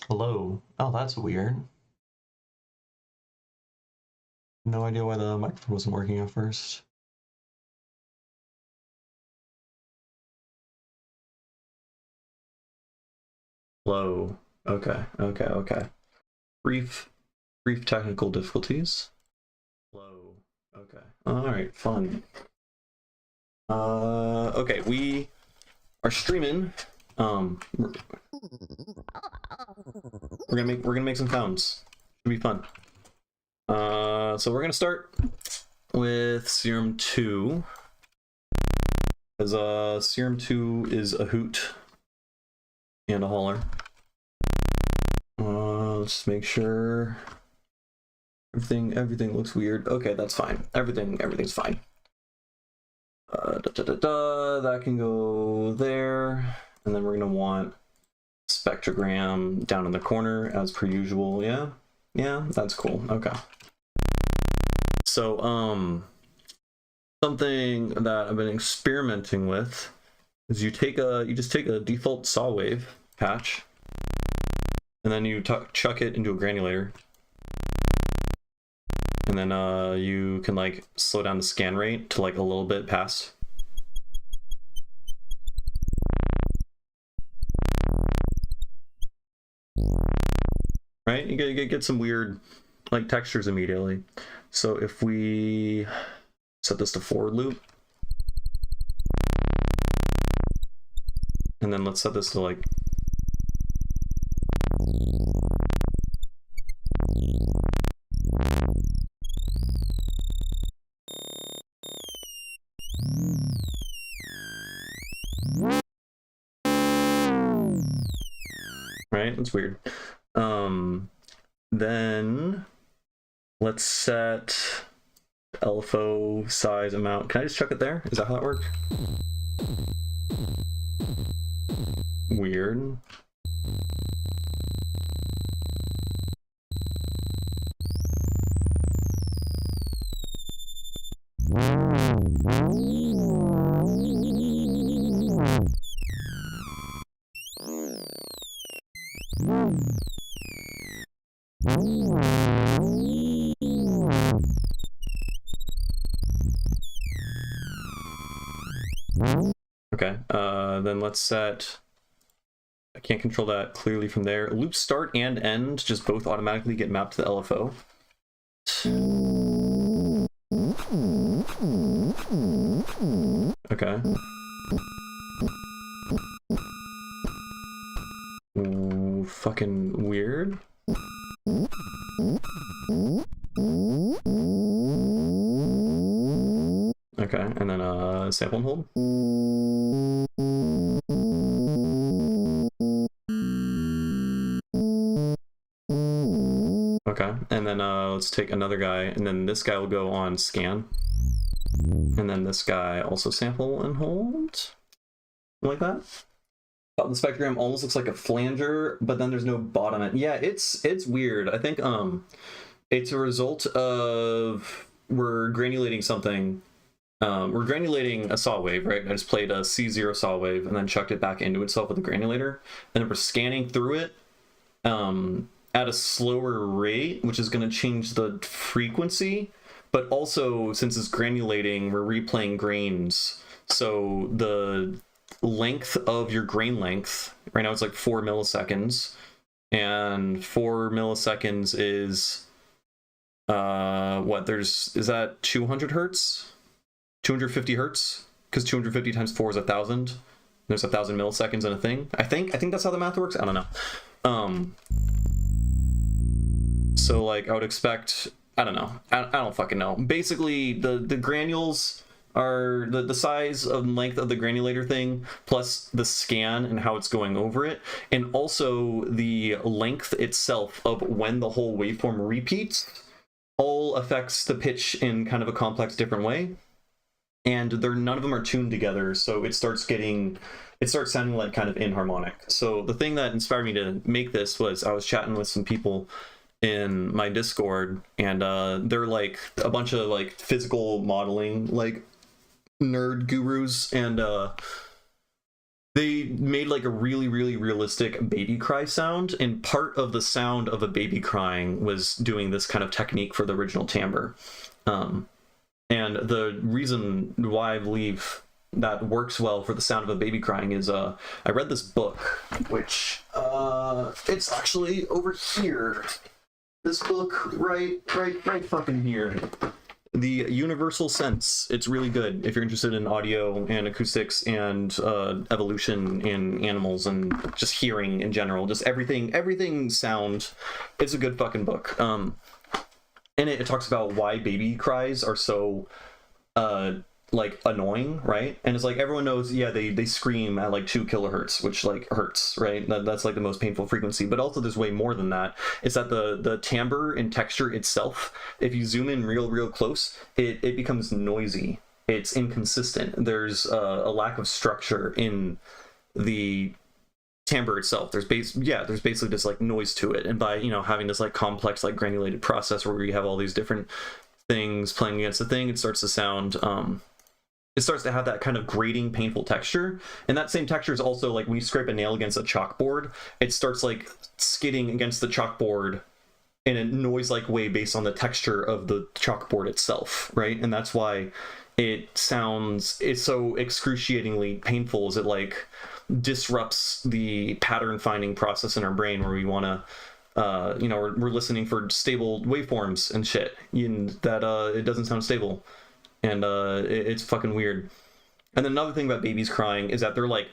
Hello. Oh, that's weird. No idea why the microphone wasn't working at first. Hello. Okay. Brief technical difficulties. Hello. Okay. All right, fun. Okay, we are streaming. We're gonna make some sounds. Should be fun. So we're gonna start with Serum 2. Because Serum 2 is a hoot and a holler. Let's make sure everything looks weird. Okay, that's fine. Everything's fine. That can go there, and then we're gonna want spectrogram down in the corner as per usual. Yeah, that's cool. Okay. So something that I've been experimenting with is you just take a default saw wave patch, and then you chuck it into a granulator, and then you can like slow down the scan rate to like a little bit past. Right, you get some weird like textures immediately. So if we set this to forward loop, and then let's set this to like right, that's weird. Then let's set LFO size amount. Can I just chuck it there? Is that how that worked? Weird. Okay, then let's set, I can't control that clearly from there. Loop start and end just both automatically get mapped to the LFO. Okay. Ooh, fucking weird. Okay, and then sample and hold. Okay, and then let's take another guy, and then this guy will go on scan. And then this guy also sample and hold. Like that. The spectrogram almost looks like a flanger, but then there's no bottom end. Yeah, it's weird. I think it's a result of we're granulating something. We're granulating a saw wave, right? I just played a C0 saw wave and then chucked it back into itself with a granulator, and then we're scanning through it at a slower rate, which is going to change the frequency. But also, since it's granulating, we're replaying grains, so the length of your grain length right now it's like 4 milliseconds, and 4 milliseconds is is that 200 hertz, 250 hertz, because 250 times 4 is 1,000. There's 1,000 milliseconds in a thing. I think that's how the math works. I don't know. So like I would expect, I don't know, I don't fucking know. Basically the granules are the size and length of the granulator thing, plus the scan and how it's going over it, and also the length itself of when the whole waveform repeats, all affects the pitch in kind of a complex different way. And none of them are tuned together, so it starts sounding like kind of inharmonic. So the thing that inspired me to make this was I was chatting with some people in my Discord, and they're like a bunch of like physical modeling like nerd gurus, and they made like a really, really realistic baby cry sound, and part of the sound of a baby crying was doing this kind of technique for the original timbre. And the reason why I believe that works well for the sound of a baby crying is I read this book, which it's actually over here. This book right fucking here. The Universal Sense. It's really good if you're interested in audio and acoustics and evolution in animals and just hearing in general. Just everything sound. It's a good fucking book. And it talks about why baby cries are so like annoying, right? And it's like everyone knows, yeah, they scream at like 2 kilohertz, which like hurts, right? That's like the most painful frequency. But also there's way more than that. It's that the timbre and texture itself, if you zoom in real close, it becomes noisy. It's inconsistent. There's a lack of structure in the timbre itself. There's basically just like noise to it. And by, you know, having this like complex like granulated process where you have all these different things playing against the thing, it starts to sound it starts to have that kind of grating, painful texture. And that same texture is also like when you scrape a nail against a chalkboard, it starts like skidding against the chalkboard in a noise-like way based on the texture of the chalkboard itself, right? And that's why it's so excruciatingly painful, as it like disrupts the pattern finding process in our brain where we want to you know, we're listening for stable waveforms and shit, and that it doesn't sound stable. And it's fucking weird. And then another thing about babies crying is that they're like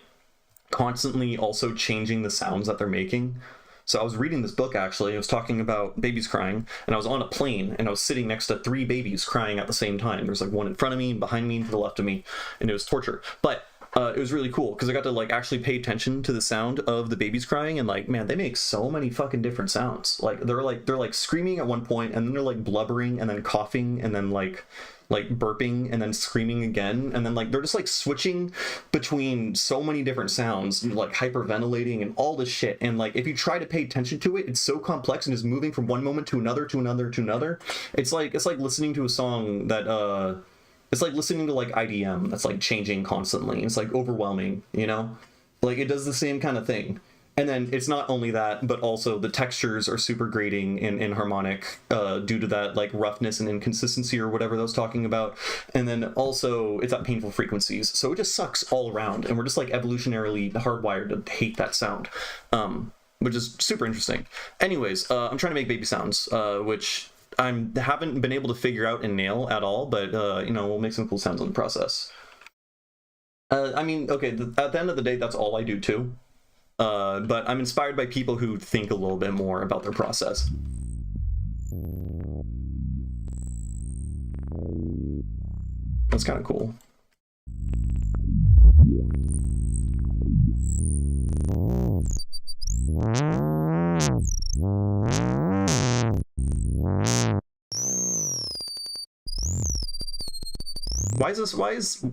constantly also changing the sounds that they're making. So I was reading this book, actually. It was talking about babies crying, and I was on a plane, and I was sitting next to 3 babies crying at the same time. There's like one in front of me, behind me, to the left of me, and it was torture. But it was really cool because I got to like actually pay attention to the sound of the babies crying, and like, man, they make so many fucking different sounds. Like they're like screaming at one point, and then they're like blubbering, and then coughing, and then like burping, and then screaming again, and then like they're just like switching between so many different sounds, like hyperventilating and all this shit. And like if you try to pay attention to it, it's so complex and is moving from one moment to another to another to another. It's like listening to a song that it's like listening to like IDM that's like changing constantly. It's like overwhelming, you know? Like it does the same kind of thing. And then it's not only that, but also the textures are super grating and inharmonic due to that like roughness and inconsistency or whatever that was talking about. And then also it's at painful frequencies. So it just sucks all around. And we're just like evolutionarily hardwired to hate that sound, which is super interesting. Anyways, I'm trying to make baby sounds, which I haven't been able to figure out and nail at all, but you know, we'll make some cool sounds in the process. I mean, okay, at the end of the day, that's all I do too. But I'm inspired by people who think a little bit more about their process. That's kind of cool.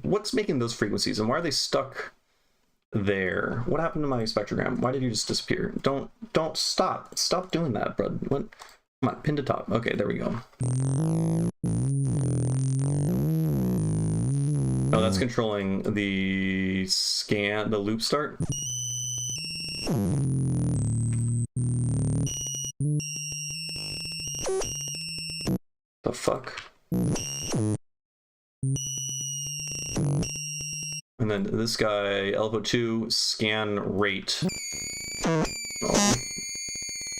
What's making those frequencies, and why are they stuck there? What happened to my spectrogram? Why did you just disappear? Don't stop doing that, bro. What? Come on, pin to top. Okay, there we go. Oh, that's controlling the scan, the loop start. The fuck? And then this guy, LFO2, scan rate. Oh.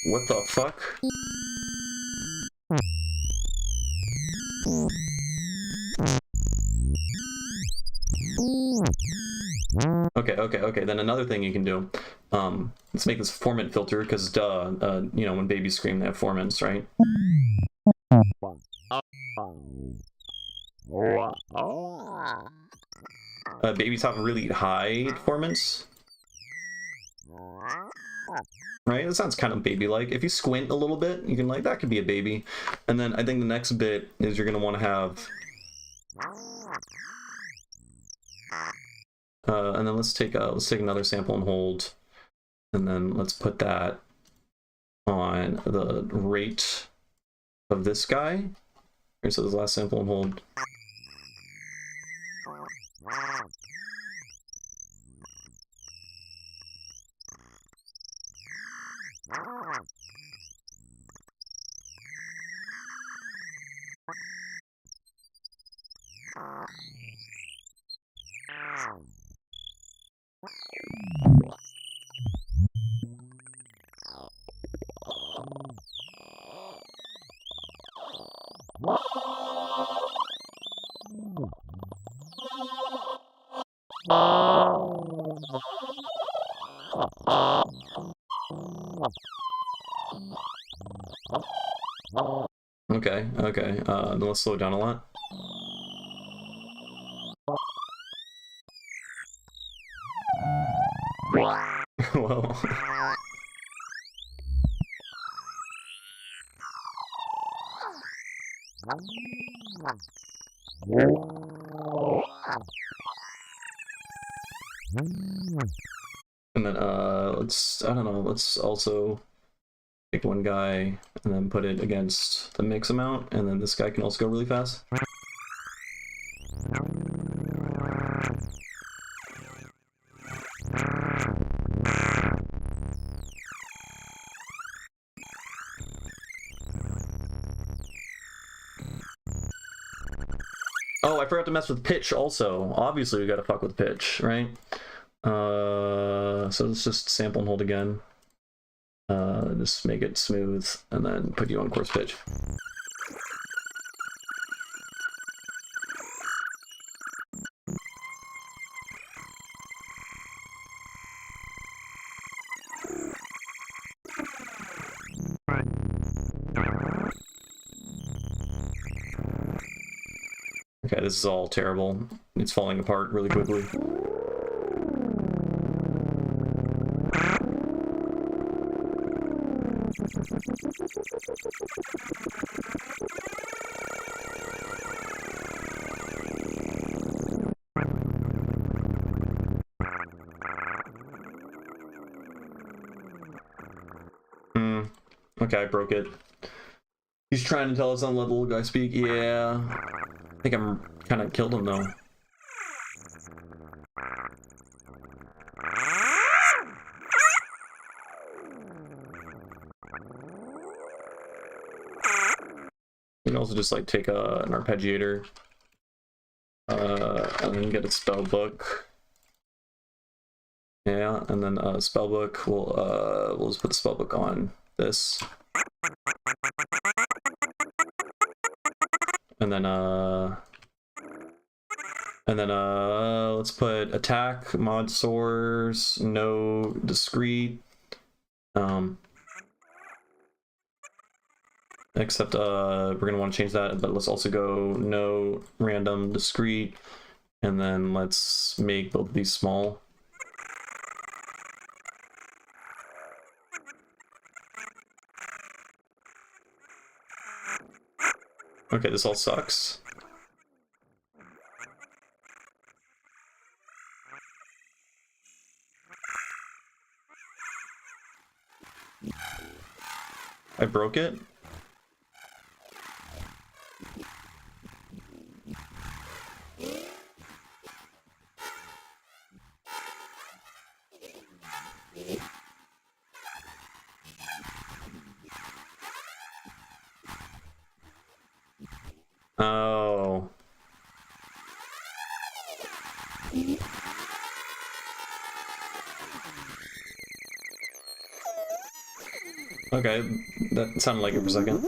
What the fuck? Okay. Then another thing you can do, let's make this formant filter, because you know, when babies scream, they have formants, right? Babies have really high formants, right? That sounds kind of baby-like. If you squint a little bit, you can like, that could be a baby. And then I think the next bit is you're gonna want to have and then let's take another sample and hold, and then let's put that on the rate of this guy. Here, so this last sample and hold. Okay, okay. Then let's slow it down a lot. Whoa. And then let's, I don't know, let's also take one guy and then put it against the mix amount, and then this guy can also go really fast. Oh, I forgot to mess with pitch also. Obviously we gotta fuck with pitch, right? So let's just sample and hold again. Just make it smooth and then put you on coarse pitch. Okay, this is all terrible. It's falling apart really quickly. Okay, I broke it. He's trying to tell us on level guy speak. Yeah. I think I'm kind of killed him though. You can also just like take an arpeggiator and then get a spell book. Yeah, and then spell book. We'll just put the spell book on this. And then let's put attack, mod source, no discrete. Except we're gonna want to change that, but let's also go no random discrete, and then let's make both of these small. Okay, this all sucks. I broke it. Oh. Okay, that sounded like it for a second.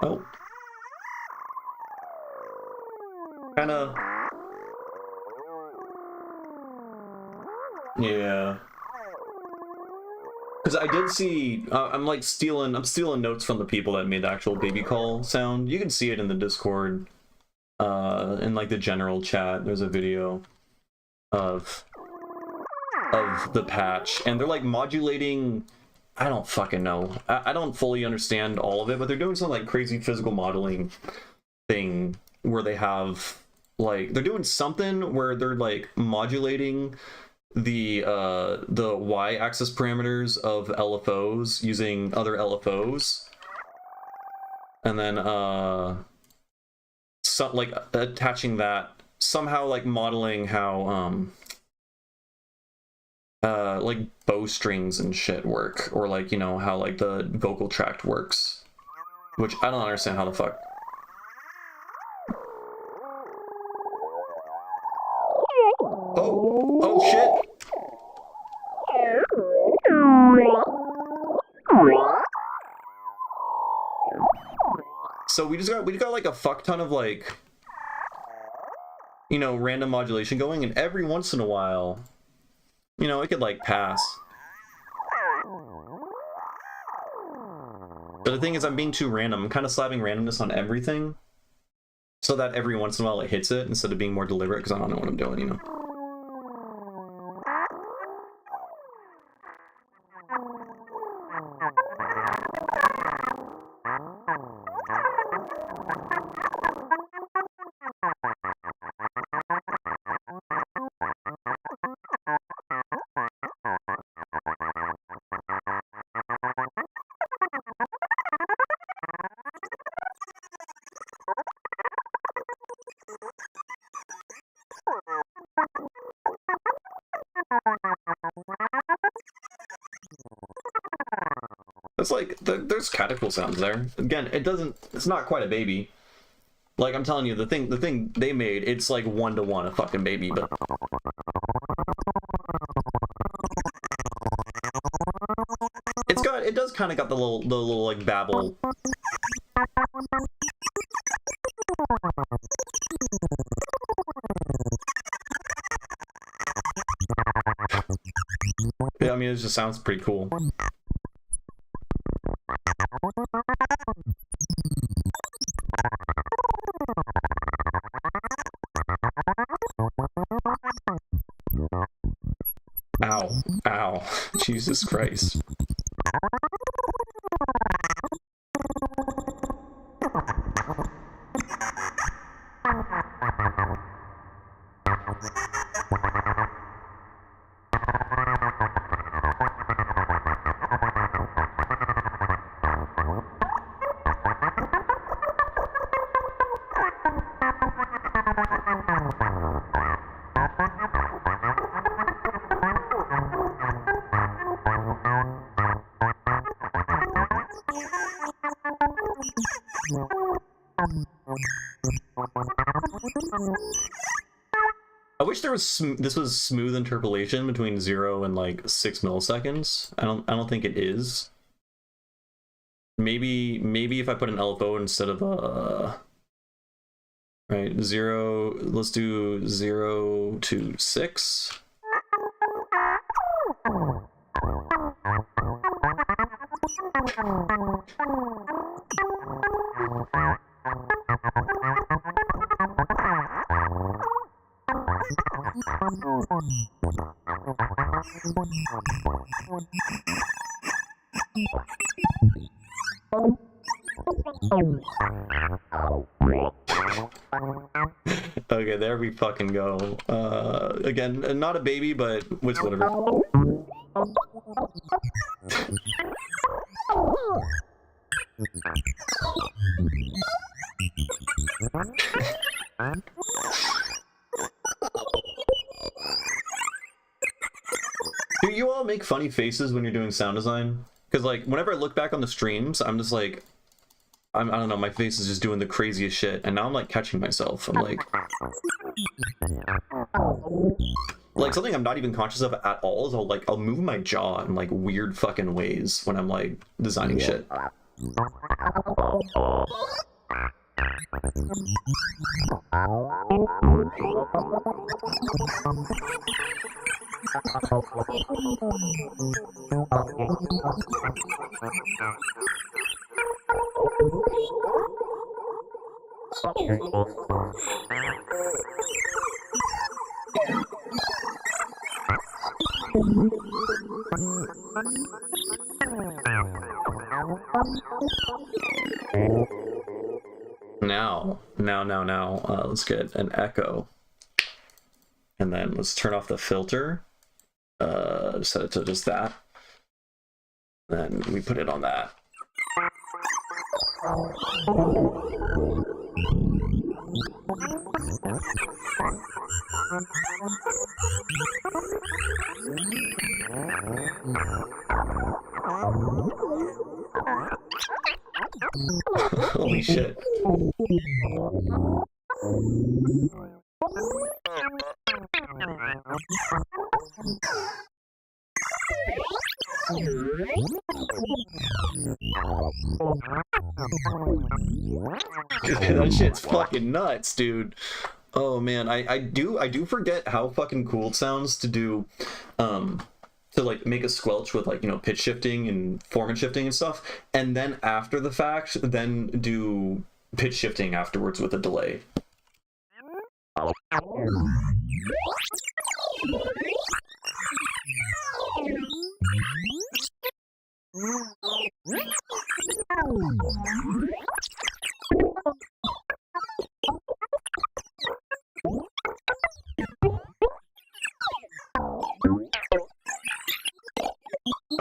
Oh. Kinda. Yeah. Because I did see, I'm stealing notes from the people that made the actual baby call sound. You can see it in the Discord, in like the general chat. There's a video of the patch, and they're like modulating. I don't fucking know. I don't fully understand all of it, but they're doing some like crazy physical modeling thing where they have like they're doing something where they're like modulating the y-axis parameters of LFOs using other LFOs, and then like attaching that somehow, like modeling how like bowstrings and shit work, or like, you know, how like the vocal tract works, which I don't understand how the fuck. Oh shit. So we just got like a fuck ton of like, you know, random modulation going, and every once in a while, you know, it could like pass. But the thing is, I'm being too random. I'm kind of slapping randomness on everything, so that every once in a while it hits it instead of being more deliberate, because I don't know what I'm doing, you know. It's like, there's catechal sounds there. Again, it's not quite a baby. Like, I'm telling you, the thing they made, it's like 1-to-1 a fucking baby, but... It does kind of got the little like babble. Yeah, I mean, it just sounds pretty cool. Ow. Ow. Jesus Christ. I wish there was this was smooth interpolation between 0 and like 6 milliseconds. I don't think it is. Maybe if I put an LFO instead of right, 0, let's do 0 to 6. Okay, there we fucking go. Again, not a baby, but which whatever. Do you all make funny faces when you're doing sound design? Because like whenever I look back on the streams, I'm just like, I don't know, my face is just doing the craziest shit, and now I'm like catching myself. I'm like something I'm not even conscious of at all is I'll move my jaw in like weird fucking ways when I'm like designing shit. Now, let's get an echo, and then let's turn off the filter. Set it to just that. Then we put it on that. Holy shit. That shit's fucking nuts, dude. Oh man, I do forget how fucking cool it sounds to do to like make a squelch with, like, you know, pitch shifting and formant shifting and stuff, and then after the fact then do pitch shifting afterwards with a delay.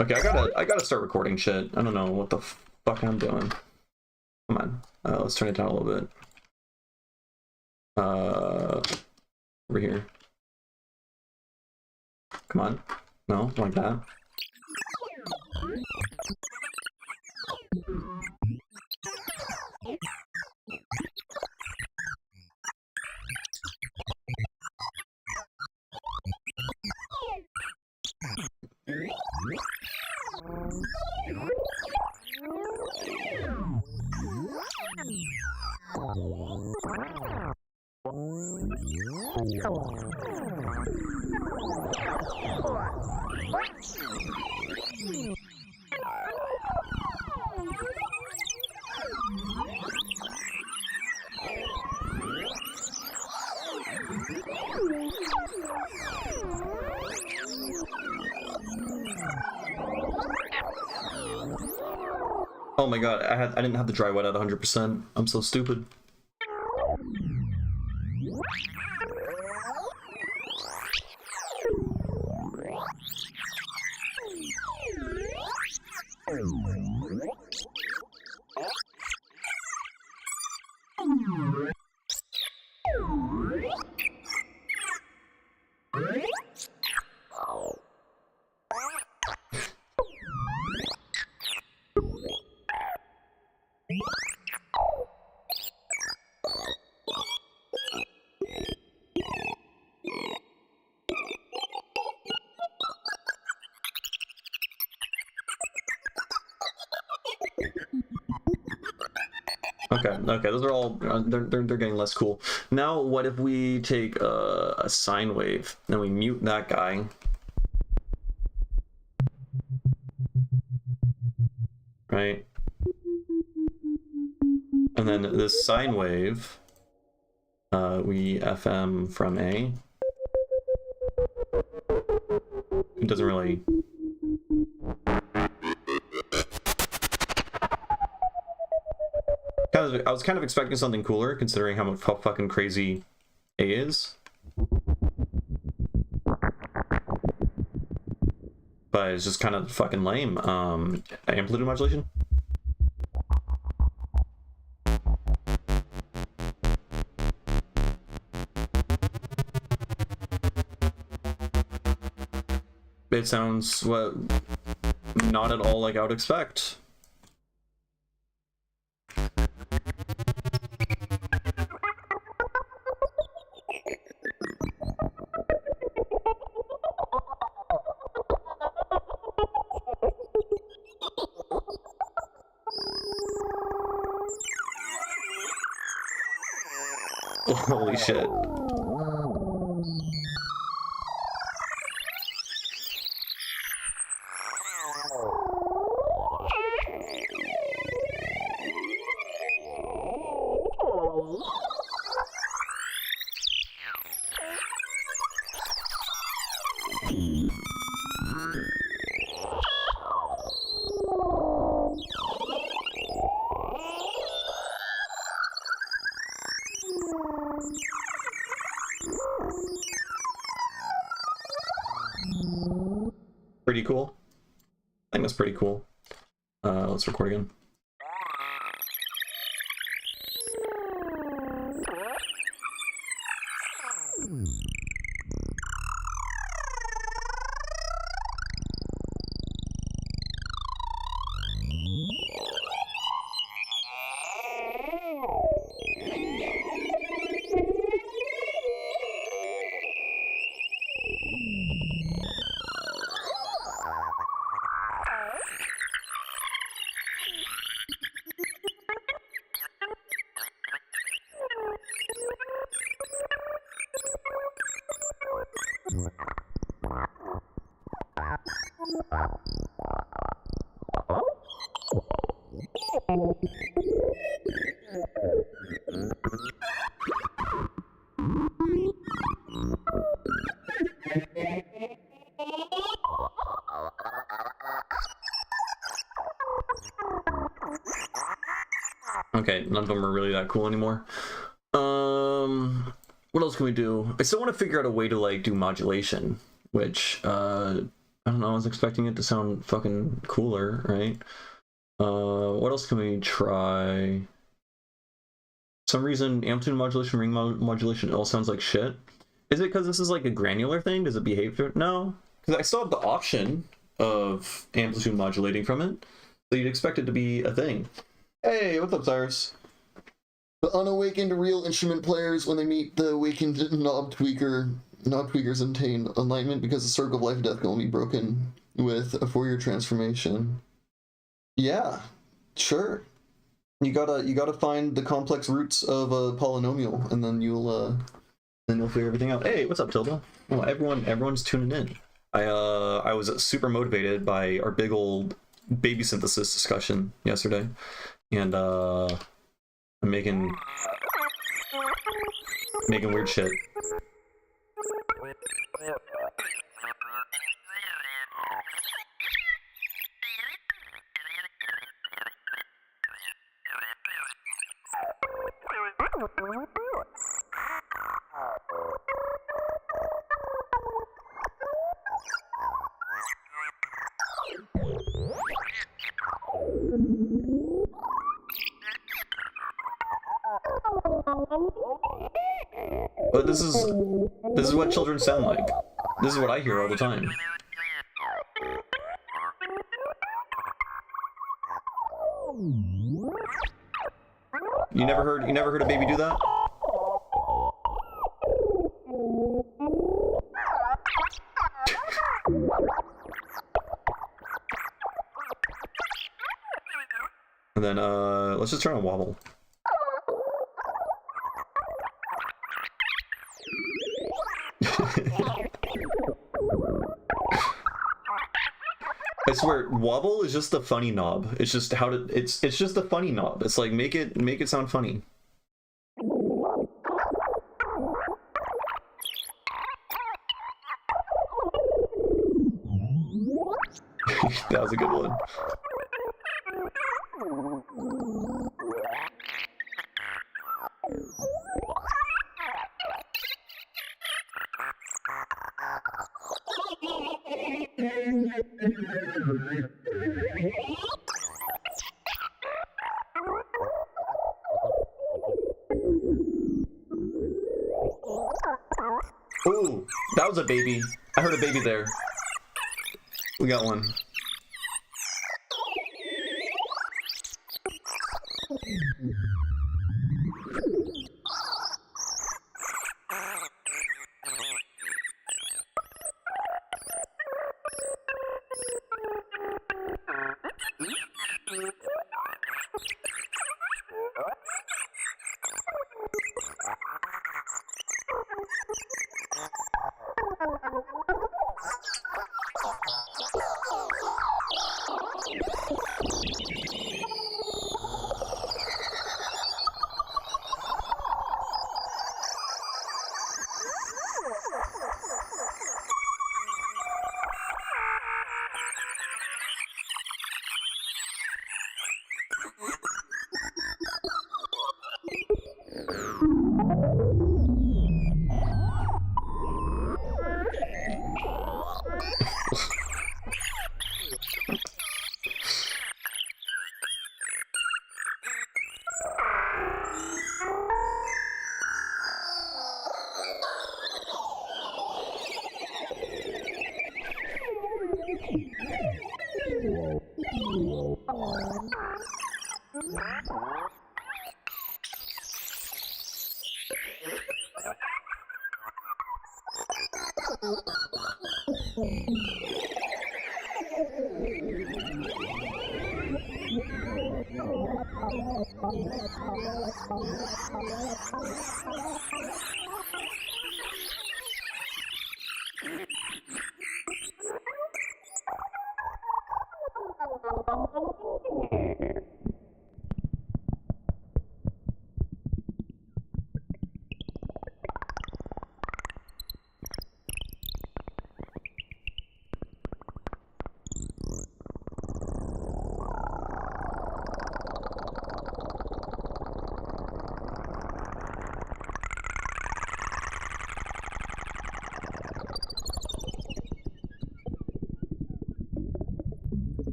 Okay, I gotta start recording shit. I don't know what the fuck I'm doing. Come on, let's turn it down a little bit. Over here. Come on. No, like that. Oh my god, I didn't have the dry wet at 100%. I'm so stupid. Okay, those are all, they're getting less cool. Now, what if we take a sine wave, and we mute that guy. Right? And then this sine wave, we FM from A. It doesn't really... I was kind of expecting something cooler, considering how fucking crazy A is. But it's just kind of fucking lame. Amplitude modulation? It sounds, well, not at all like I would expect. Holy shit. Pretty cool. I think that's pretty cool. Let's record again. Okay, none of them are really that cool anymore. What else can we do? I still want to figure out a way to like do modulation, which I don't know. I was expecting it to sound fucking cooler, right? What else can we try? For some reason, amplitude modulation, ring modulation, it all sounds like shit. Is it because this is like a granular thing? Does it behave? No, because I still have the option of amplitude modulating from it, so you'd expect it to be a thing. Hey, what's up, Cyrus? The unawakened real instrument players, when they meet the awakened knob tweakers attain enlightenment because the circle of life and death can only be broken with a Fourier transformation. Yeah, sure. You gotta find the complex roots of a polynomial, and then you'll figure everything out. Hey, what's up, Tilda? Well, everyone's tuning in. I was super motivated by our big old baby synthesis discussion yesterday, and I'm making weird shit. But this is what children sound like. This is what I hear all the time. You never heard a baby do that? And then let's just try and wobble. I swear, wobble is just the funny knob. It's just it's just the funny knob. It's like make it sound funny. That was a good one. Ooh, that was a baby. I heard a baby there. We got one.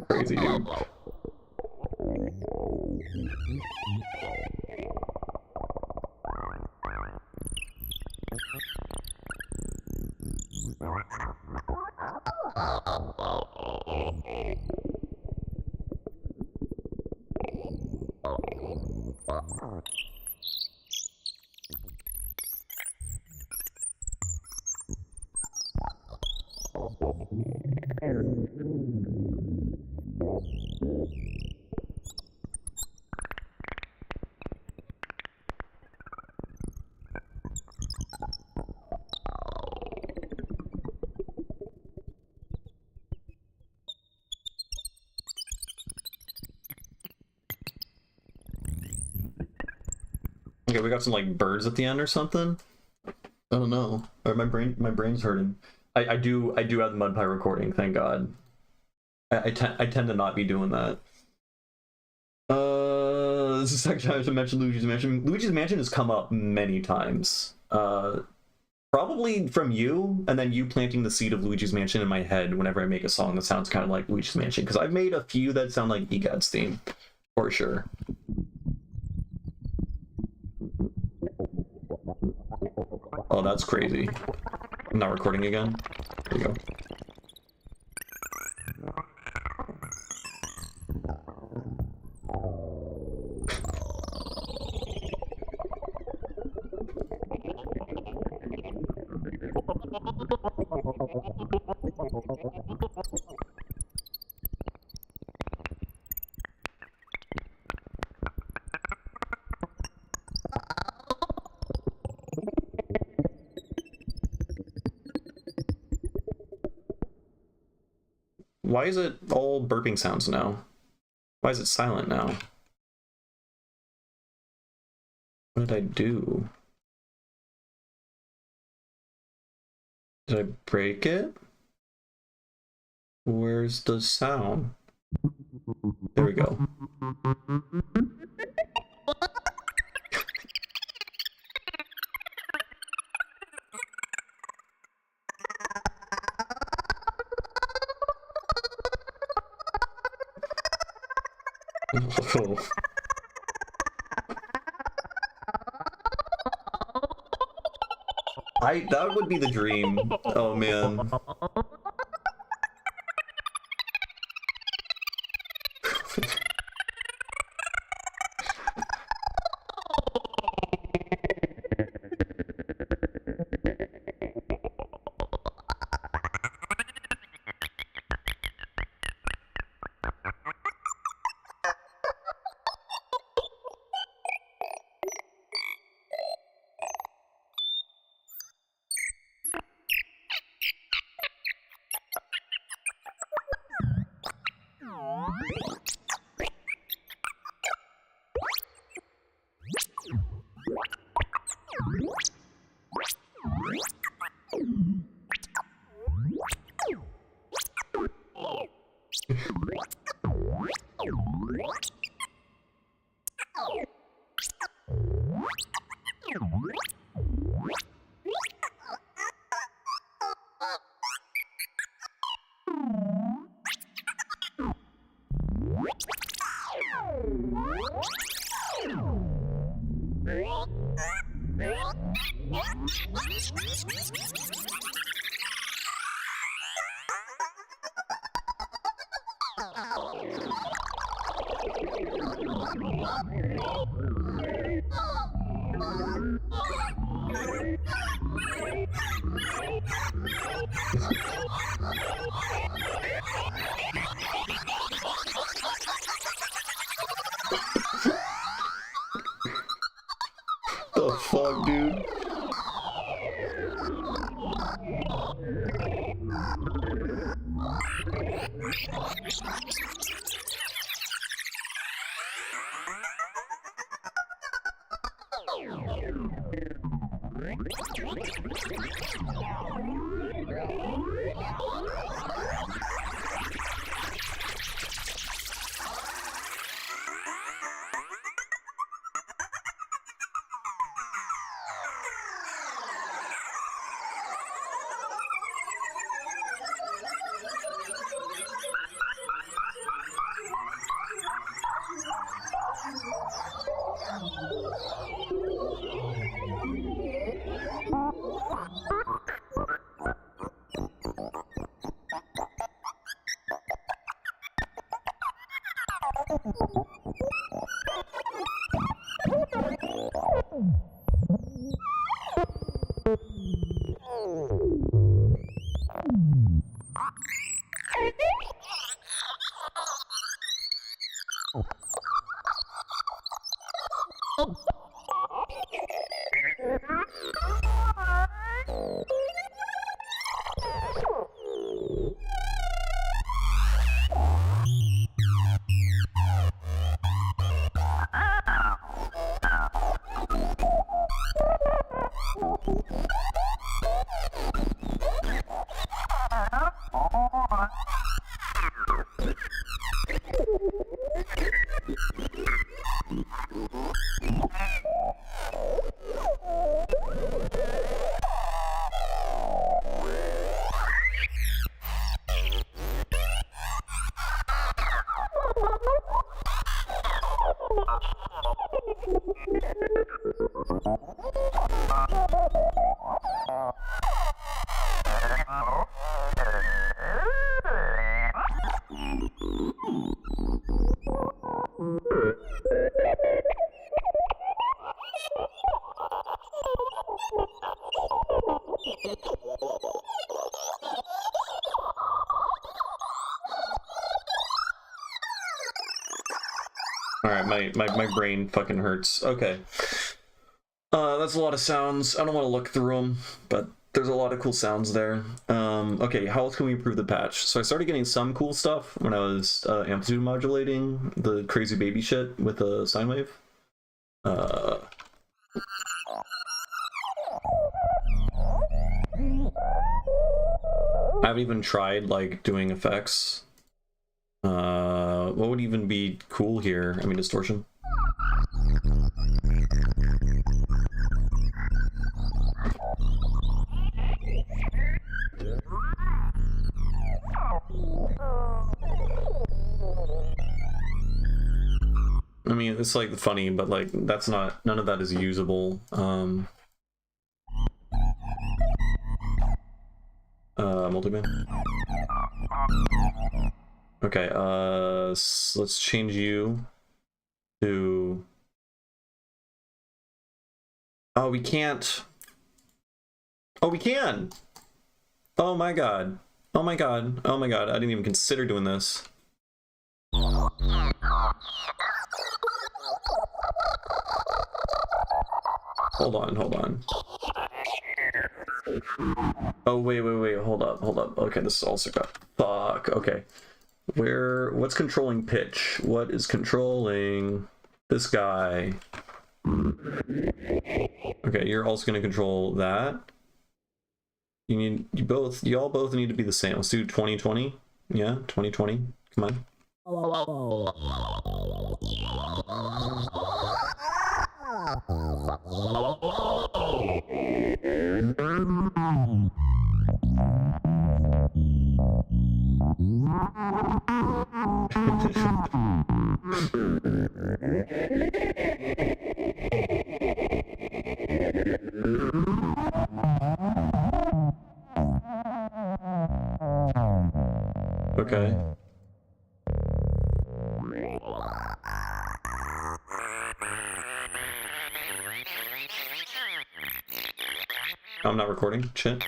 Crazy, dude. Okay, we got some like birds at the end or something. I don't know. Or my brain's hurting. I do have the mud pie recording. Thank God. I tend to not be doing that. This is the second time to mention Luigi's Mansion. Luigi's Mansion has come up many times. Probably from you, and then you planting the seed of Luigi's Mansion in my head whenever I make a song that sounds kind of like Luigi's Mansion. Because I've made a few that sound like EGAD's theme, for sure. Oh, that's crazy. I'm not recording again. There you go. Why is it all burping sounds now? Why is it silent now? What did I do? Did I break it? Where's the sound? There we go. That would be the dream. Oh man. The fuck, dude? Alright, my brain fucking hurts. Okay. That's a lot of sounds. I don't want to look through them, but there's a lot of cool sounds there. Okay, how else can we improve the patch? So I started getting some cool stuff when I was amplitude modulating the crazy baby shit with a sine wave. I haven't even tried like doing effects. What would even be cool here? I mean, distortion. I mean, it's like funny, but like that's not, none of that is usable. Multiband. Okay, let's change you to... Oh, we can't. Oh, we can! Oh my god. Oh my god. Oh my god. I didn't even consider doing this. Hold on, hold on. Oh, wait, hold up. Okay, this is also got... Fuck, okay. What's controlling pitch? What is controlling this guy? Okay, you're also gonna control that. Y'all both need to be the same. Let's do 2020. Yeah, 2020. Come on. Okay. I'm not recording. Shit.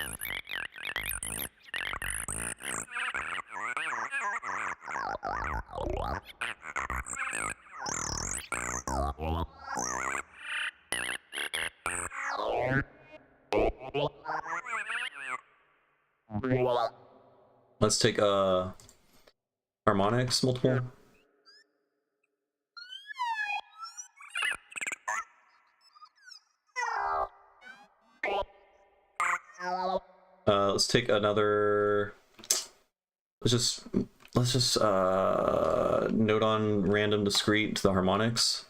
Let's take harmonics multiple. Let's take another. Let's just note on random discrete to the harmonics.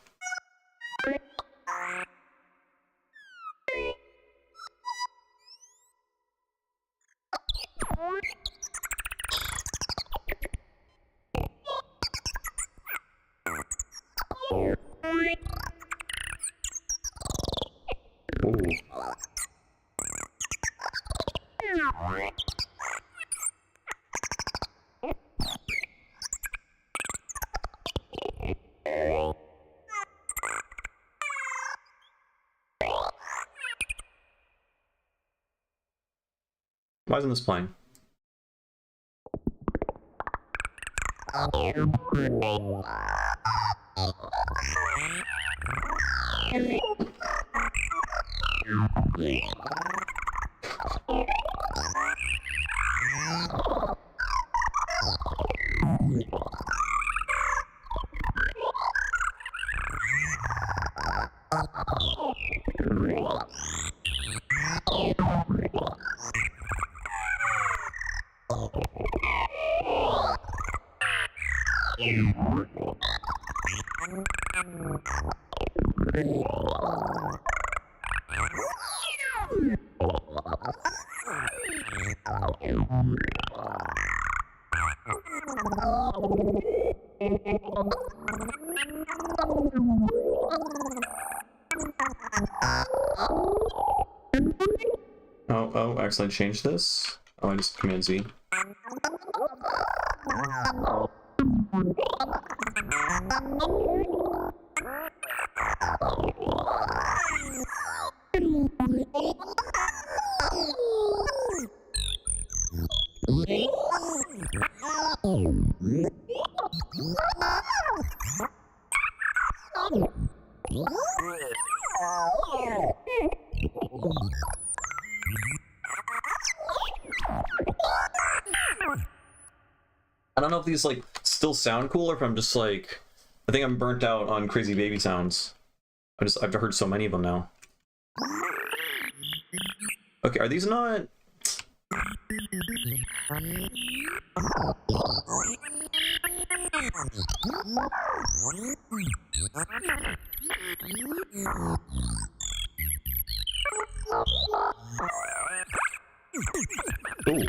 Why isn't this playing? Oh, I accidentally changed this. Oh, I just Command Z. I don't know if these like still sound cool or if I'm just like, I think I'm burnt out on crazy baby sounds. I've heard so many of them now. Okay, are these not? Ooh.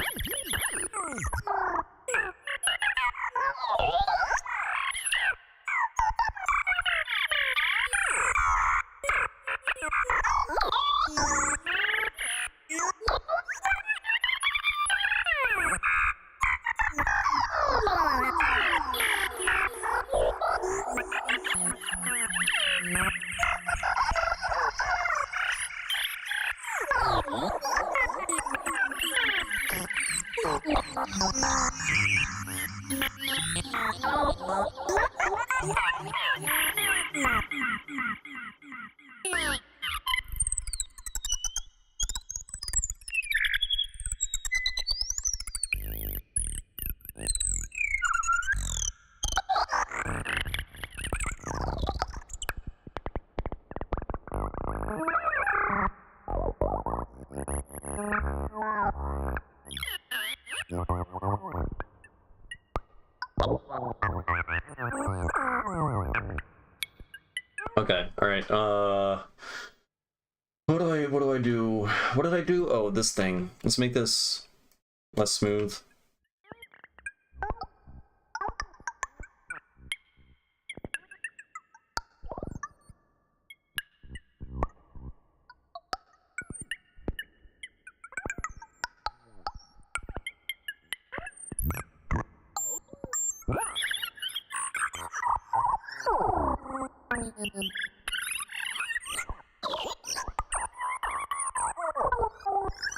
Okay, alright, what do I do? What did I do? Oh, this thing. Let's make this less smooth.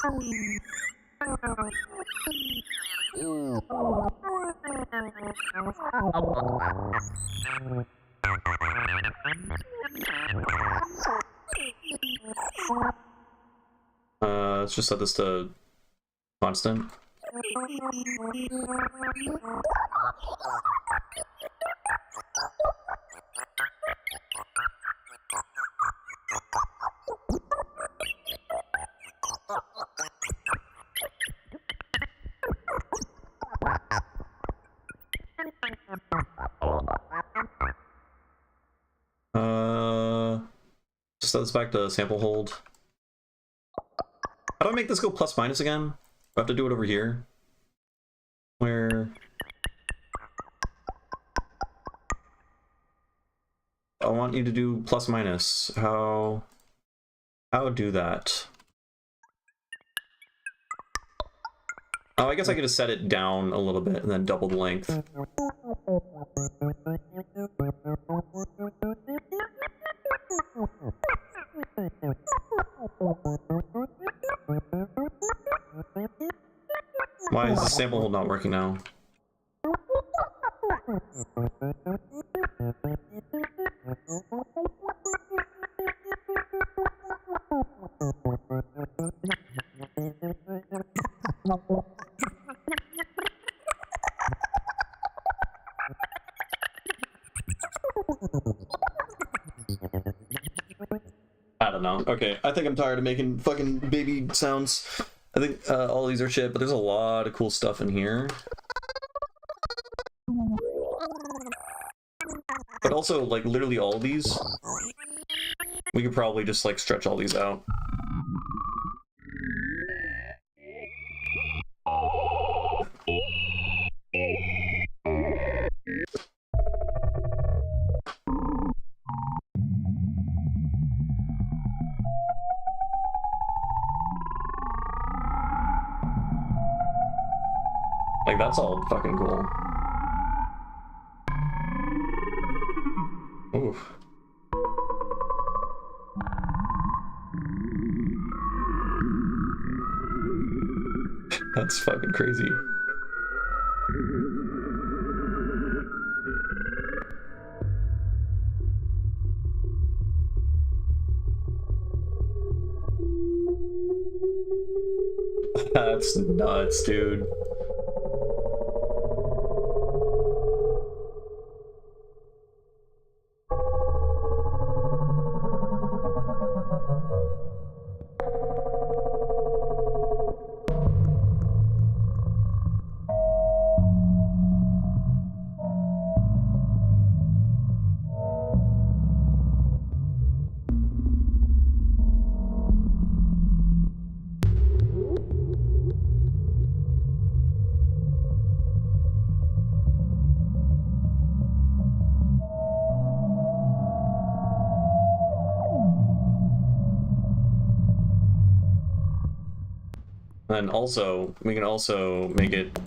Let's just set this to constant. Just set this back to sample hold. How do I make this go plus minus again? I have to do it over here. Where... I want you to do plus minus. How do that? Oh, I guess I could just set it down a little bit and then double the length. Why is the sample hold not working now? I don't know. Okay, I think I'm tired of making fucking baby sounds. I think all these are shit, but there's a lot of cool stuff in here. But also, like, literally all of these, we could probably just, like, stretch all these out. Like, that's all fucking cool. Oof. That's fucking crazy. That's nuts, dude. And also, we can also make it...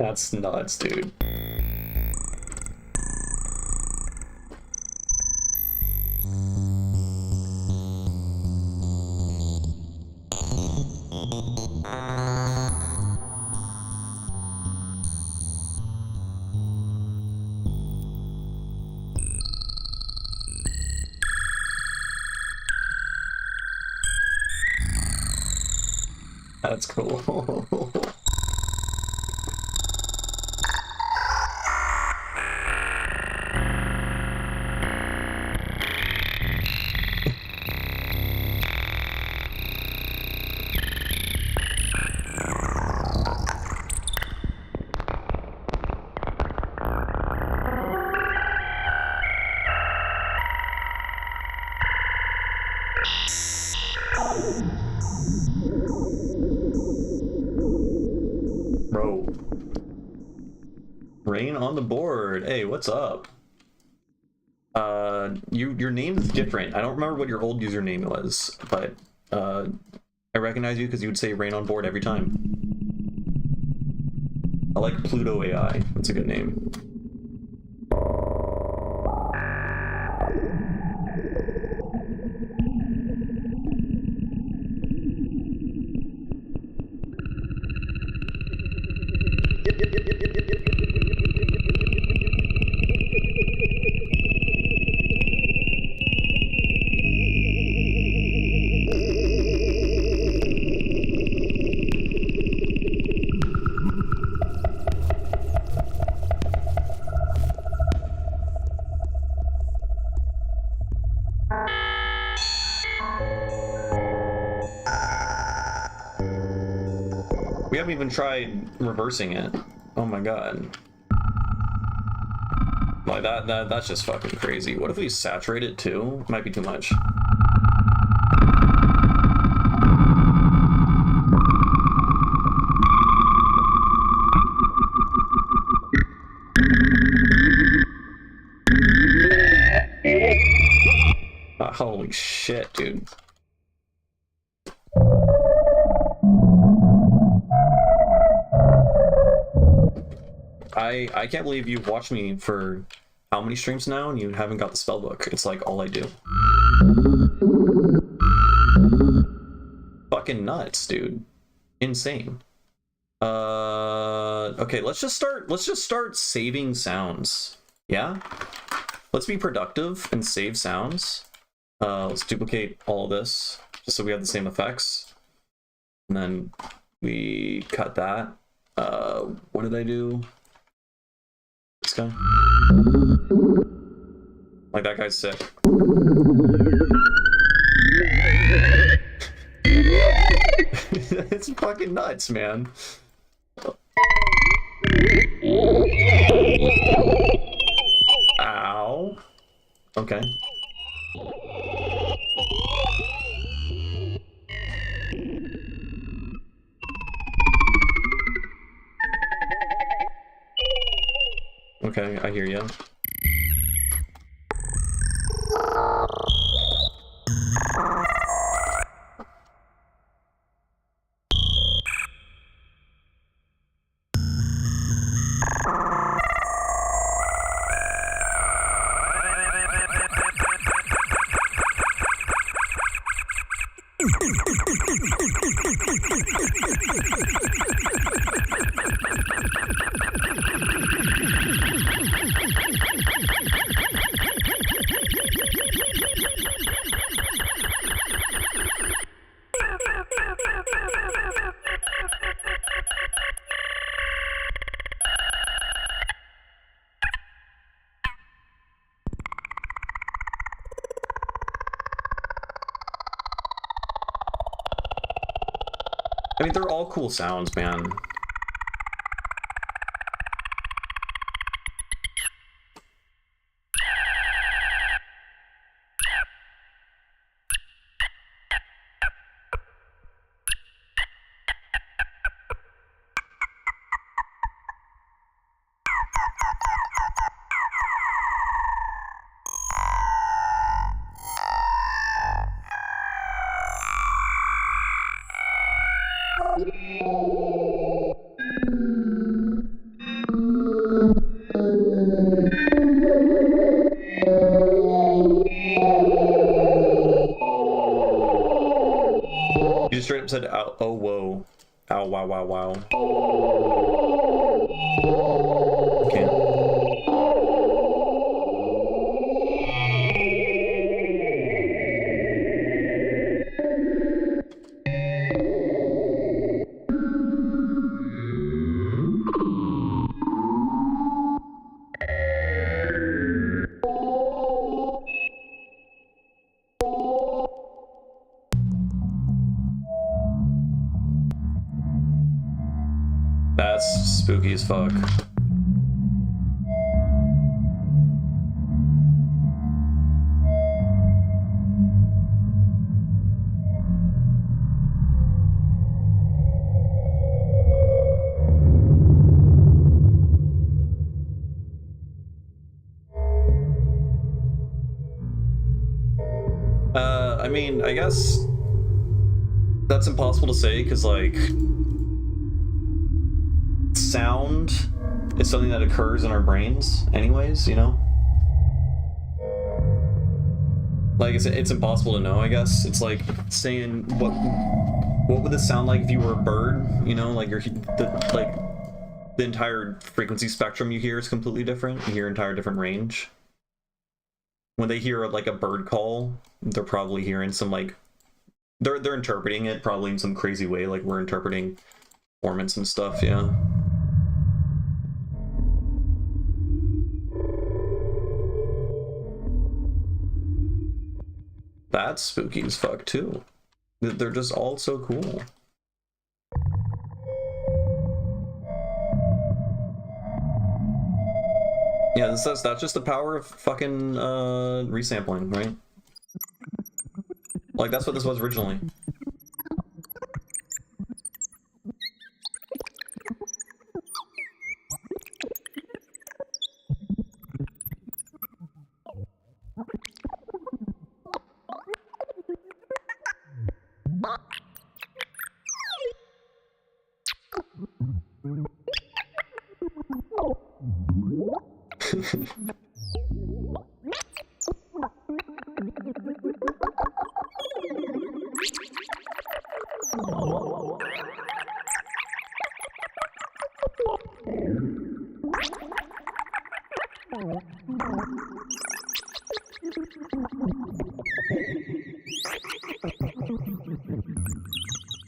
That's nuts, dude. That's cool. Bro. Rain on the board. Hey, what's up? Your name is different. I don't remember what your old username was, but I recognize you because you would say rain on board every time. I like Pluto AI. That's a good name. We haven't even tried reversing it. Oh my god. Like that's just fucking crazy. What if we saturate it too? Might be too much. Holy shit, dude. I can't believe you've watched me for how many streams now and you haven't got the spellbook. It's like all I do. Fucking nuts, dude. Insane. Okay, let's just start saving sounds. Yeah? Let's be productive and save sounds. Let's duplicate all of this just so we have the same effects. And then we cut that. What did I do? This guy? Like, that guy's sick. It's fucking nuts, man. Ow. Okay. Okay, I hear you. I mean, they're all cool sounds, man. said oh whoa. Ow wow wow wow. Can't. That's spooky as fuck. I mean, I guess that's impossible to say because, like, sound is something that occurs in our brains anyways, you know? Like, it's impossible to know, I guess. It's like saying, what would this sound like if you were a bird? You know, like, the entire frequency spectrum you hear is completely different. You hear an entire different range. When they hear, like, a bird call, they're probably hearing some, like, they're interpreting it probably in some crazy way, like we're interpreting performance and stuff, yeah. That's spooky as fuck too. They're just all so cool. Yeah, that's just the power of fucking resampling, right? Like, that's what this was originally.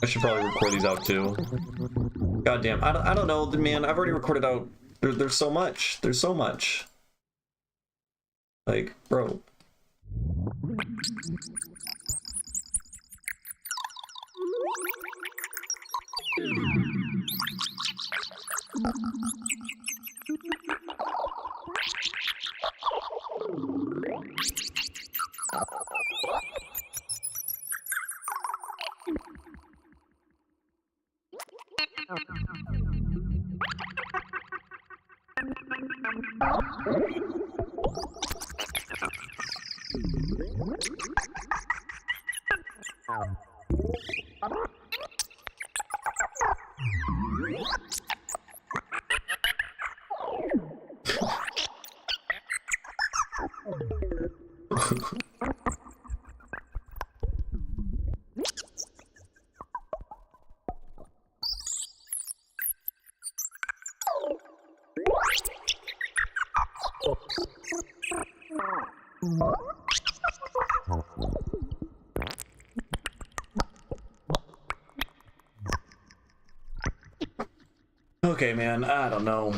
I should probably record these out too. God damn, I don't know, man. I've already recorded out. There's so much. There's so much. Like, bro. Okay, man, I don't know.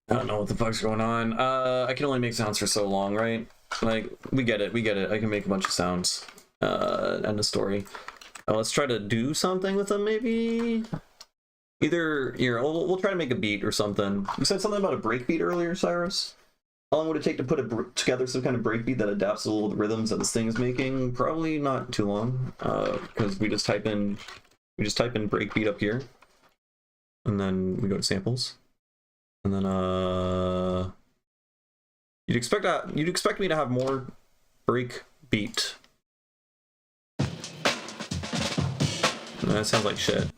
I don't know what the fuck's going on. I can only make sounds for so long, right? Like, we get it. I can make a bunch of sounds. End of story. Let's try to do something with them, maybe? Either, here, we'll try to make a beat or something. You said something about a breakbeat earlier, Cyrus? How long would it take to put together some kind of breakbeat that adapts to the rhythms that this thing is making? Probably not too long, because we just type in breakbeat up here, and then we go to samples, and then you'd expect me to have more breakbeat. That sounds like shit.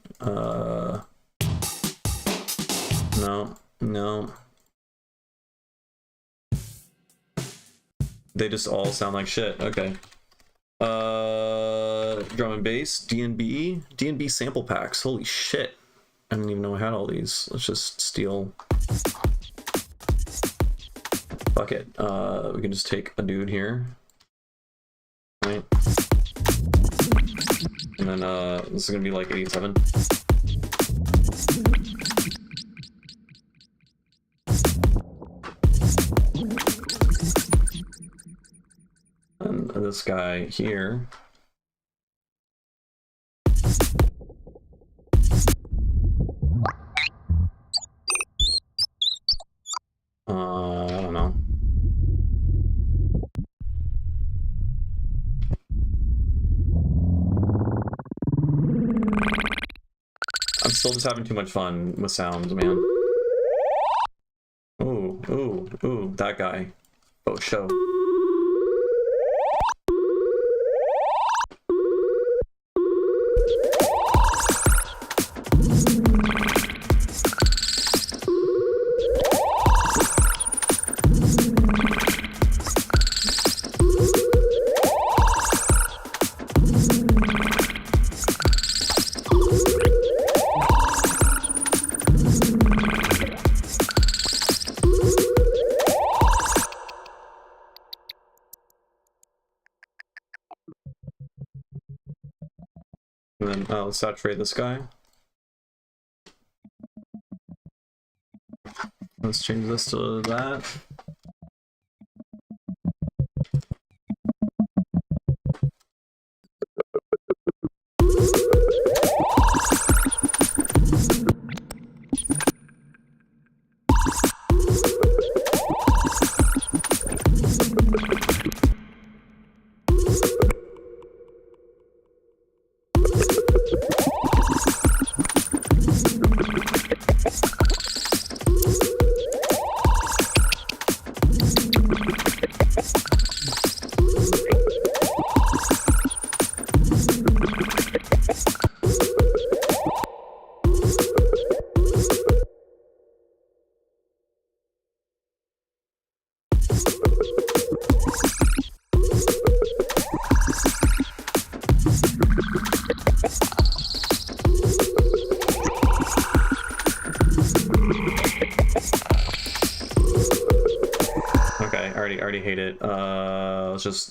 No. They just all sound like shit. Okay. drum and bass, D&B sample packs. Holy shit. I didn't even know I had all these. Let's just steal. Fuck it. We can just take a dude here. Right. And then this is gonna be like 87. And this guy here. I don't know. I'm still just having too much fun with sounds, man. Ooh, that guy. Oh, show. And then let's saturate this guy. Let's change this to that. Okay, I already hate it. Let's just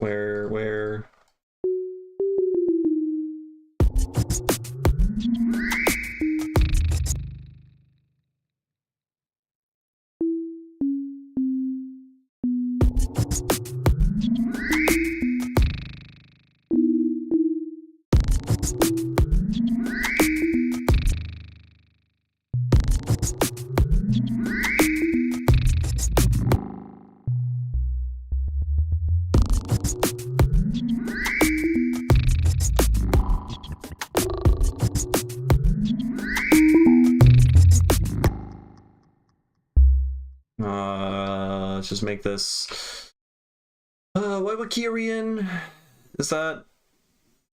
where let's just make this Waiwakirian. Is that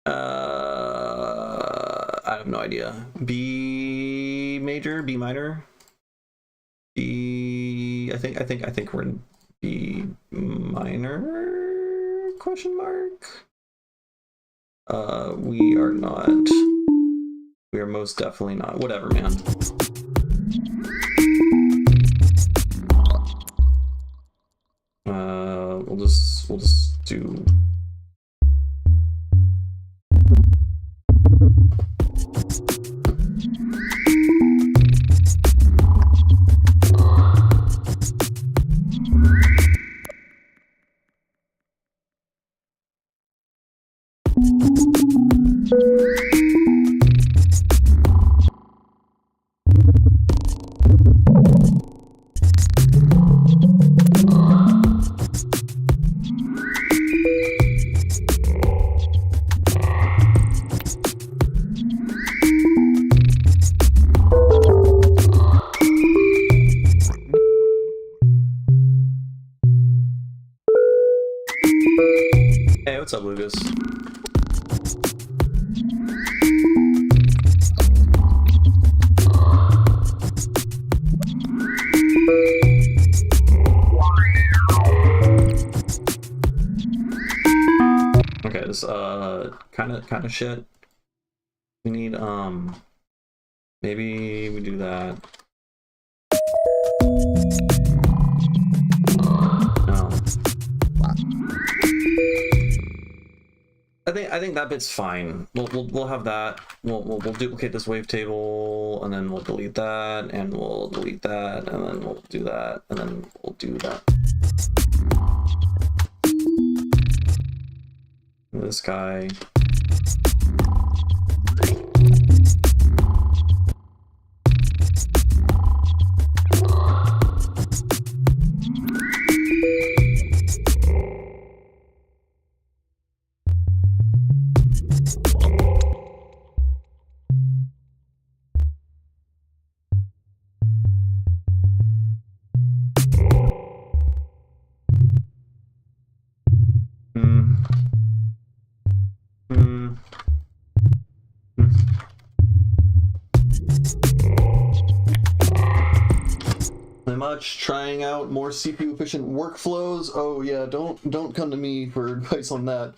I have no idea. B major, B minor, B. I think we're in B minor? Question mark. We are not. We are most definitely not. Whatever, man. We'll just do. Hey, what's up, Lucas? Okay, this kind of shit. We need maybe we do that. No. I think that bit's fine. We'll have that. We'll duplicate this wavetable, and then we'll delete that, and we'll delete that, and then we'll do that, and then we'll do that. This guy. Much trying out more CPU efficient workflows. Oh yeah, don't come to me for advice on that.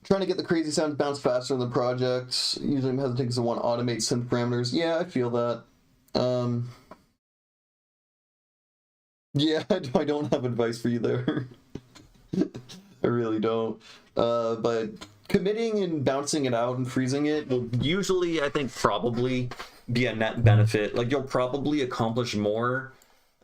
Trying to get the crazy sound to bounce faster in the project. Usually I'm hesitant because I want to automate synth parameters. Yeah, I feel that. Yeah, I don't have advice for you there. I really don't. But committing and bouncing it out and freezing it will usually, I think, probably be a net benefit. Like, you'll probably accomplish more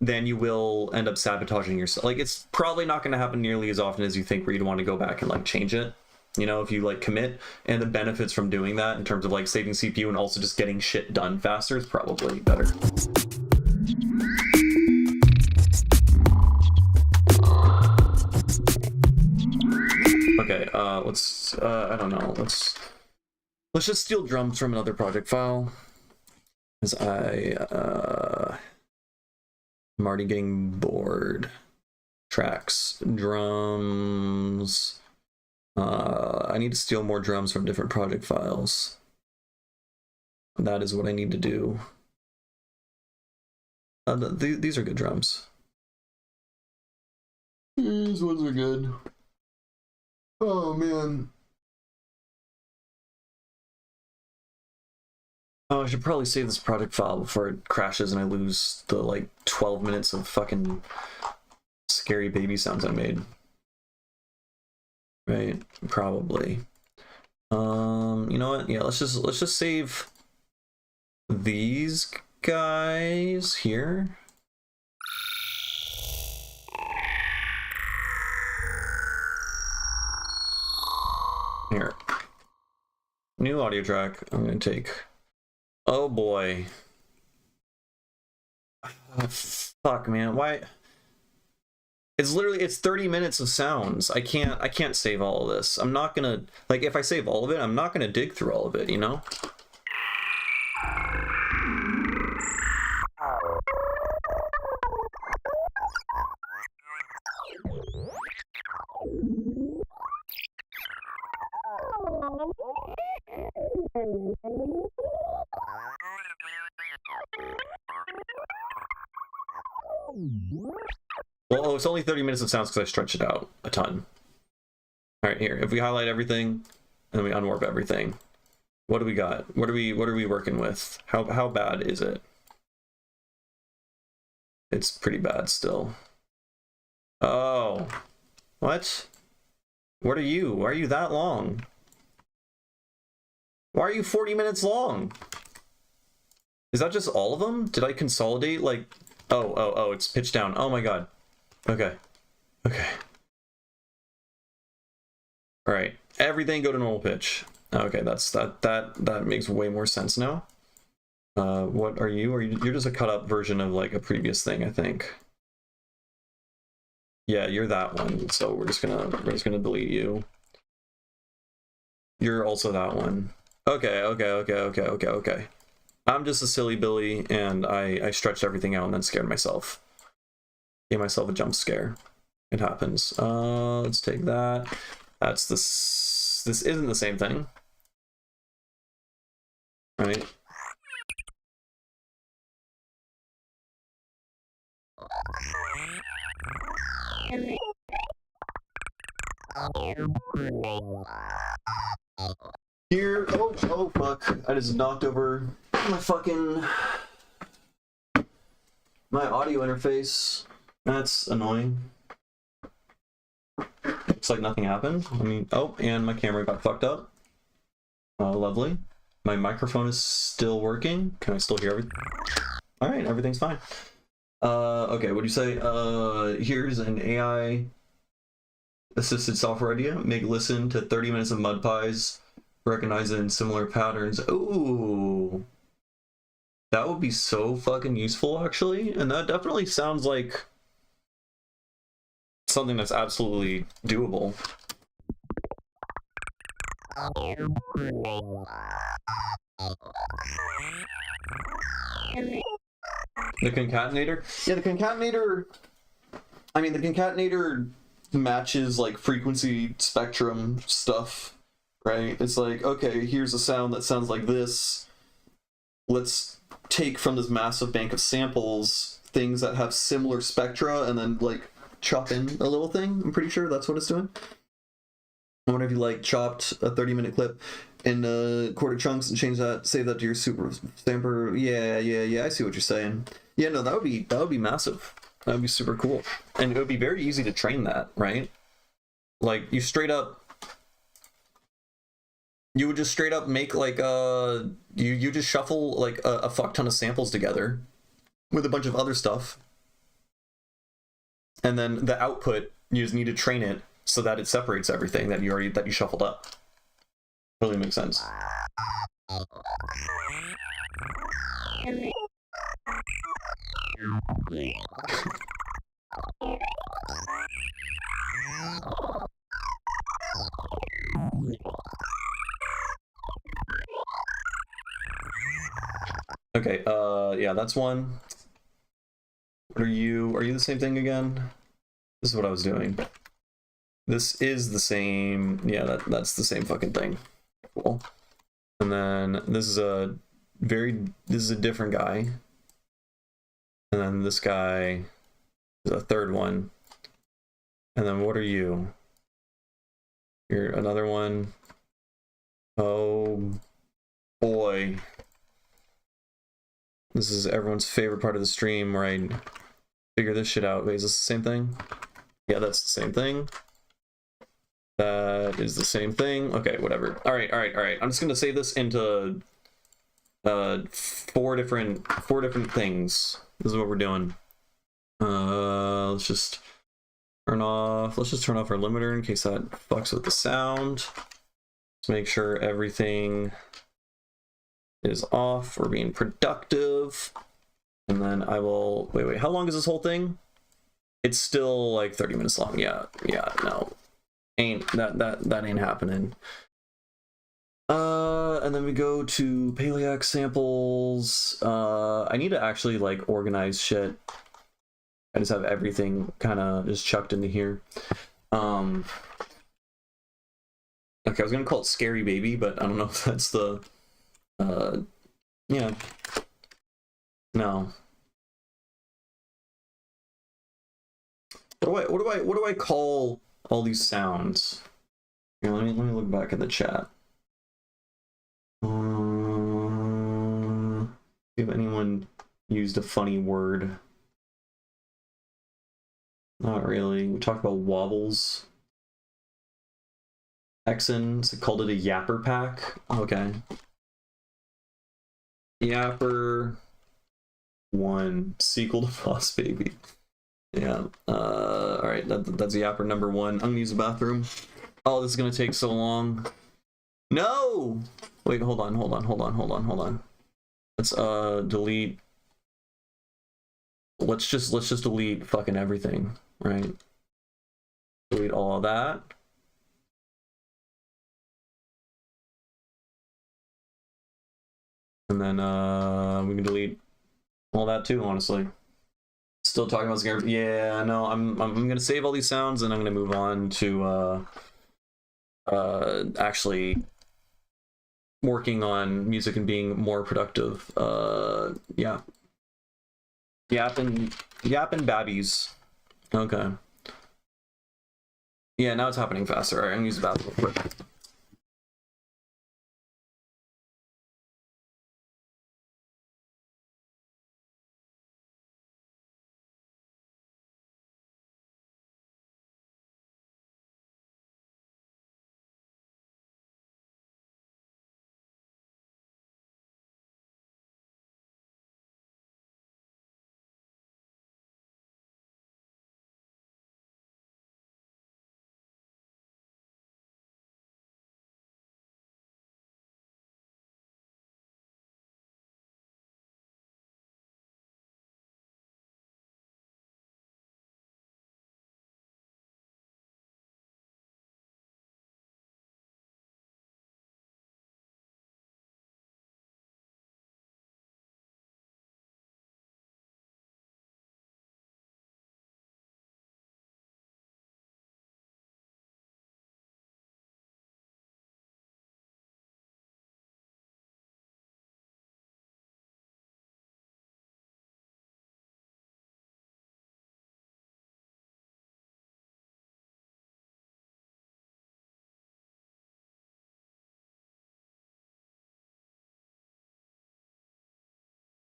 than you will end up sabotaging yourself. Like, it's probably not going to happen nearly as often as you think, where you'd want to go back and like change it, you know, if you like commit. And the benefits from doing that in terms of like saving CPU and also just getting shit done faster is probably better. Okay, let's I don't know, let's just steal drums from another project file, because I'm already getting bored. Tracks, drums. I need to steal more drums from different project files. That is what I need to do. These are good drums. These ones are good. Oh man. Oh, I should probably save this project file before it crashes and I lose the like 12 minutes of fucking scary baby sounds I made. Right, probably. You know what? Yeah, let's just save these guys here. Here. New audio track. I'm gonna take. Oh boy. Fuck, man. Why? It's 30 minutes of sounds. I can't save all of this. I'm not gonna, like, if I save all of it, I'm not gonna dig through all of it, you know? Well, it's only 30 minutes of sounds because I stretch it out a ton. All right, here. If we highlight everything and we unwarp everything, what do we got? What are we working with? How bad is it? It's pretty bad still. Oh, what? What are you? Why are you that long? Why are you 40 minutes long? Is that just all of them? Did I consolidate like? Oh, it's pitched down. Oh my god. Okay. Okay. All right. Everything go to normal pitch. Okay, that makes way more sense now. What are you? You're just a cut up version of like a previous thing, I think. Yeah, you're that one. So we're just gonna delete you. You're also that one. Okay. I'm just a silly Billy, and I stretched everything out and then scared myself. Gave myself a jump scare. It happens. Let's take that. That's this. This isn't the same thing, right? Here, oh fuck! I just knocked over my fucking audio interface. That's annoying. Looks like nothing happened. I mean, oh, and my camera got fucked up. Lovely. My microphone is still working. Can I still hear everything? All right, everything's fine. Okay, what do you say? Here's an AI assisted software idea. Make listen to 30 minutes of mud pies, recognize it in similar patterns. Ooh, that would be so fucking useful, actually. And that definitely sounds like something that's absolutely doable. The concatenator? Yeah, the concatenator, I mean, the concatenator matches like frequency spectrum stuff, right? It's like, okay, here's a sound that sounds like this. Let's take from this massive bank of samples things that have similar spectra and then like chop in a little thing. I'm pretty sure that's what it's doing. I wonder if you like chopped a 30-minute clip in quarter chunks and change that, save that to your super stamper. Yeah, I see what you're saying. Yeah, no, that would be massive. That would be super cool. And it would be very easy to train that, right? Like you would just straight up make like you just shuffle like a fuck ton of samples together with a bunch of other stuff. And then the output, you just need to train it so that it separates everything that you shuffled up. Really makes sense. Okay, yeah, that's one. What are you? Are you the same thing again? This is what I was doing. This is the same. Yeah, that's the same fucking thing. Cool. And then this is a different guy. And then this guy is a third one. And then what are you? You're another one. Oh boy. This is everyone's favorite part of the stream where I figure this shit out. Wait, is this the same thing? Yeah, that's the same thing. That is the same thing. Okay, whatever. All right. I'm just gonna save this into four different things. This is what we're doing. Let's just turn off our limiter in case that fucks with the sound. Let's make sure everything is off. We're being productive. And then I will wait, how long is this whole thing? It's still like 30 minutes long. Yeah, no. That ain't happening. And then we go to Paleac samples. I need to actually like organize shit. I just have everything kind of just chucked into here. Okay, I was gonna call it Scary Baby, but I don't know if that's the yeah. No. What do I call all these sounds? Here, let me look back in the chat. See if anyone used a funny word. Not really. We talked about wobbles. Exon called it a yapper pack. Okay. Yapper 1, sequel to Boss Baby. Yeah. Alright, that's Yapper number 1. I'm gonna use the bathroom. Oh, this is gonna take so long. No! Wait, hold on. Let's delete. Let's just delete fucking everything, right? Delete all of that. And then we can delete all that too, honestly. Still talking about scare. Yeah, no, I'm gonna save all these sounds and I'm gonna move on to actually working on music and being more productive. Yeah. Yapping babbies. Okay. Yeah, now it's happening faster. Alright, I'm gonna use the bathroom real quick.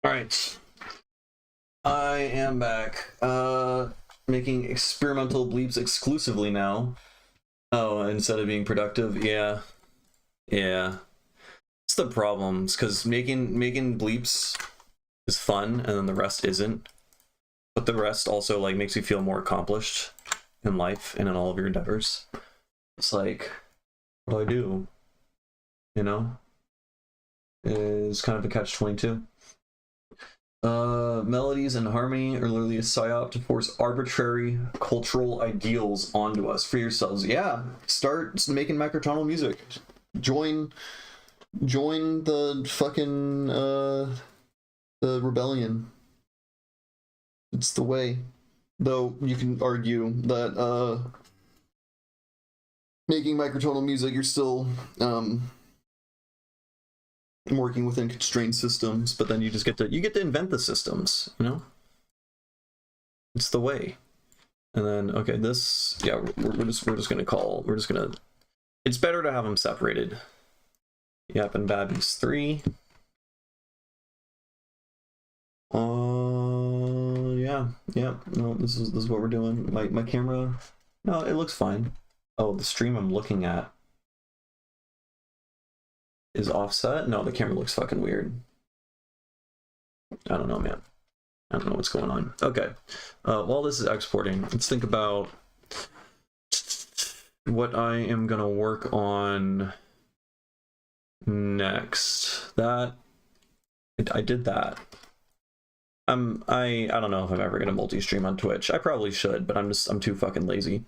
Alright. I am back. Making experimental bleeps exclusively now. Oh, instead of being productive, yeah. Yeah. It's the problems, because making bleeps is fun, and then the rest isn't. But the rest also like makes you feel more accomplished in life and in all of your endeavors. It's like, what do I do? You know? Is kind of a catch-22. Melodies and harmony are literally a psyop to force arbitrary cultural ideals onto us. For yourselves, yeah. Start making microtonal music. Join the fucking the rebellion. It's the way. Though you can argue that making microtonal music, you're still working within constrained systems, but then you just get to invent the systems, you know? It's the way. And then okay, this, yeah, we're just gonna it's better to have them separated. Yep, and Babby's 3. Yeah, no, this is what we're doing. My camera, no, it looks fine. Oh, the stream I'm looking at is offset? No, the camera looks fucking weird. I don't know, man. I don't know what's going on. Okay. While this is exporting, let's think about what I am gonna work on next. That I did that. I don't know if I'm ever gonna multi-stream on Twitch. I probably should, but I'm too fucking lazy.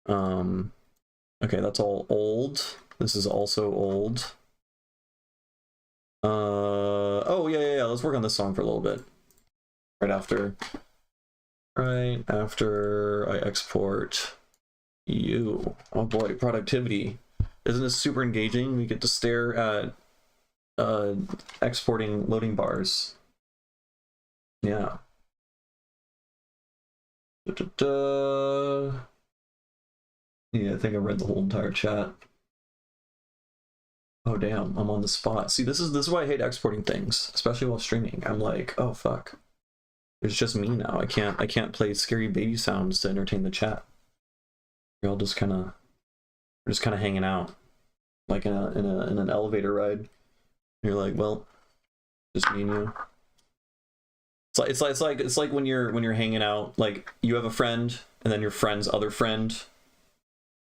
Okay, that's all old. This is also old. Oh yeah, let's work on this song for a little bit. Right after I export you. Oh boy, productivity. Isn't this super engaging? We get to stare at exporting loading bars. Yeah. Yeah, I think I read the whole entire chat. Oh damn, I'm on the spot. See, this is why I hate exporting things, especially while streaming. I'm like, oh fuck. It's just me now. I can't play scary baby sounds to entertain the chat. We're all just kinda hanging out. Like in an elevator ride. You're like, well, just me and you. It's like when you're hanging out, like you have a friend and then your friend's other friend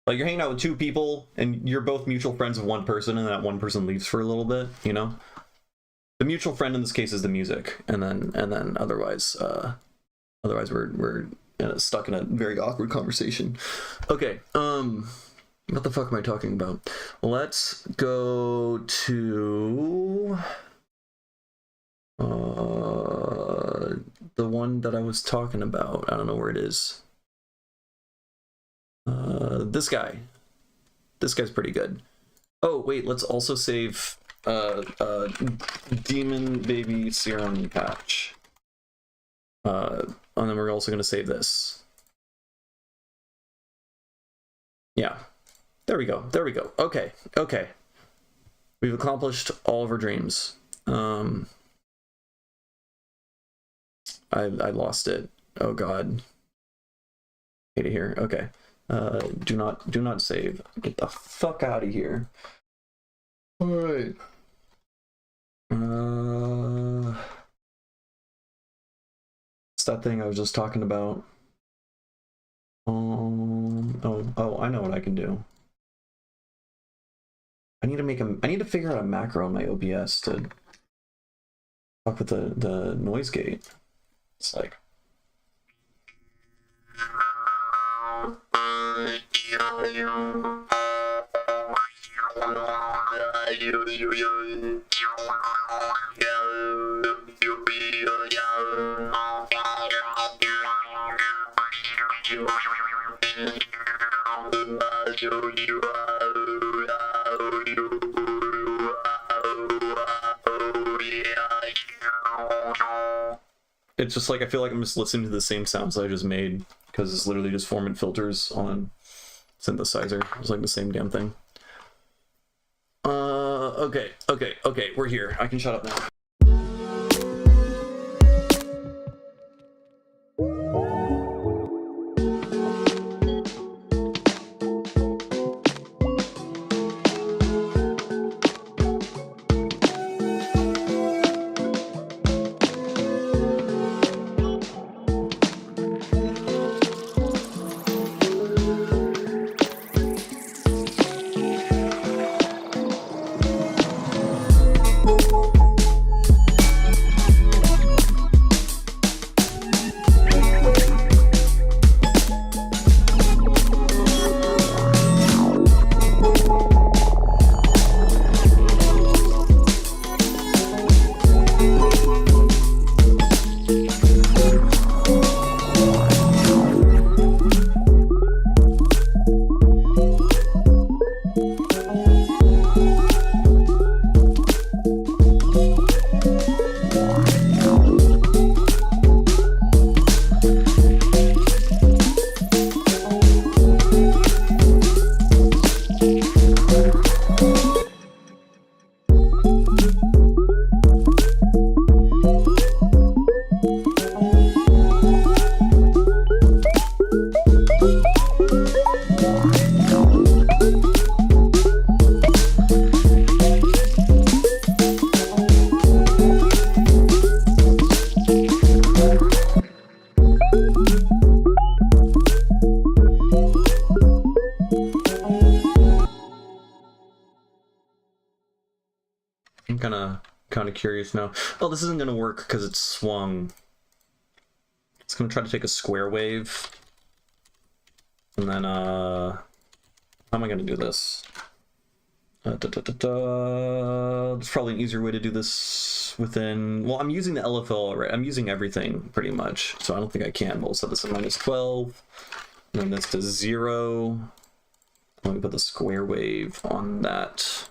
Like, you're hanging out with two people, and you're both mutual friends of one person, and that one person leaves for a little bit, you know? The mutual friend in this case is the music, and then otherwise we're stuck in a very awkward conversation. Okay, what the fuck am I talking about? Let's go to the one that I was talking about. I don't know where it is. This guy. This guy's pretty good. Oh wait, let's also save Demon Baby Serum Patch. And then we're also going to save this. Yeah. There we go. There we go. Okay. Okay. We've accomplished all of our dreams. I lost it. Oh god. Hate it here. Okay. Do not save. Get the fuck out of here. Alright. It's that thing I was just talking about. Oh, I know what I can do. I need to figure out a macro on my OBS to fuck with the noise gate. It's like it's just like I feel like I'm just listening to the same sounds I just made because it's literally just forming filters on synthesizer. It's like the same damn thing. Okay, we're here. I can shut up now. I'm kind of curious now. Oh, this isn't gonna work because it's swung. It's gonna try to take a square wave, and then how am I gonna do this? There's probably an easier way to do this within. Well, I'm using the LFO already. I'm using everything pretty much, so I don't think I can. We'll set this to -12, and then this to 0. Let me put the square wave on that.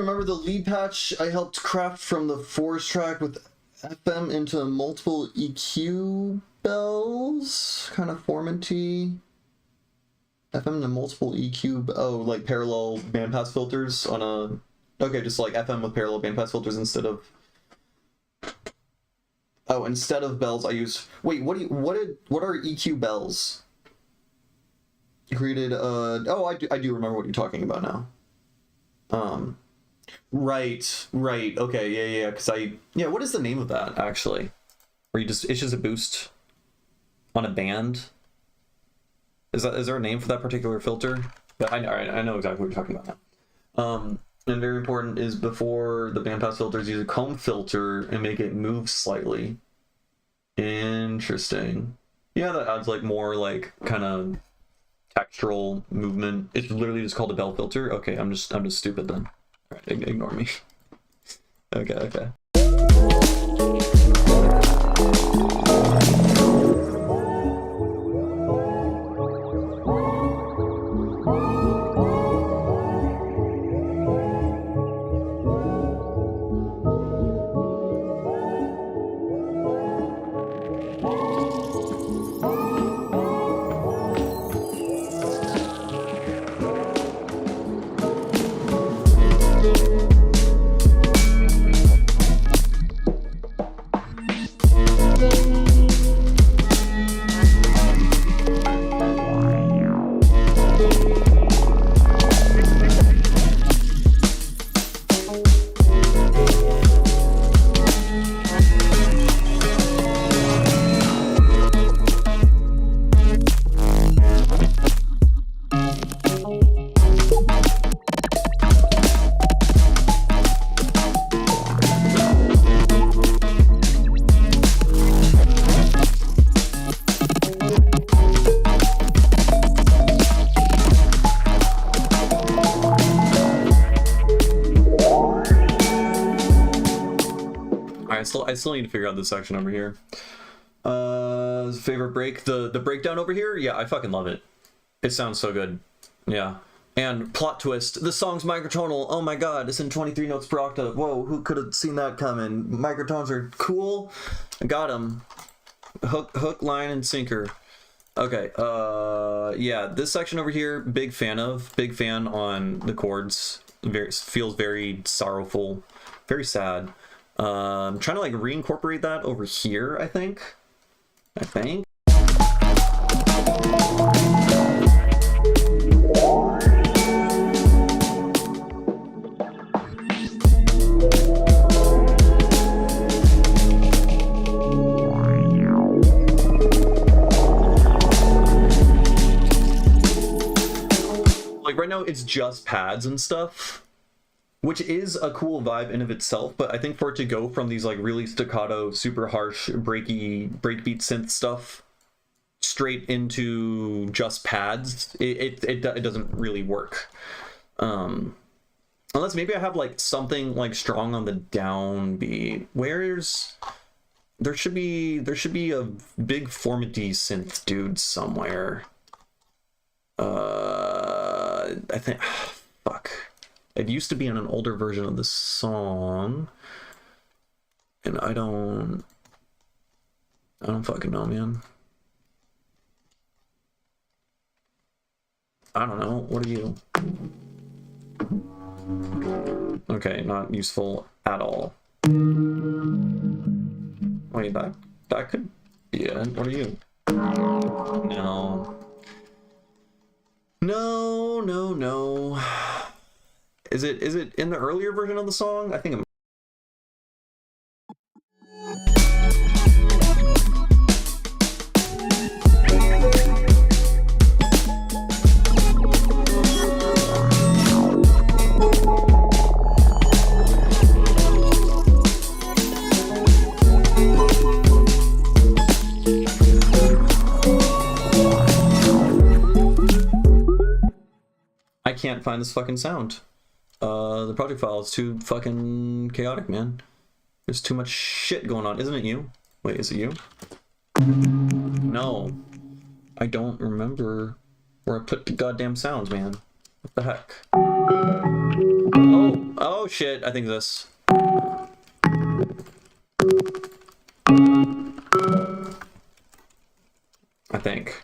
remember the lead patch I helped craft from the forest track with FM into multiple EQ bells? Kind of formanty. FM to multiple EQ... Oh, like parallel bandpass filters on a... Okay, just like FM with parallel bandpass filters instead of... Oh, instead of bells I use... Wait, what are EQ bells? You created oh, I do remember what you're talking about now. Right, okay, yeah, because what is the name of that, actually? Where it's just a boost on a band? Is there a name for that particular filter? But I know exactly what you're talking about now. And very important is before the bandpass filters, use a comb filter and make it move slightly. Interesting. Yeah, that adds like more like kind of textural movement. It's literally just called a bell filter. Okay, I'm just stupid then. All right, ignore me. Okay. I still need to figure out this section over here. Favorite break? The breakdown over here? Yeah, I fucking love it. It sounds so good. Yeah. And plot twist, the song's microtonal. Oh my god, it's in 23 notes per octave. Whoa, who could have seen that coming? Microtones are cool. I got them. Hook, line, and sinker. Okay, yeah, this section over here, big fan on the chords. Feels very sorrowful, very sad. Trying to like reincorporate that over here, I think. Like right now it's just pads and stuff, which is a cool vibe in of itself, but I think for it to go from these like really staccato, super harsh, breakbeat synth stuff straight into just pads, it doesn't really work. Unless maybe I have like something like strong on the downbeat. There should be a big formaty synth dude somewhere. I think, fuck. It used to be in an older version of the song, and I don't fucking know, man. I don't know. What are you? Okay, not useful at all. Wait, that could be it. What are you? No. Is it in the earlier version of the song? I think it... I can't find this fucking sound. The project file is too fucking chaotic, man. There's too much shit going on. Isn't it you? Wait, is it you? No. I don't remember where I put the goddamn sounds, man. What the heck? Oh, Oh shit, I think this. I think.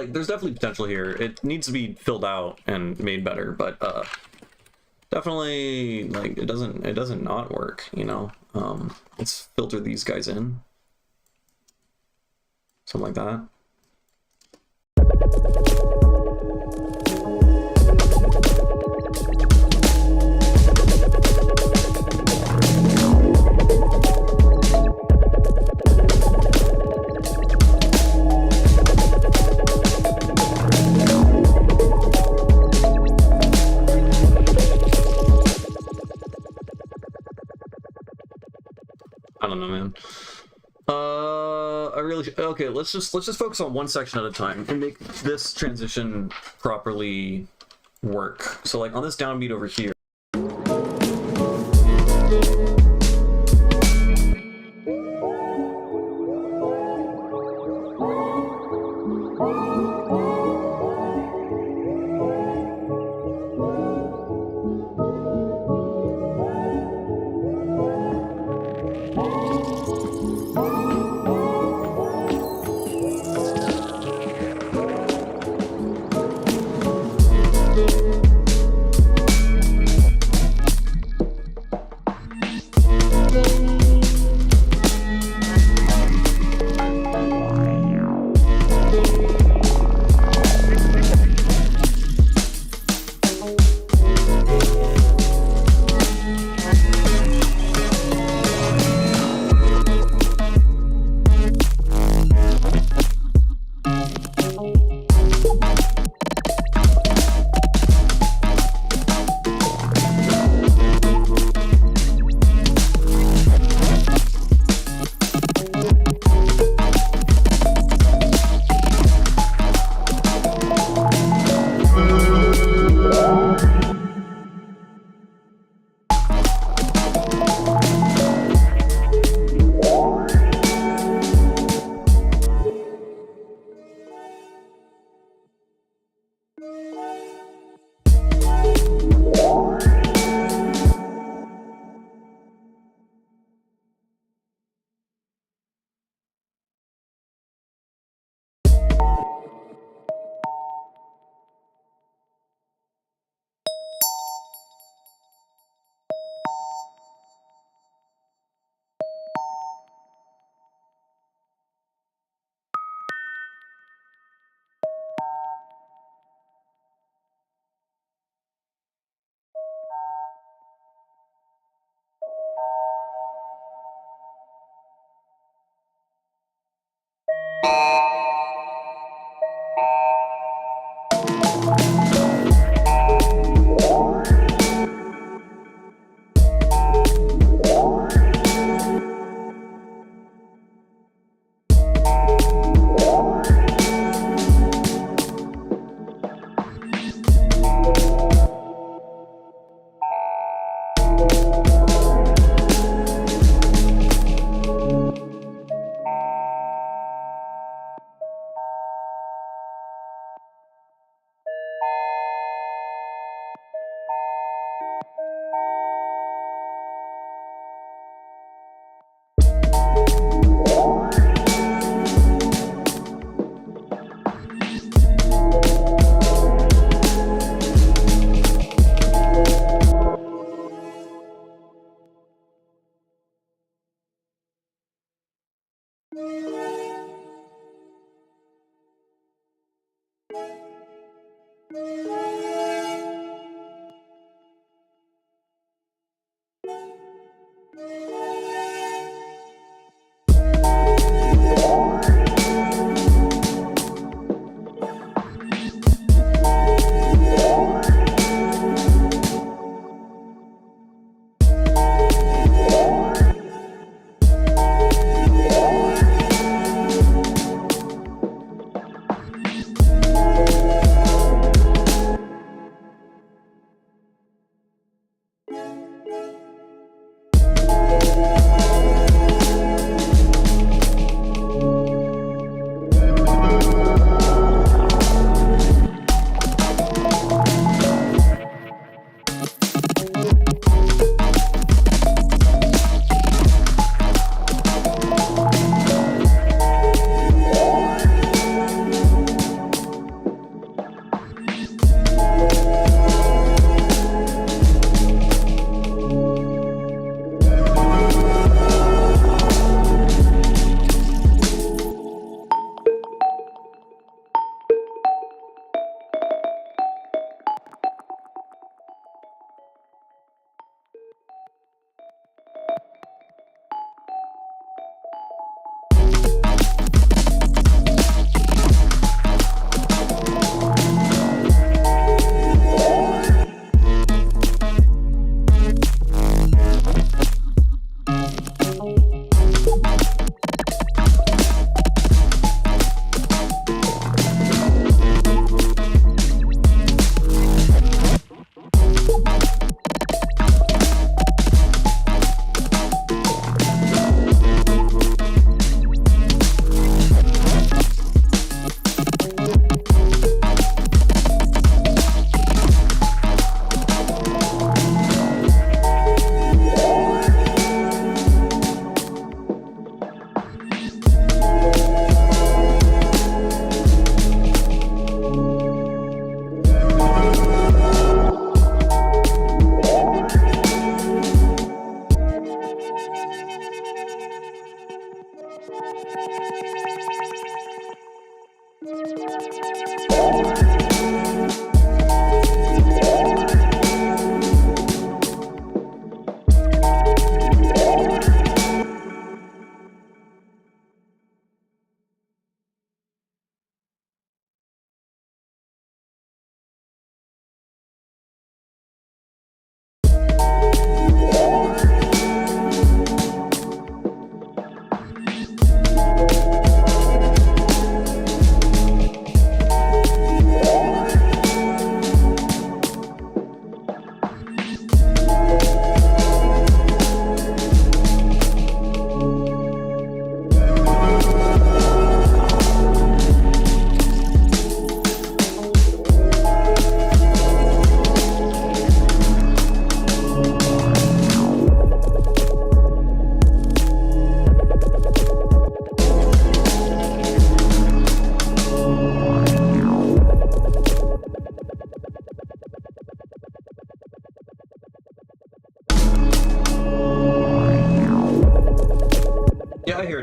There's definitely potential here. It needs to be filled out and made better, but definitely like it doesn't not work, you know. Let's filter these guys in. Something like that. I don't know, man. Okay, let's just focus on one section at a time and make this transition properly work. So like on this downbeat over here.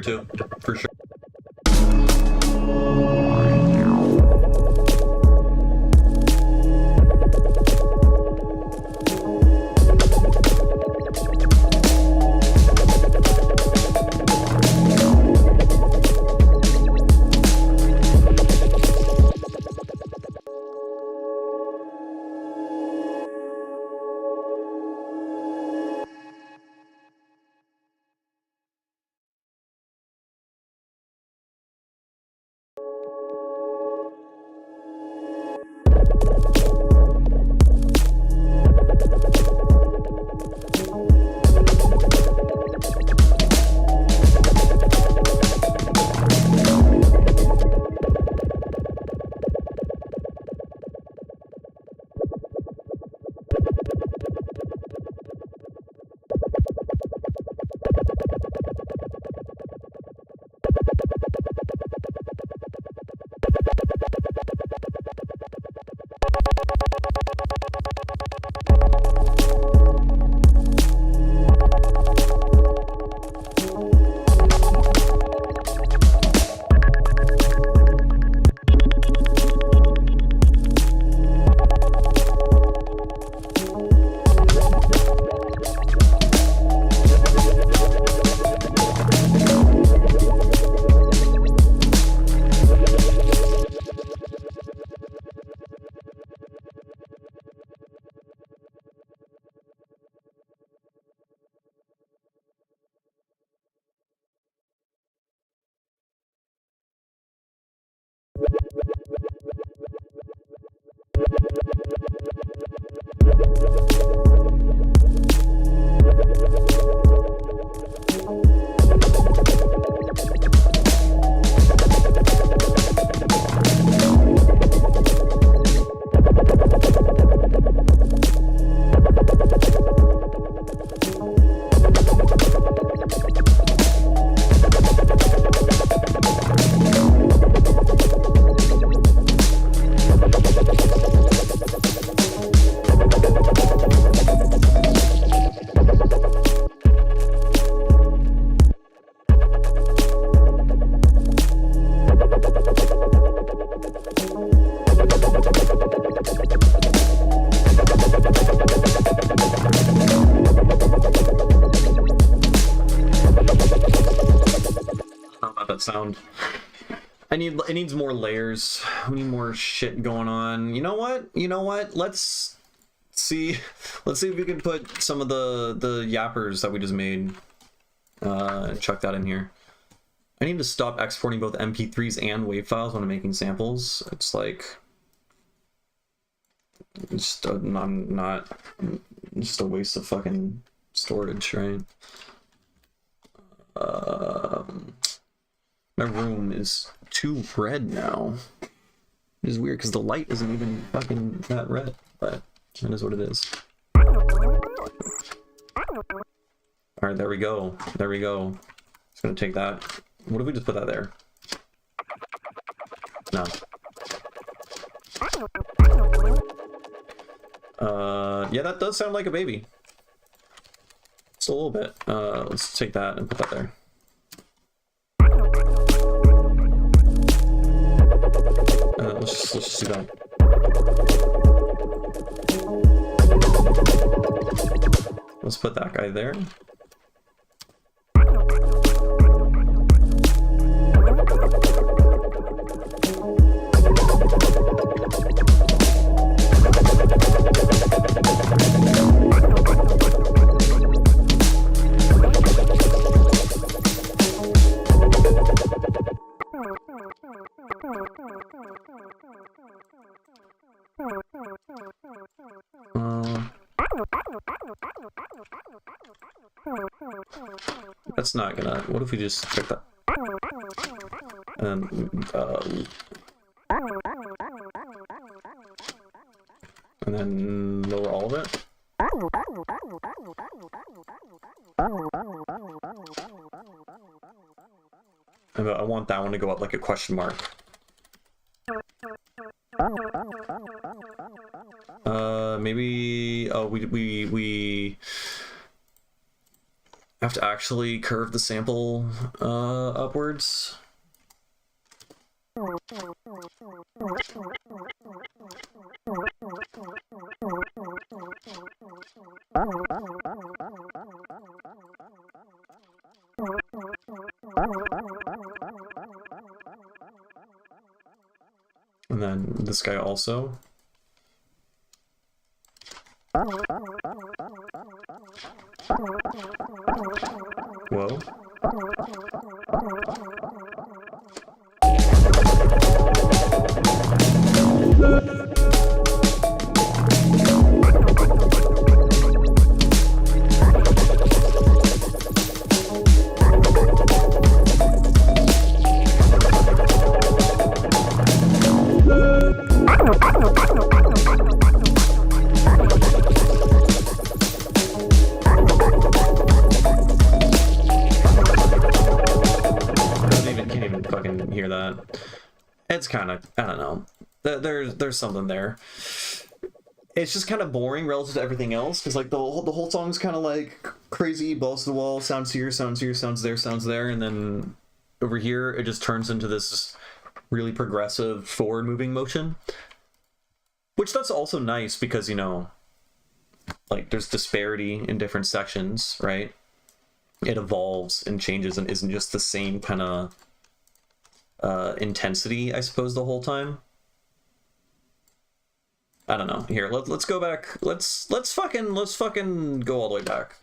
there too, for sure. Sound. It needs more layers. We need more shit going on. You know what? Let's see if we can put some of the yappers that we just made and chuck that in here. I need to stop exporting both MP3s and WAV files when I'm making samples. It's like just just a waste of fucking storage, right? My room is too red now. It is weird because the light isn't even fucking that red, but that is what it is. Alright, there we go. There we go. Just gonna take that. What if we just put that there? No. Yeah, that does sound like a baby. Just a little bit. Let's take that and put that there. Let's just do that. Let's put that guy there. That's not gonna. What if we just check that? And then lower all of it. I want that one to go up like a question mark. Maybe. Oh, we I have to actually curve the sample upwards. And then this guy also. Whoa. Can't even fucking hear that. It's kind of, I don't know. There's something there. It's just kind of boring relative to everything else, because like the whole song's kind of like crazy, balls to the wall, sounds here, sounds here, sounds there, sounds there, and then over here it just turns into this really progressive forward moving motion, which that's also nice because, you know, like there's disparity in different sections, right? It evolves and changes and isn't just the same kind of intensity, I suppose, the whole time. I don't know. Here, let's go back. Let's fucking go all the way back.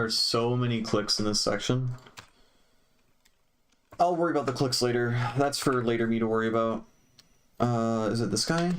are so many clicks in this section. I'll worry about the clicks later. That's for later me to worry about. Is it this guy?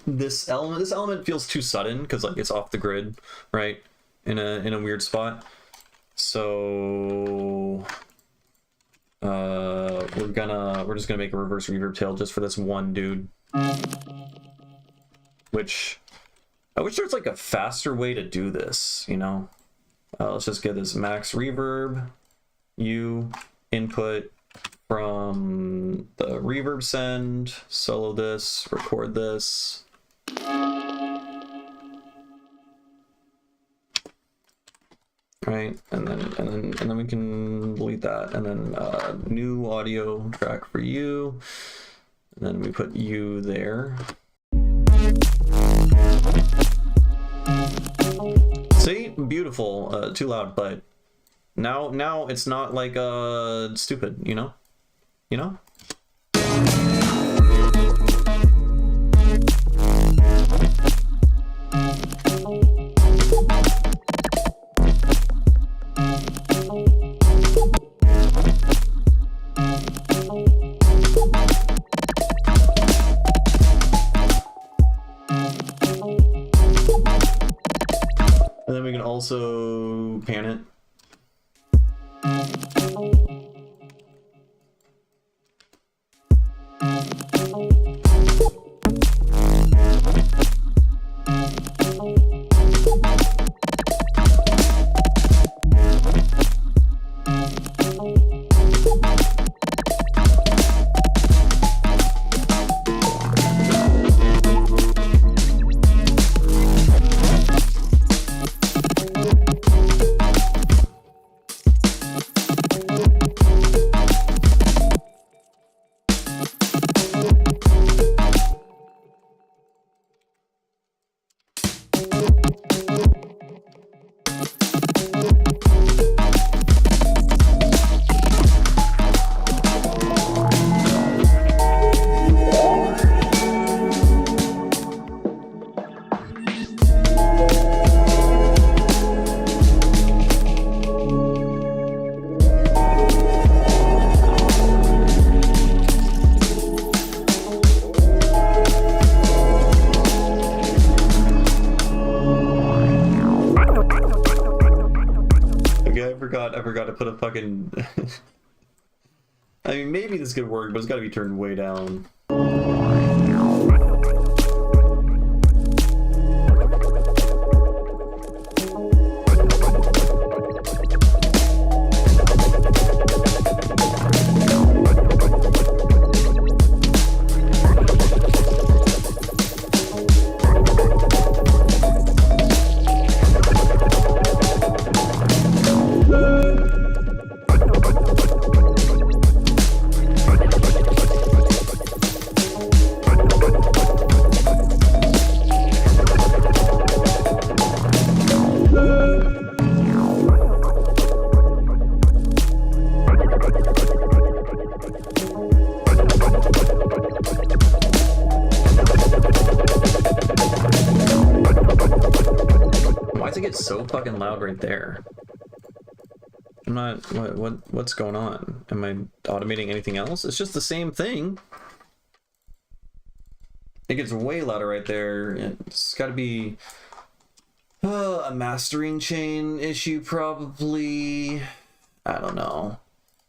This element feels too sudden because like it's off the grid, right? In a weird spot. So we're just gonna make a reverse reverb tail just for this one dude. Which I wish there's like a faster way to do this, you know? Let's just get this max reverb, U input from the reverb send, solo this, record this. Right, and then we can delete that, and then new audio track for you, and then we put you there. See, beautiful. Too loud, but now it's not like stupid, you know? You know? And then we can also pan it. I forgot to put a fucking... I mean, maybe this could work, but it's gotta be turned way down. So fucking loud right there. I'm not... What's going on? Am I automating anything else? It's just the same thing. It gets way louder right there. It's got to be a mastering chain issue, probably. I don't know.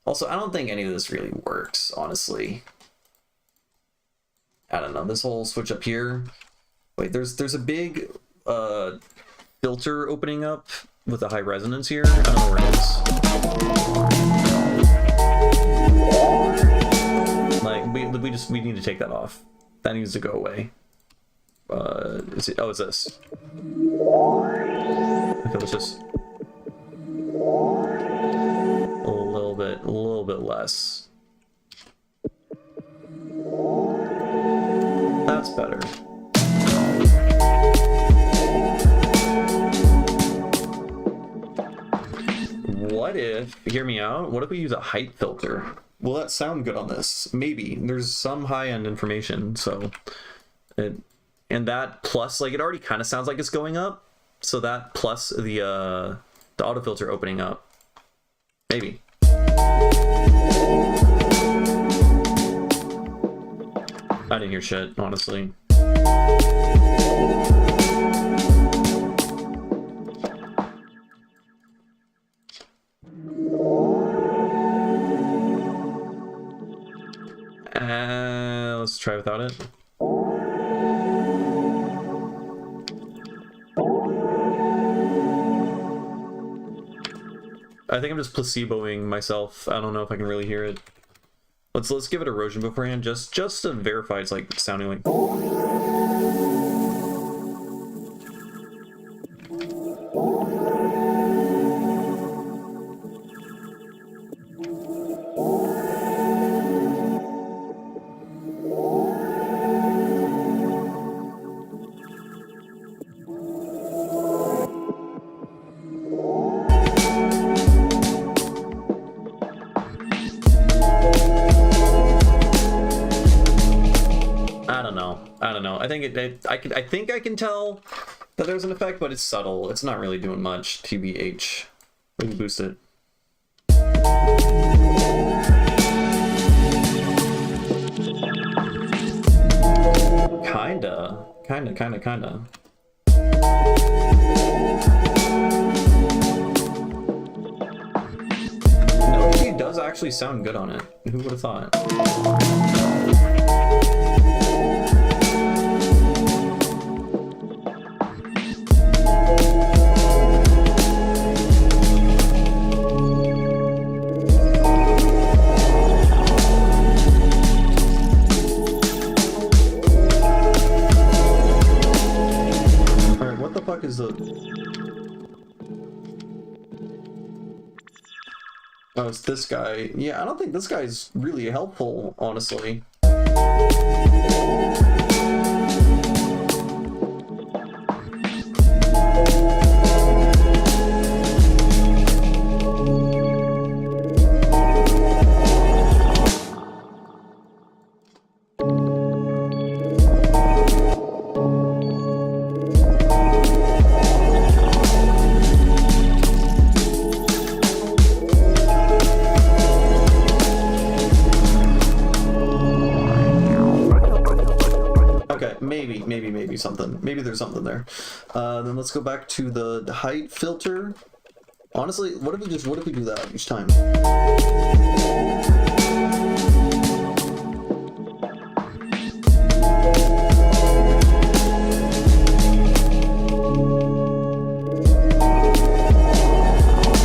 Also, I don't think any of this really works, honestly. I don't know. This whole switch up here, Wait, there's a big filter opening up with a high resonance here. I don't know where it is. Like we need to take that off. That needs to go away. Is it? Oh, it's this. Okay, let's just a little bit less. That's better. What if, hear me out, what if we use a height filter? Will that sound good on this? Maybe. There's some high-end information, so and that plus, like, it already kind of sounds like it's going up, so that plus the auto filter opening up. Maybe. I didn't hear shit, honestly. Let's try without it. I think I'm just placeboing myself. I don't know if I can really hear it. Let's give it erosion beforehand, just to verify it's like sounding like. I don't know. I think I can tell that there's an effect, but it's subtle. It's not really doing much. TBH. Let me boost it. Kinda. No, he does actually sound good on it. Who would have thought? Is the oh, it's this guy. Yeah, I don't think this guy's really helpful, honestly. Maybe something. Maybe there's something there. Then let's go back to the height filter. Honestly, what if we do that each time?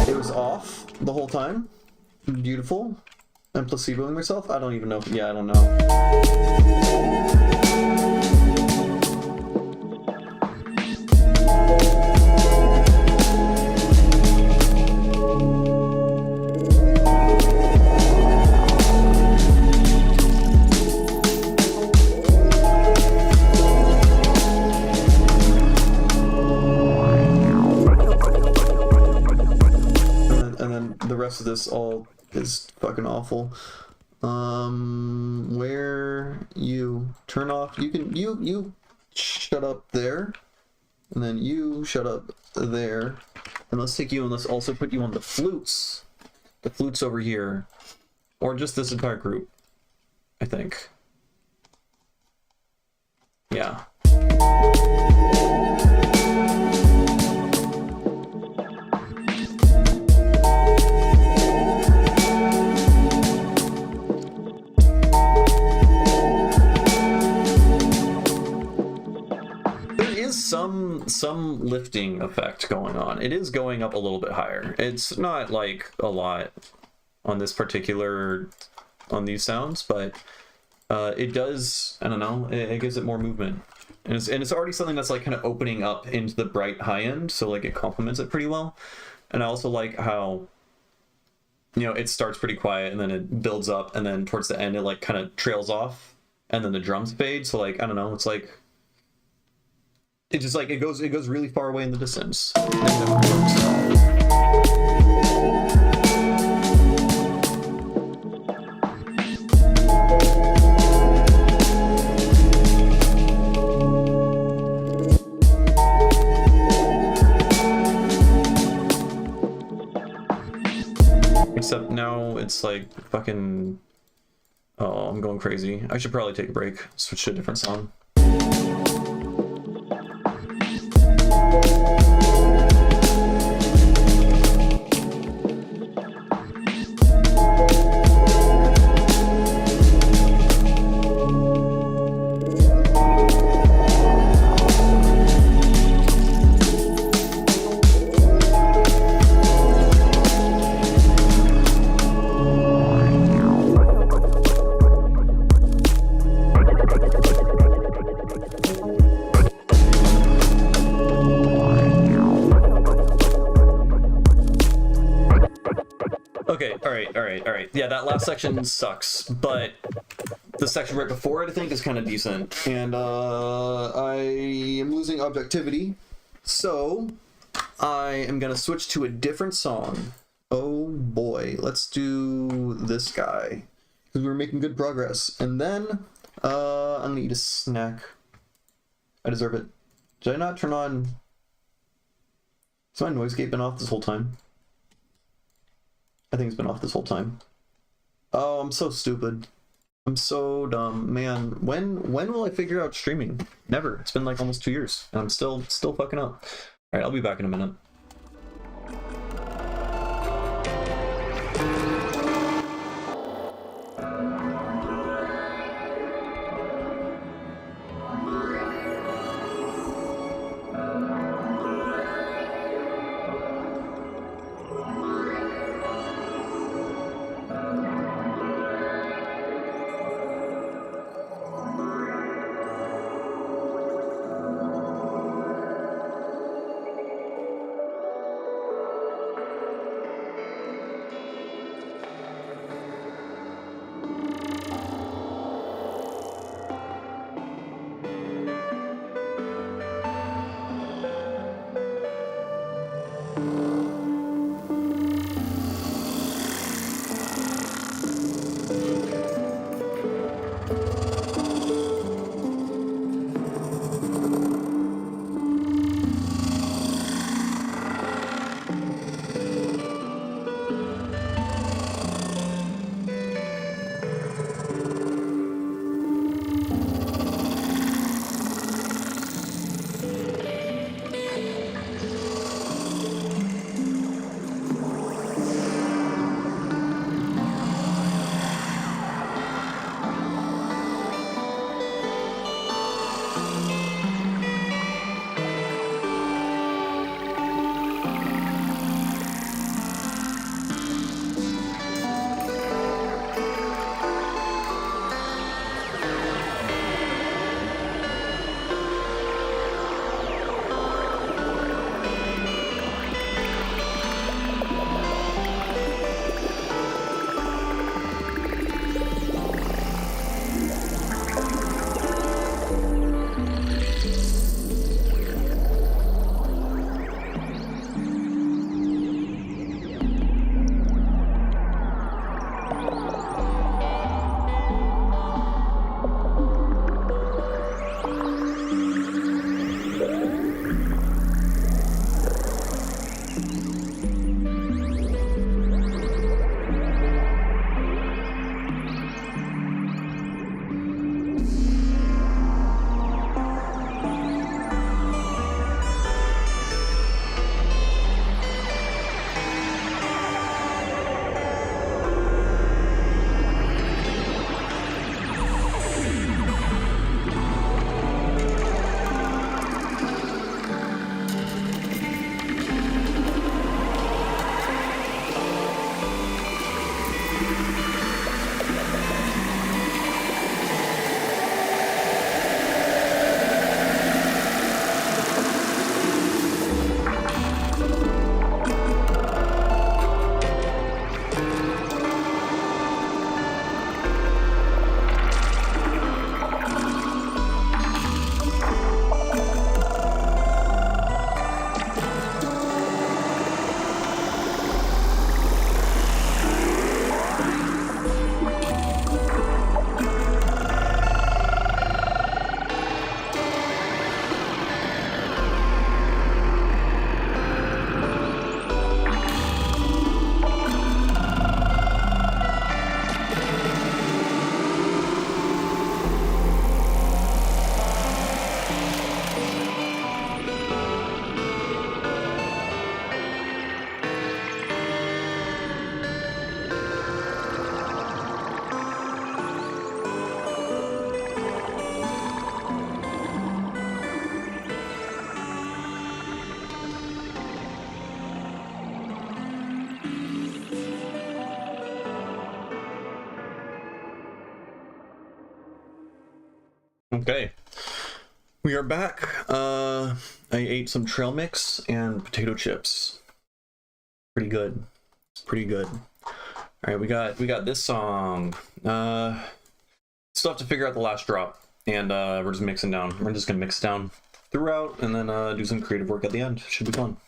It was off the whole time. Beautiful. I'm placeboing myself. I don't even know. Yeah, I don't know. Of this all is fucking awful. Where you turn off, you shut up there, and then you shut up there, and let's take you and let's also put you on the flutes over here, or just this entire group, I think. Yeah. some lifting effect going on. It is going up a little bit higher. It's not like a lot on this particular, on these sounds, but it does, I don't know, it gives it more movement. And it's already something that's like kind of opening up into the bright high end, so like it complements it pretty well. And I also like how, you know, it starts pretty quiet and then it builds up, and then towards the end it like kind of trails off, and then the drums fade. So like, I don't know, it's like, it just like, it goes really far away in the distance. Except now it's like fucking, oh, I'm going crazy. I should probably take a break, switch to a different song. Okay, all right. Yeah, that last section sucks, but the section right before it, I think, is kind of decent. And I am losing objectivity, so I am gonna switch to a different song. Oh boy, let's do this guy, because we're making good progress. And then I'm gonna eat a snack. I deserve it. Did I not turn on? Is my noise gate been off this whole time? I think it's been off this whole time. Oh, I'm so stupid. I'm so dumb. Man, when will I figure out streaming? Never. It's been like almost 2 years, and I'm still fucking up. Alright, I'll be back in a minute. Okay, we are back. I ate some trail mix and potato chips. Pretty good. It's pretty good. All right, we got this song. Still have to figure out the last drop, and we're just mixing down. We're just gonna mix down throughout, and then do some creative work at the end. Should be fun.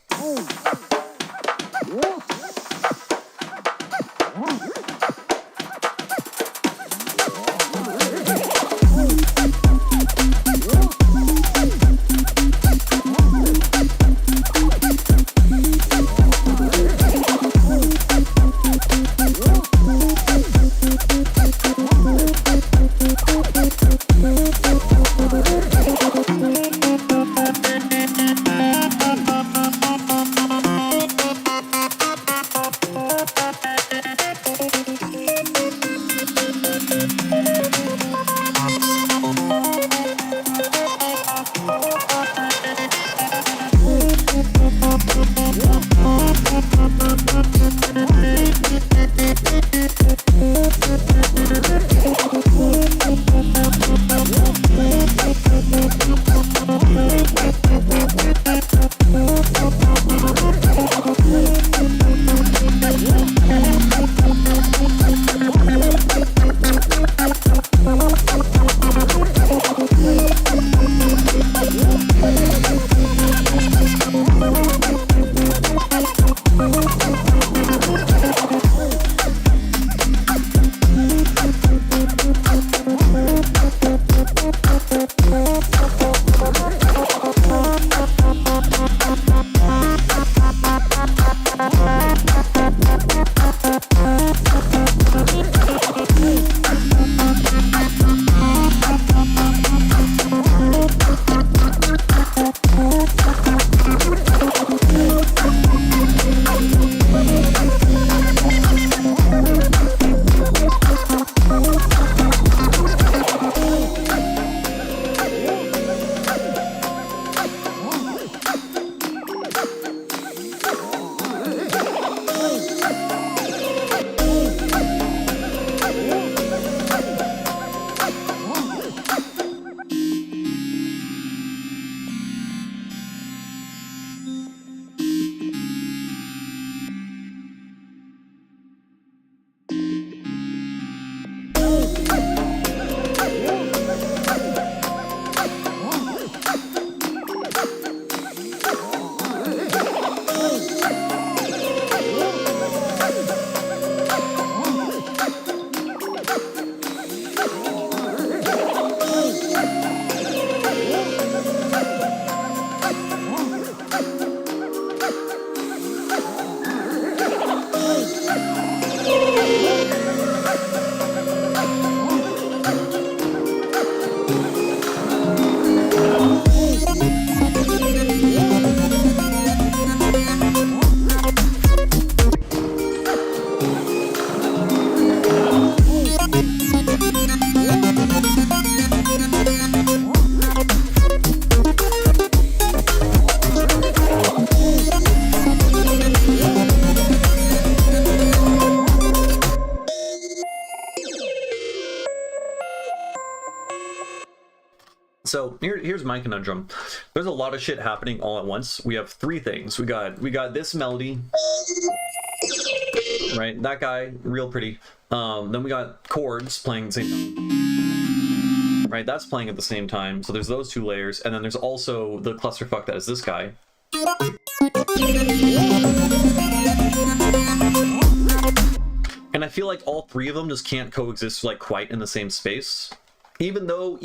So here's my conundrum. There's a lot of shit happening all at once. We have three things. We got this melody, right? That guy, real pretty. Then we got chords playing at the same time, right? That's playing at the same time. So there's those two layers, and then there's also the clusterfuck that is this guy. And I feel like all three of them just can't coexist like quite in the same space. Even though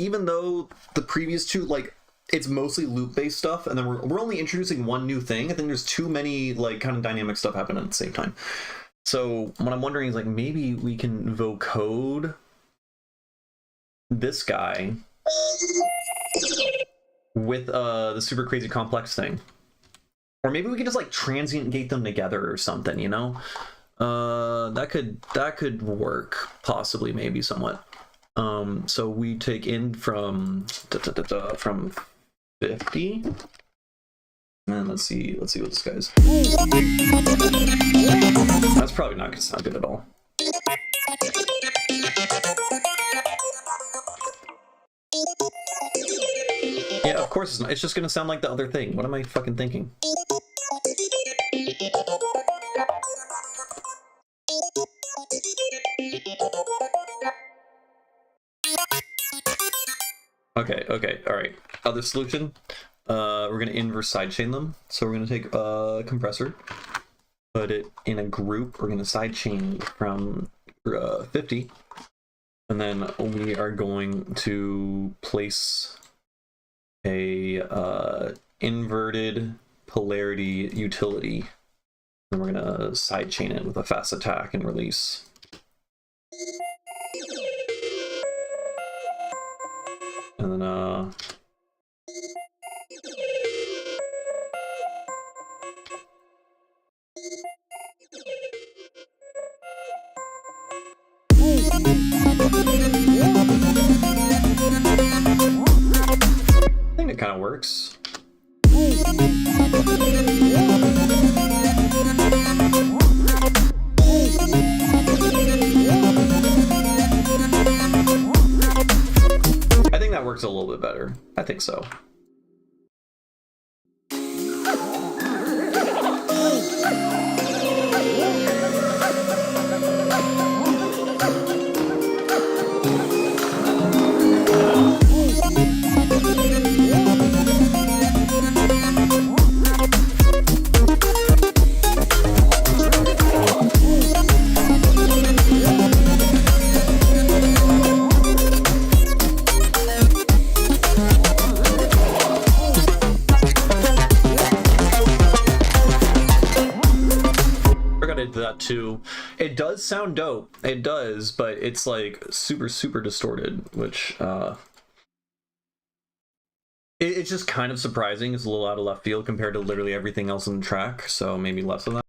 the previous two, like, it's mostly loop-based stuff, and then we're only introducing one new thing. I think there's too many like kind of dynamic stuff happening at the same time. So what I'm wondering is like maybe we can vocode this guy with the super crazy complex thing, or maybe we can just like transient gate them together or something, you know? That could work possibly, maybe somewhat. So we take in from 50, and let's see what this guy's. That's probably not gonna sound good at all. course it's not. It's just gonna sound like the other thing. What am I fucking thinking? Okay, alright. Other solution. We're gonna inverse sidechain them. So we're gonna take a compressor, put it in a group. We're gonna sidechain from 50. And then we are going to place a inverted polarity utility. And we're gonna sidechain it with a fast attack and release. And then I think it kind of works. I think that works a little bit better. I think so. Too. It does sound dope. It does, but it's like super distorted, which it's just kind of surprising. It's a little out of left field compared to literally everything else on the track, so maybe less of that.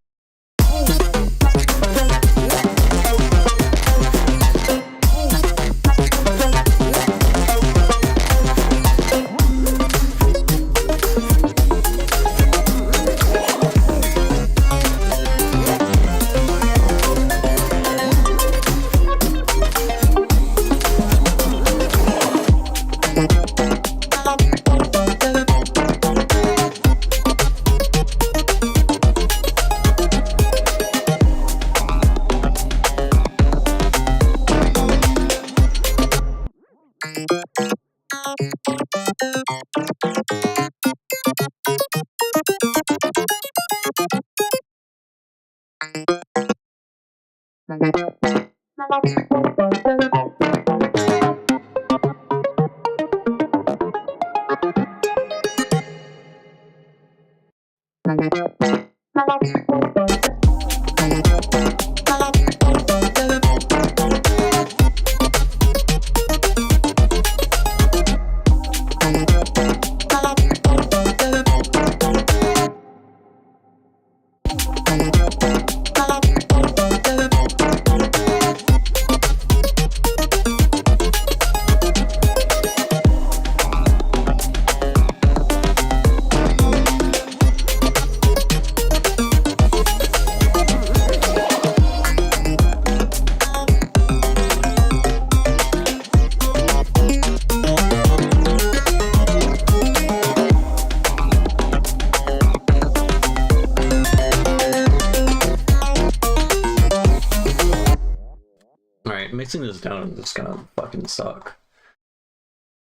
Mixing this down is gonna fucking suck.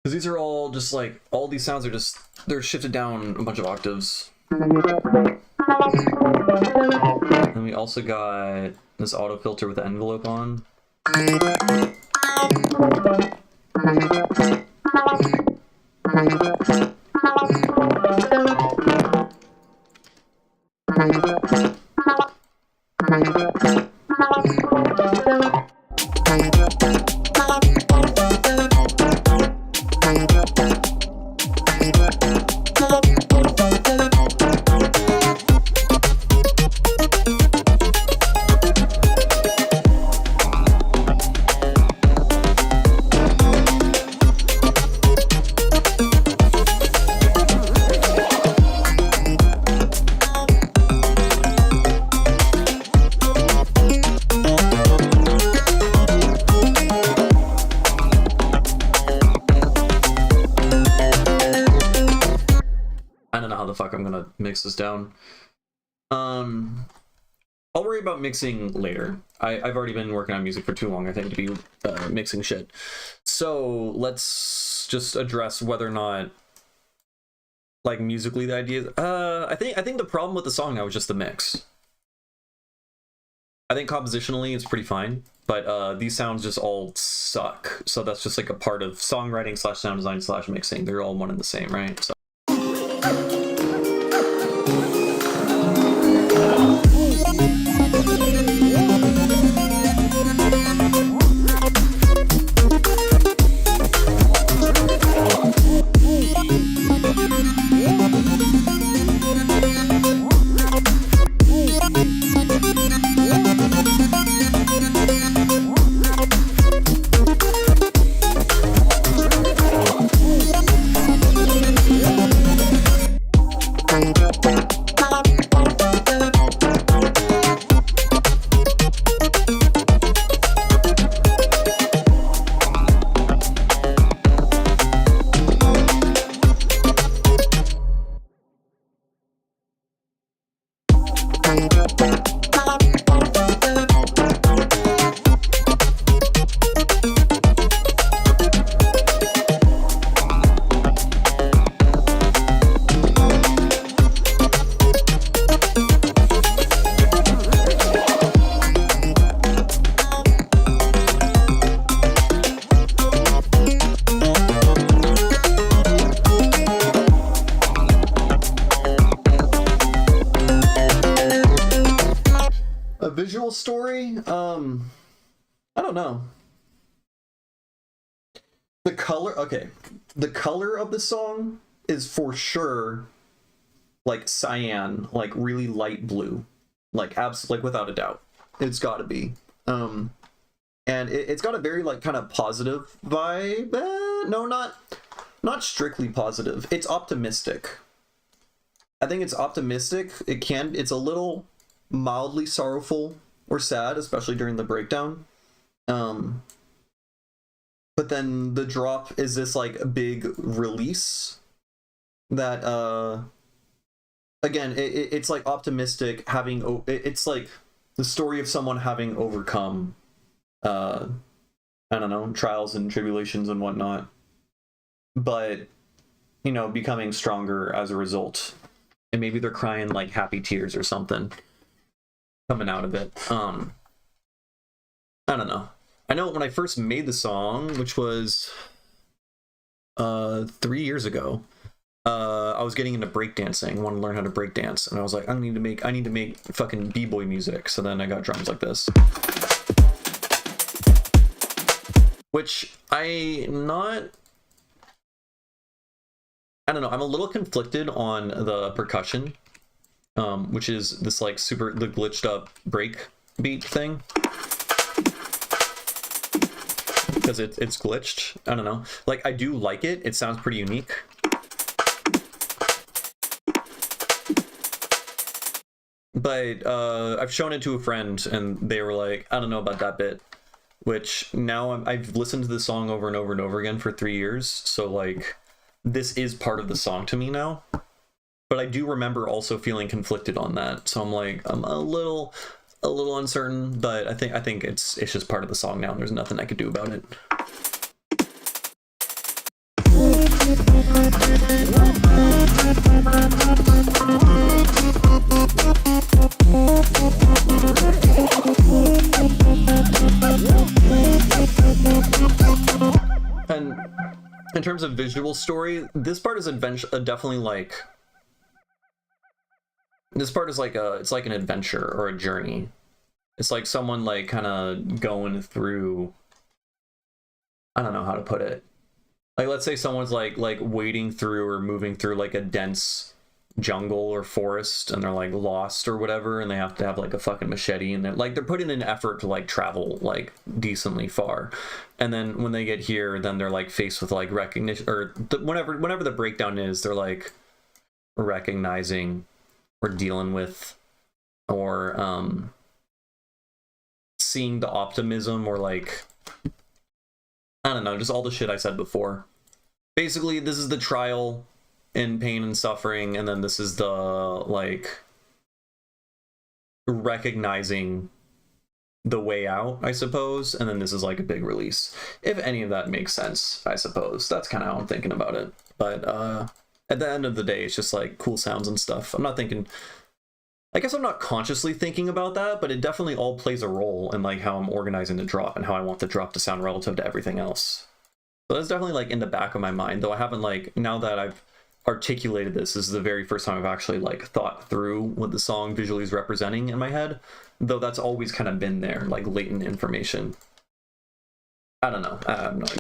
Because these are all just like, all these sounds are just, they're shifted down a bunch of octaves. And we also got this auto filter with the envelope on. I don't know how the fuck I'm gonna mix this down. I'll worry about mixing later. I've already been working on music for too long, I think, to be mixing shit. So let's just address whether or not, like, musically the idea. I think the problem with the song now is just the mix. I think compositionally it's pretty fine, but these sounds just all suck. So that's just like a part of songwriting / sound design / mixing. They're all one and the same, right? So. Visual story, I don't know. The color of the song is for sure like cyan, like really light blue, like like without a doubt, it's got to be. And it's got a very like kind of positive vibe. No, not strictly positive. It's optimistic. I think it's optimistic. It's a little mildly sorrowful or sad, especially during the breakdown. But then the drop is this like big release that again it's like optimistic, it's like the story of someone having overcome I don't know, trials and tribulations and whatnot, but you know, becoming stronger as a result. And maybe they're crying like happy tears or something coming out of it. I don't know. I know when I first made the song, which was 3 years ago, I was getting into breakdancing. I wanted to learn how to breakdance, and I was like, I need to make fucking b-boy music. So then I got drums like this, which I don't know. I'm a little conflicted on the percussion. Which is this like the glitched up break beat thing, because it's glitched. I don't know. Like, I do like it. It sounds pretty unique. But I've shown it to a friend, and they were like, I don't know about that bit. Which now I've listened to the song over and over and over again for 3 years. So like, this is part of the song to me now. But I do remember also feeling conflicted on that. So I'm like, I'm a little uncertain, but I think it's just part of the song now, and there's nothing I could do about it. And in terms of visual story, this part is definitely like, this part is like it's like an adventure or a journey. It's like someone like kind of going through, I don't know how to put it. Like, let's say someone's like wading through or moving through like a dense jungle or forest, and they're like lost or whatever, and they have to have like a fucking machete, and they're putting in effort to like travel like decently far. And then when they get here, then they're like faced with like recognition, or whenever the breakdown is, they're like recognizing or dealing with, or seeing the optimism, or like, I don't know, just all the shit I said before. Basically, this is the trial in pain and suffering, and then this is the like recognizing the way out, I suppose, and then this is like a big release. If any of that makes sense, I suppose. That's kind of how I'm thinking about it. But at the end of the day, it's just like cool sounds and stuff. I'm not thinking, I guess I'm not consciously thinking about that, but it definitely all plays a role in like how I'm organizing the drop and how I want the drop to sound relative to everything else. So that's definitely like in the back of my mind, though I haven't like, now that I've articulated this is the very first time I've actually like thought through what the song visually is representing in my head, though that's always kind of been there, like latent information. I don't know. I have no idea.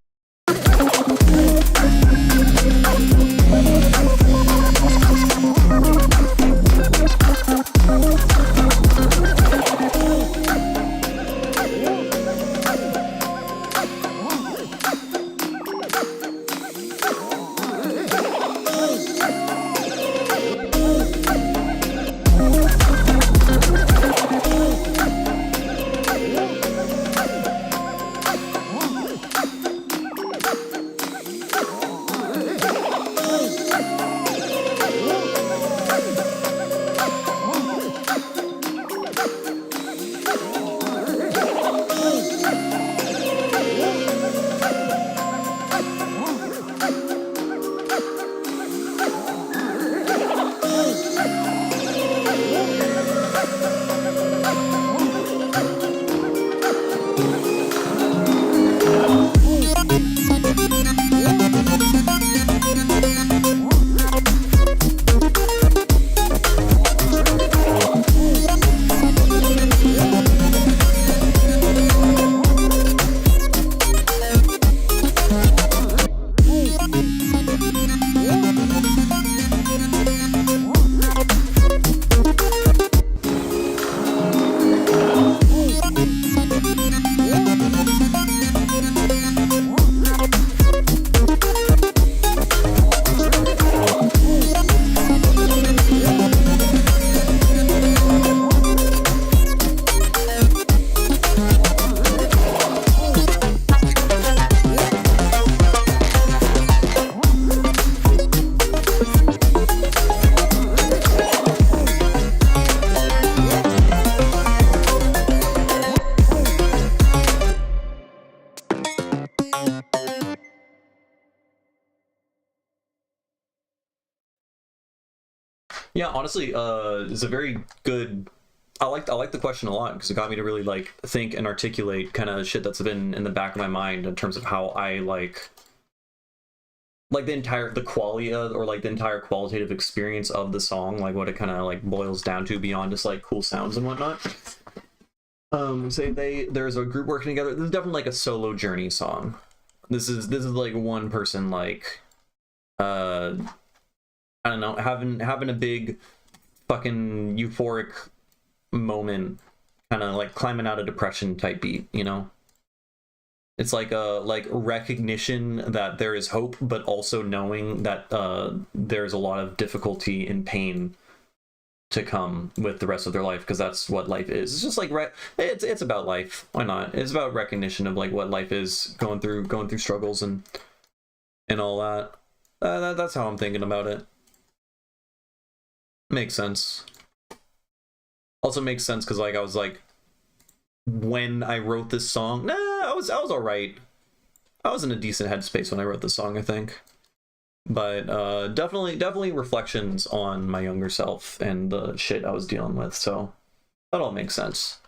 Yeah, honestly, it's a very good. I like the question a lot because it got me to really like think and articulate kind of shit that's been in the back of my mind in terms of how I like the quality of, or like the entire qualitative experience of the song, like what it kind of like boils down to beyond just like cool sounds and whatnot. Say there's a group working together. This is definitely like a solo journey song. This is like one person like I don't know, having a big fucking euphoric moment, kind of like climbing out of depression type beat, you know? It's like a recognition that there is hope, but also knowing that there's a lot of difficulty and pain to come with the rest of their life, because that's what life is. It's just like it's about life. Why not? It's about recognition of like what life is, going through struggles and all that. That's how I'm thinking about it. Makes sense. Also makes sense because like I was like, when I wrote this song, I was all right. I was in a decent headspace when I wrote this song, I think. But definitely reflections on my younger self and the shit I was dealing with. So that all makes sense.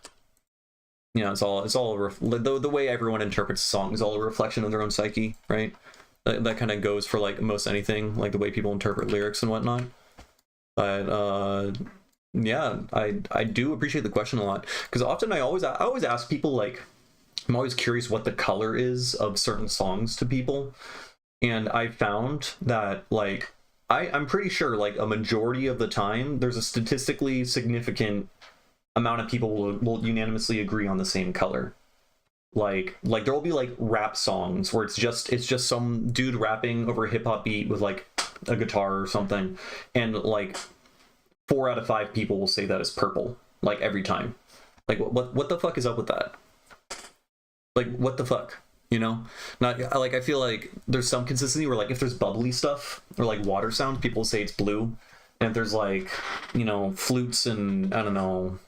You know, it's all the way everyone interprets a song is all a reflection of their own psyche, right? That kind of goes for like most anything, like the way people interpret lyrics and whatnot. But yeah, I do appreciate the question a lot, because often I always ask people, like, I'm always curious what the color is of certain songs to people, and I found that like I'm pretty sure like a majority of the time there's a statistically significant amount of people will unanimously agree on the same color. Like there will be like rap songs where it's just some dude rapping over a hip hop beat with like a guitar or something, and like 4 out of 5 people will say that is purple, like every time. Like what the fuck is up with that? Like what the fuck? you know? Not like, I feel like there's some consistency where like if there's bubbly stuff or like water sounds, people say it's blue. And if there's like, you know, flutes and I don't know,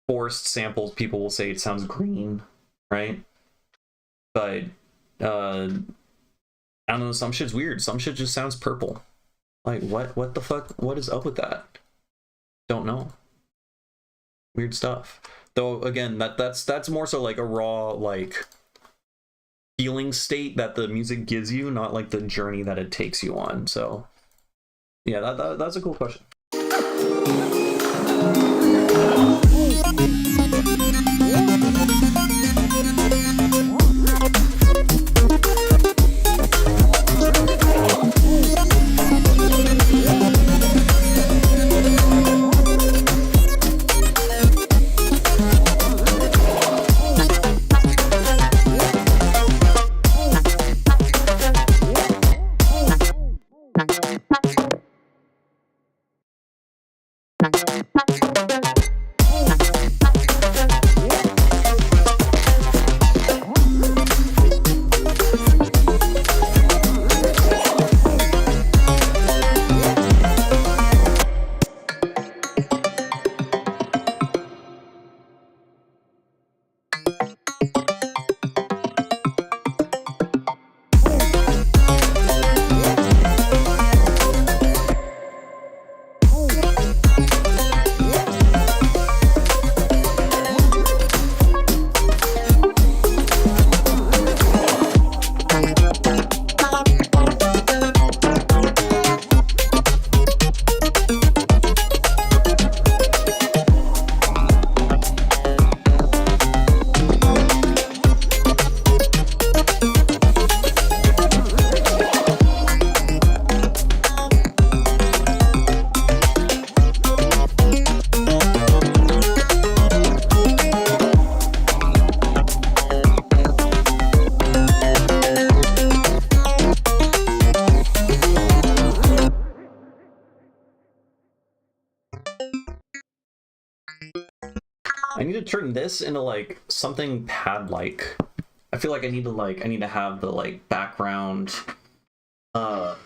forest samples, people will say it sounds green, right? But I don't know, some shit's weird. Some shit just sounds purple. Like what the fuck? What is up with that? Don't know. Weird stuff. Though again, that's more so like a raw like feeling state that the music gives you, not like the journey that it takes you on. So yeah, that's a cool question. I need to turn this into like something pad-like. I feel like I need to have the like background. I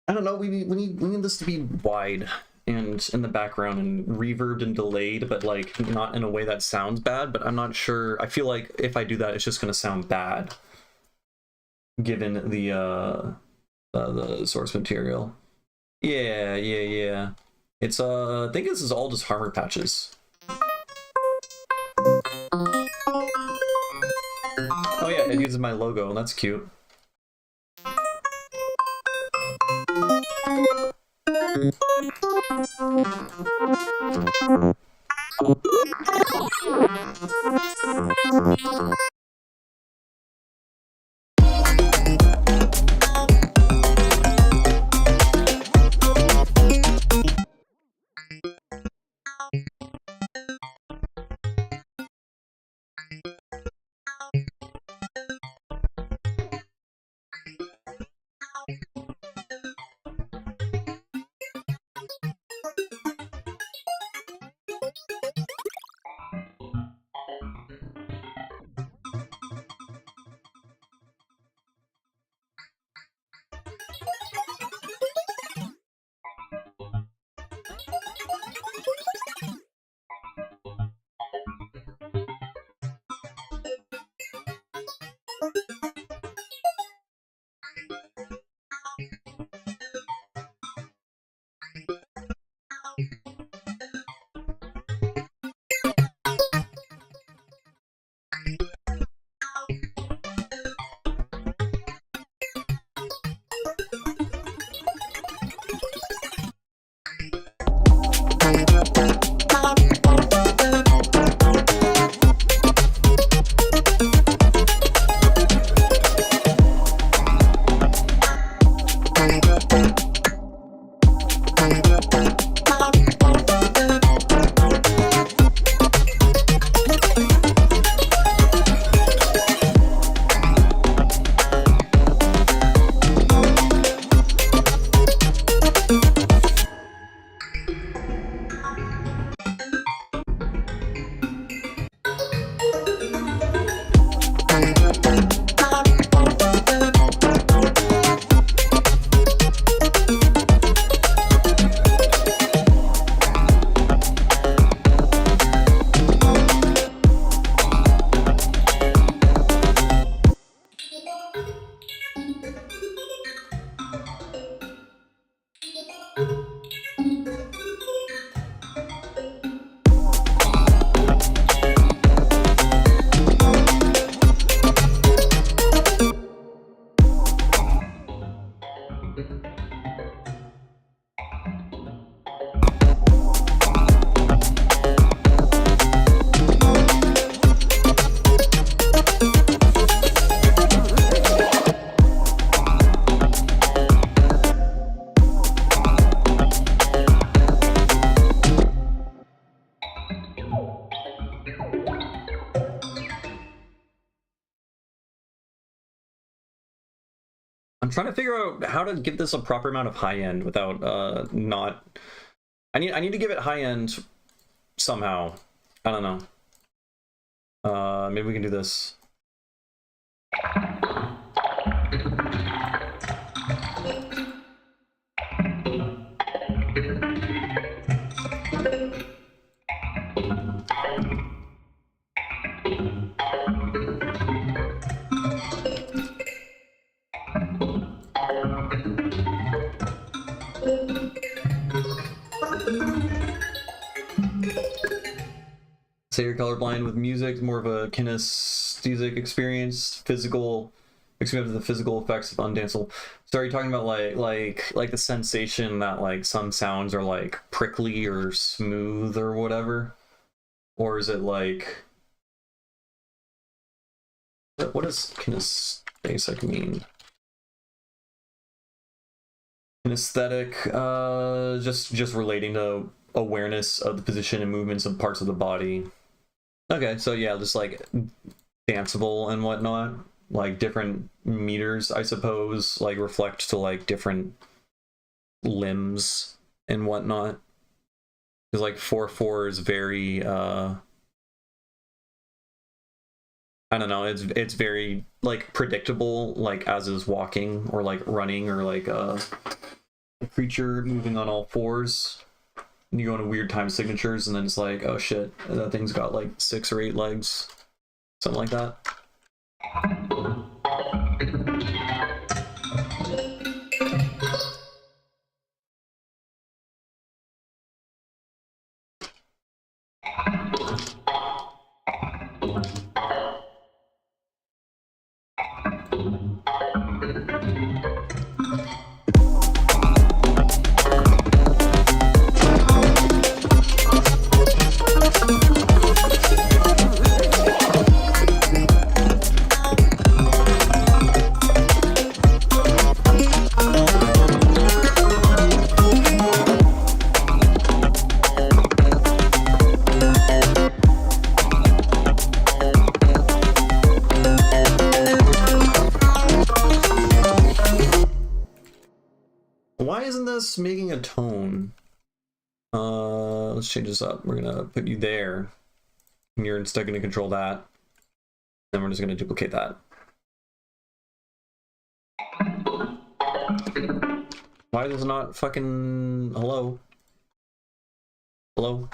don't know. We need this to be wide and in the background and reverbed and delayed, but like not in a way that sounds bad. But I'm not sure. I feel like if I do that, it's just gonna sound bad, given the source material. Yeah. It's I think this is all just harmony patches. Oh yeah, it uses my logo. That's cute. I'm trying to figure out how to give this a proper amount of high end without not. I need to give it high end somehow. I don't know. Maybe we can do this. Say you're colorblind with music, more of a kinesthetic experience, physical experience of the physical effects of undanceable. So are you talking about like the sensation that like some sounds are like prickly or smooth or whatever? Or is it like what does kinesthetic mean? Kinesthetic, just relating to awareness of the position and movements of parts of the body. Okay, so yeah, just like danceable and whatnot, like different meters, I suppose, like reflect to like different limbs and whatnot. Because like 4/4 is very I don't know, it's very like predictable, like as is walking or like running or like a creature moving on all fours. And you go into weird time signatures and then it's like, oh shit, that thing's got like 6 or 8 legs. Something like that. Why isn't this making a tone? Let's change this up. We're gonna put you there. And you're instead gonna control that. Then we're just gonna duplicate that. Why is it not fucking hello? Hello?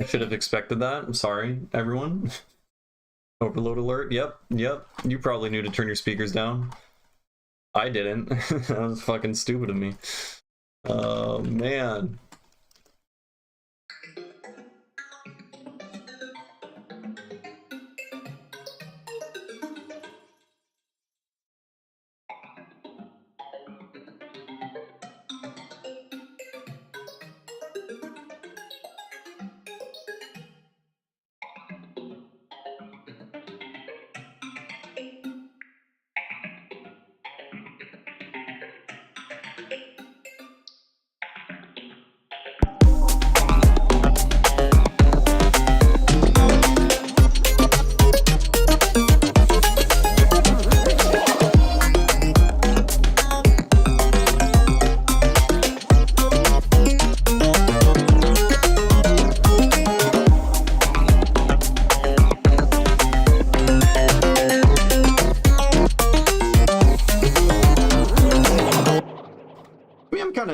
I should have expected that. I'm sorry, everyone. Overload alert. Yep. You probably knew to turn your speakers down. I didn't. That was fucking stupid of me. Oh, man.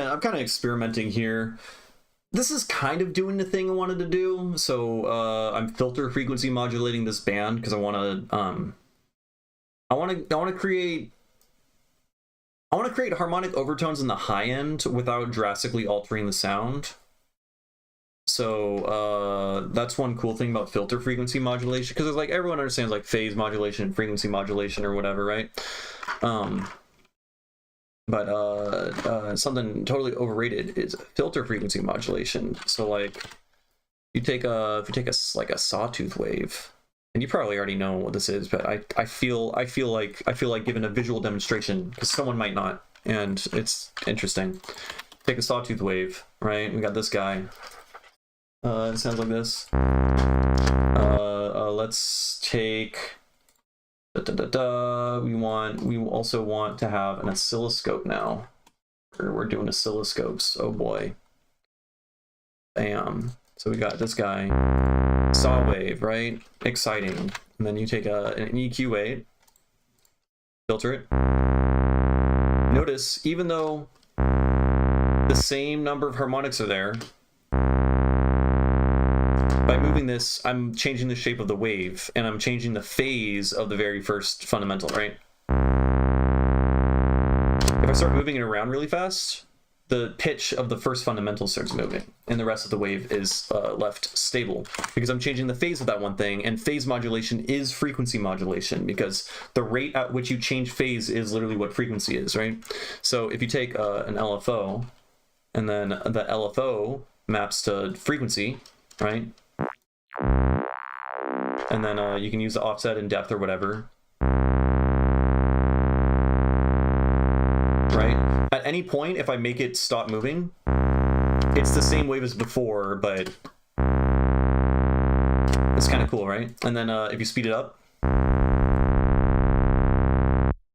of experimenting here. This is kind of doing the thing I wanted to do. So I'm filter frequency modulating this band because I want to create harmonic overtones in the high end without drastically altering the sound. So that's one cool thing about filter frequency modulation, because it's like everyone understands like phase modulation and frequency modulation or whatever, right? But something totally overrated is filter frequency modulation. So like if you take a sawtooth wave, and you probably already know what this is, but I feel like giving a visual demonstration because someone might not, and it's interesting. Take a sawtooth wave, right? We got this guy. It sounds like this. Let's take. We also want to have an oscilloscope now. We're doing oscilloscopes. Oh boy. Bam. So we got this guy. Saw wave, right? Exciting. And then you take an EQ8, filter it. Notice, even though the same number of harmonics are there, by moving this, I'm changing the shape of the wave, and I'm changing the phase of the very first fundamental, right? If I start moving it around really fast, the pitch of the first fundamental starts moving, and the rest of the wave is left stable, because I'm changing the phase of that one thing, and phase modulation is frequency modulation, because the rate at which you change phase is literally what frequency is, right? So if you take an LFO, and then the LFO maps to frequency, right? And then you can use the offset and depth or whatever. Right? At any point, if I make it stop moving, it's the same wave as before, but it's kind of cool, right? And then if you speed it up,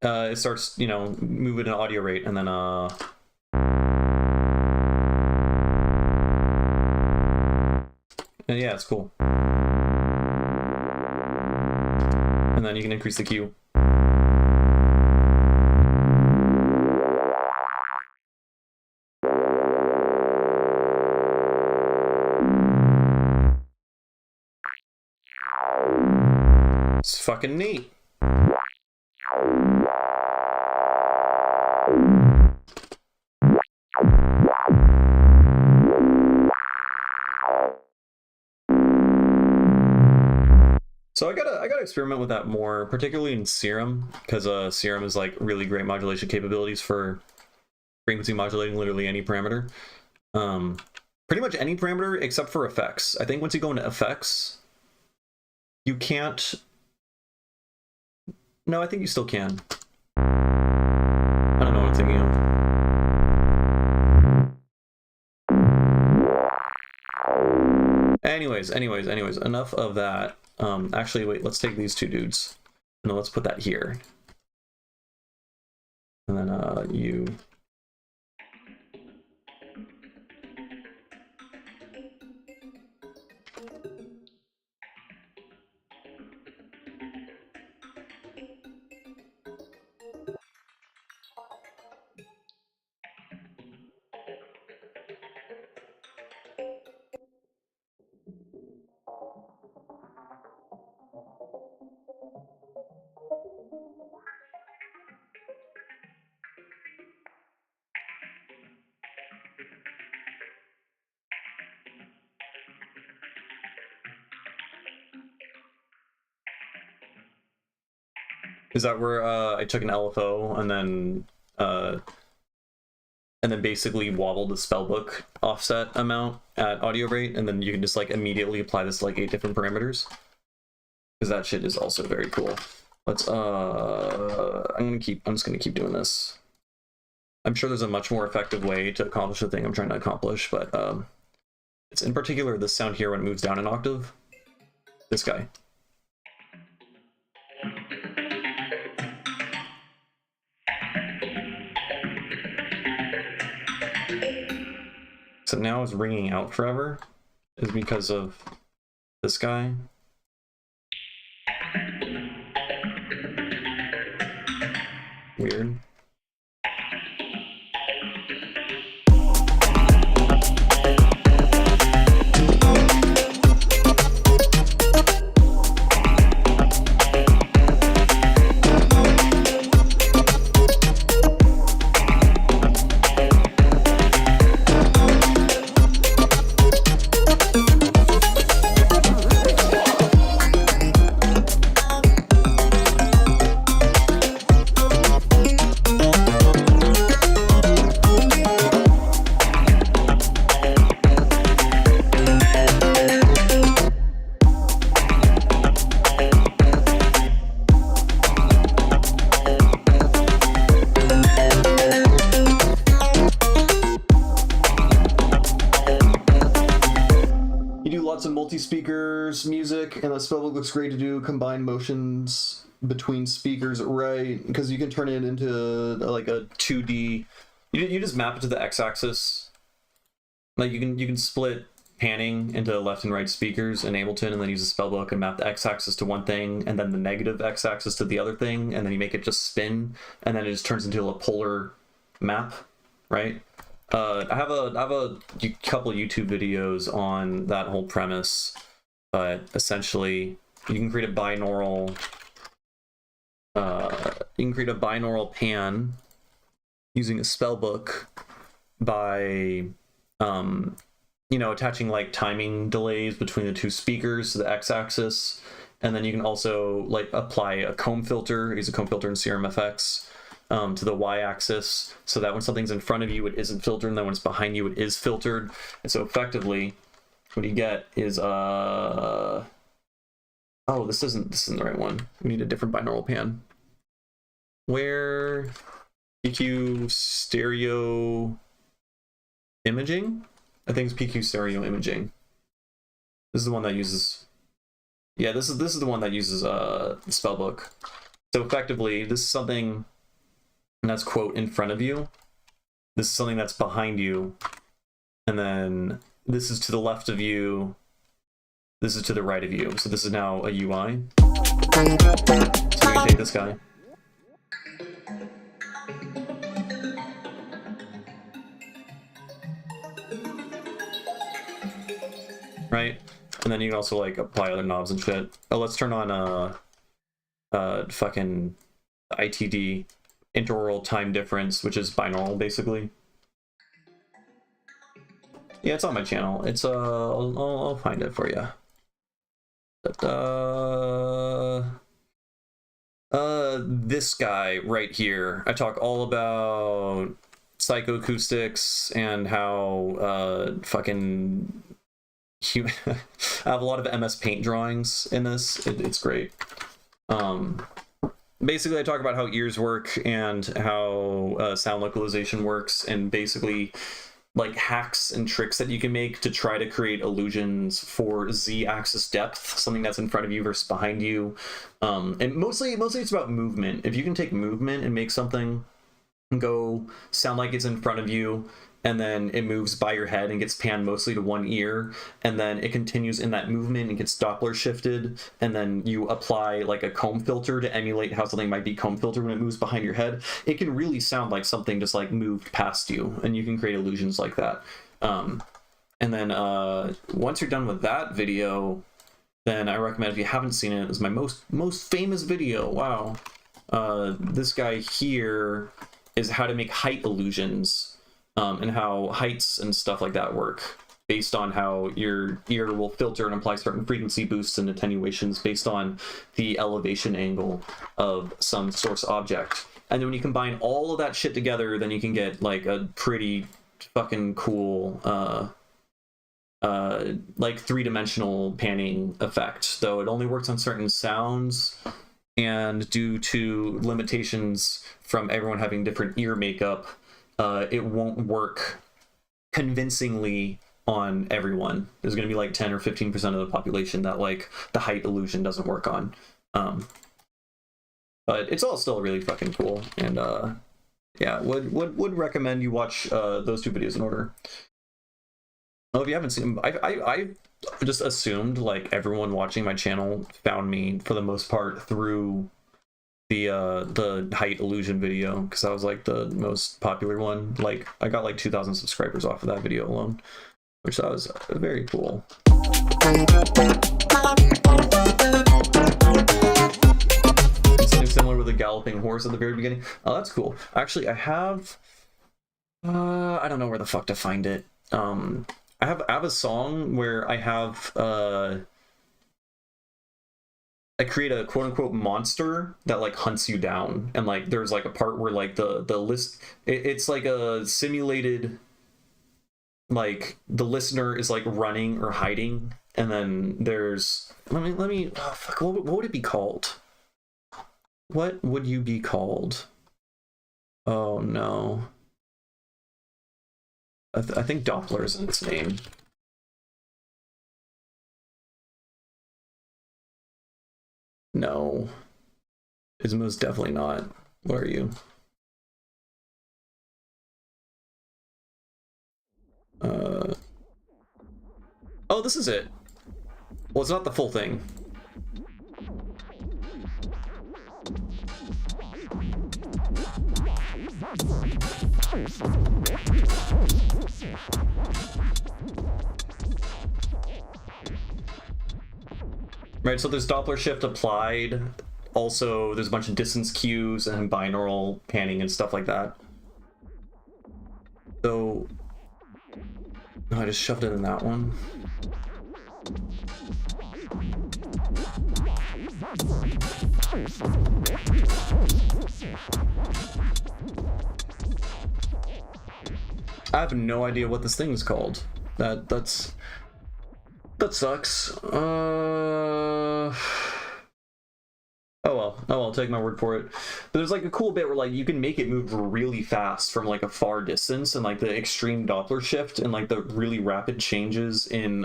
it starts, moving at an audio rate, and then and yeah, it's cool. And then you can increase the Q. It's fucking neat. So I gotta experiment with that more, particularly in Serum, because Serum is like really great modulation capabilities for frequency modulating literally any parameter. Pretty much any parameter except for effects. I think once you go into effects, you can't. No, I think you still can. I don't know what I'm thinking of. Anyways, enough of that. Actually, wait, let's take these two dudes. No, let's put that here. And then you. Is that where I took an LFO and then basically wobbled the spellbook offset amount at audio rate, and then you can just like immediately apply this to like 8 different parameters? Because that shit is also very cool. Let's I'm just gonna keep doing this. I'm sure there's a much more effective way to accomplish the thing I'm trying to accomplish, but it's in particular this sound here when it moves down an octave. This guy. So now it's ringing out forever is because of this guy. Weird. multi-speakers music, and the spellbook looks great to do combined motions between speakers, right? Because you can turn it into like a 2D. You just map it to the x-axis. Like you can split panning into left and right speakers in Ableton, and then use the spellbook and map the x-axis to one thing, and then the negative x-axis to the other thing, and then you make it just spin, and then it just turns into a polar map, right? I have a couple of YouTube videos on that whole premise, but essentially you can create a binaural pan using a spellbook by attaching like timing delays between the two speakers to the x-axis, and then you can also like apply a comb filter, use a comb filter in CRMFX to the y-axis, so that when something's in front of you it isn't filtered, and then when it's behind you it is filtered. And so effectively what you get is oh, this isn't the right one. We need a different binaural pan. Where PQ stereo imaging? I think it's PQ stereo imaging. This is the one that uses, yeah, this is the one that uses the spellbook. So effectively this is something that's quote in front of you, this is something that's behind you, and then this is to the left of you, this is to the right of you. So this is now a UI. So we can take this guy. Right? And then you can also like apply other knobs and shit. Oh, let's turn on fucking ITD, interaural time difference, which is binaural basically. Yeah, it's on my channel. It's I'll find it for you. This guy right here. I talk all about psychoacoustics and how fucking I have a lot of MS Paint drawings in this. It's great. Basically, I talk about how ears work and how sound localization works, and basically like hacks and tricks that you can make to try to create illusions for z-axis depth, something that's in front of you versus behind you. And mostly it's about movement. If you can take movement and make something go sound like it's in front of you, and then it moves by your head and gets panned mostly to one ear, and then it continues in that movement and gets Doppler shifted, and then you apply like a comb filter to emulate how something might be comb filtered when it moves behind your head, it can really sound like something just like moved past you, and you can create illusions like that. And then once you're done with that video, then I recommend, if you haven't seen it, it's my most famous video. Wow. This guy here is how to make height illusions. And how heights and stuff like that work based on how your ear will filter and apply certain frequency boosts and attenuations based on the elevation angle of some source object. And then when you combine all of that shit together, then you can get like a pretty fucking cool like three-dimensional panning effect, though it only works on certain sounds, and due to limitations from everyone having different ear makeup, it won't work convincingly on everyone. There's going to be like 10 or 15% of the population that like the height illusion doesn't work on. But it's all still really fucking cool, and yeah, would recommend you watch those two videos in order. Well, if you haven't seen them, I just assumed like everyone watching my channel found me for the most part through the height illusion video, because that was like the most popular one. Like I got like 2,000 subscribers off of that video alone, which that was very cool. Something similar with a galloping horse at the very beginning. Oh, that's cool. Actually, I have I don't know where the fuck to find it. I have a song where I have I create a quote-unquote monster that like hunts you down, and like there's like a part where like the list, it's like a simulated, like the listener is like running or hiding, and then there's let me oh, fuck, what would it be called? What would you be called? Oh no, I think Doppler is its name. No. It's most definitely not. What are you? Oh, this is it. Well, it's not the full thing. Right, so there's Doppler shift applied. Also, there's a bunch of distance cues and binaural panning and stuff like that. So, oh, I just shoved it in that one. I have no idea what this thing is called. That sucks. Oh well, take my word for it. But there's like a cool bit where like you can make it move really fast from like a far distance, and like the extreme Doppler shift and like the really rapid changes in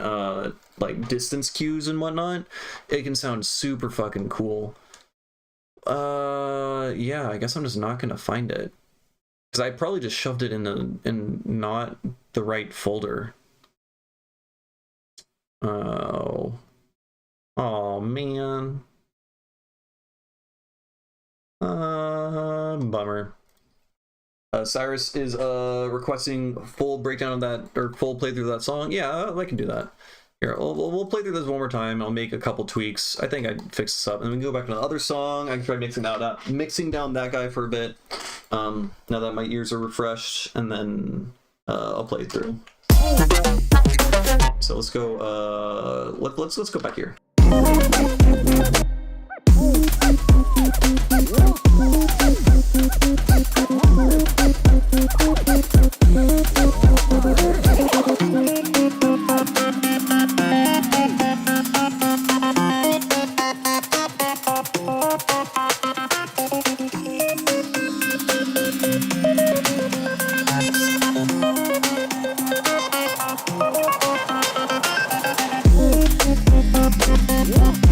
like distance cues and whatnot. It can sound super fucking cool. Yeah, I guess I'm just not gonna find it. Because I probably just shoved it in not the right folder. Oh man. Bummer. Cyrus is requesting full breakdown of that, or full playthrough of that song. Yeah, I can do that. Here, we'll play through this one more time. I'll make a couple tweaks. I think I'd fix this up, and then we can go back to the other song. I can try mixing down that guy for a bit. Now that my ears are refreshed, and then I'll play it through. So let's go. Let's go back here. Yeah.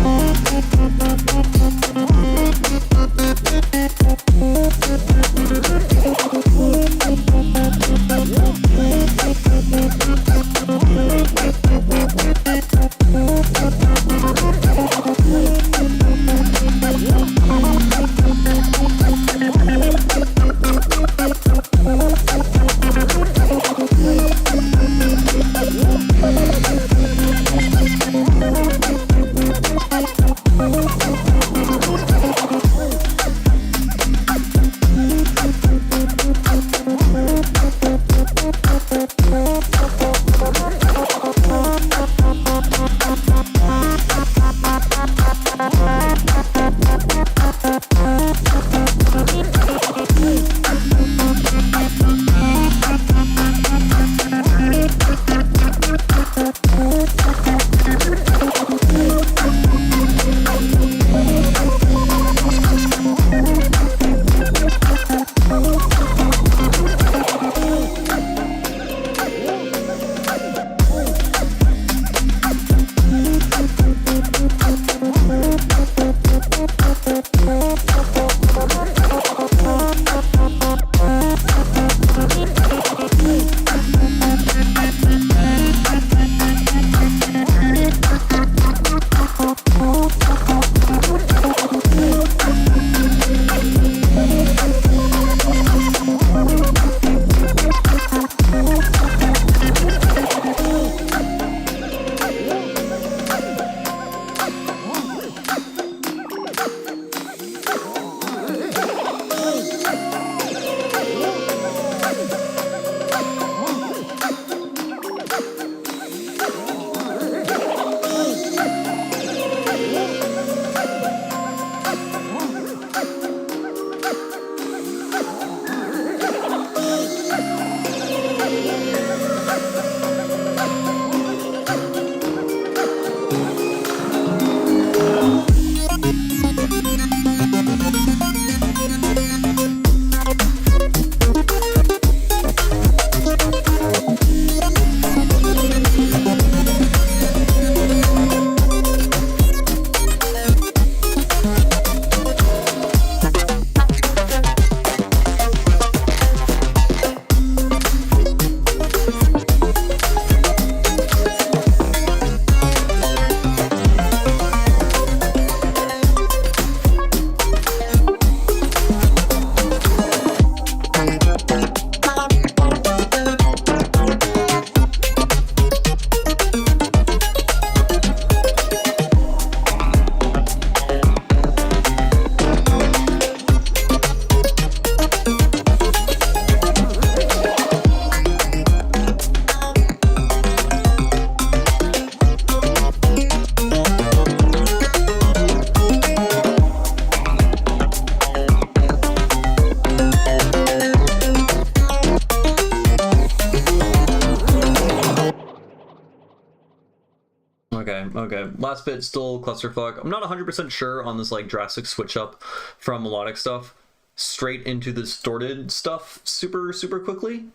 Okay. Last bit, still clusterfuck. I'm not 100% sure on this, like, drastic switch up from melodic stuff straight into the distorted stuff super, super quickly.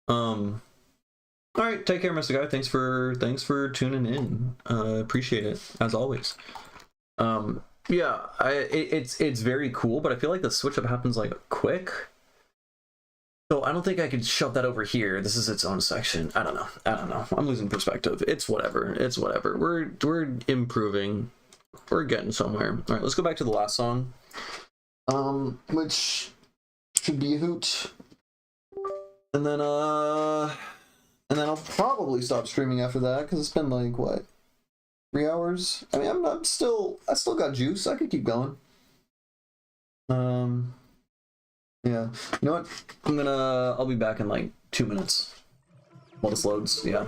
Alright, take care, Mr. Guy. Thanks for tuning in. Appreciate it, as always. Yeah, it's very cool, but I feel like the switch up happens, like, quick. So I don't think I could shove that over here. This is its own section. I don't know. I'm losing perspective. It's whatever. We're improving. We're getting somewhere. All right, let's go back to the last song. Which should be a hoot. And then I'll probably stop streaming after that because it's been like what, 3 hours. I mean, I still got juice. I could keep going. Yeah. You know what? I'll be back in like 2 minutes while this loads. Yeah.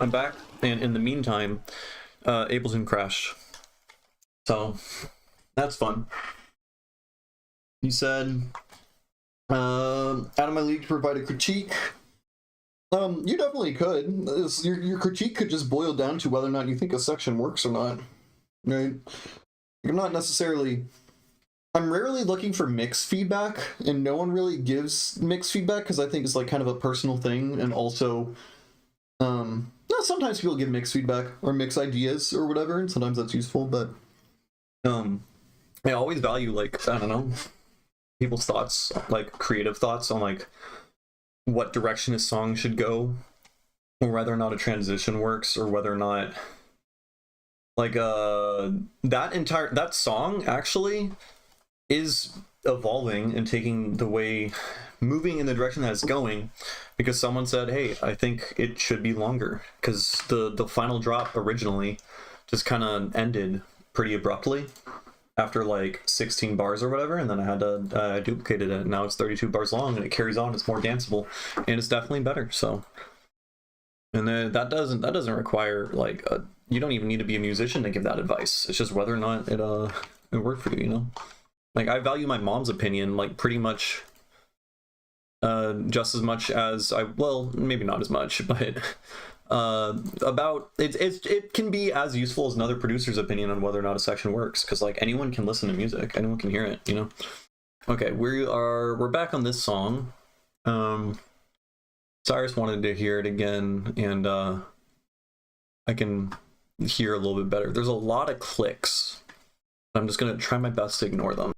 I'm back, and in the meantime, Ableton crashed. So, that's fun. You said, out of my league to provide a critique. You definitely could. Your critique could just boil down to whether or not you think a section works or not. Right? I'm not necessarily... I'm rarely looking for mixed feedback, and no one really gives mixed feedback, because I think it's like kind of a personal thing, and also... sometimes people give mixed feedback or mixed ideas or whatever, and sometimes that's useful, but I always value, like, I don't know, people's thoughts, like creative thoughts on like what direction a song should go, or whether or not a transition works, or whether or not like that song actually is evolving and moving in the direction that it's going, because someone said, hey, I think it should be longer, because the final drop originally just kind of ended pretty abruptly after like 16 bars or whatever, and then I had to I duplicated it, and now it's 32 bars long, and it carries on. It's more danceable, and it's definitely better. So, and then that doesn't require like you don't even need to be a musician to give that advice. It's just whether or not it worked for you, you know. Like, I value my mom's opinion like pretty much just as much as well, maybe not as much, but about it can be as useful as another producer's opinion on whether or not a section works, because like anyone can listen to music, anyone can hear it, you know. Okay, we're back on this song. Cyrus wanted to hear it again, and I can hear a little bit better. There's a lot of clicks. I'm just gonna try my best to ignore them.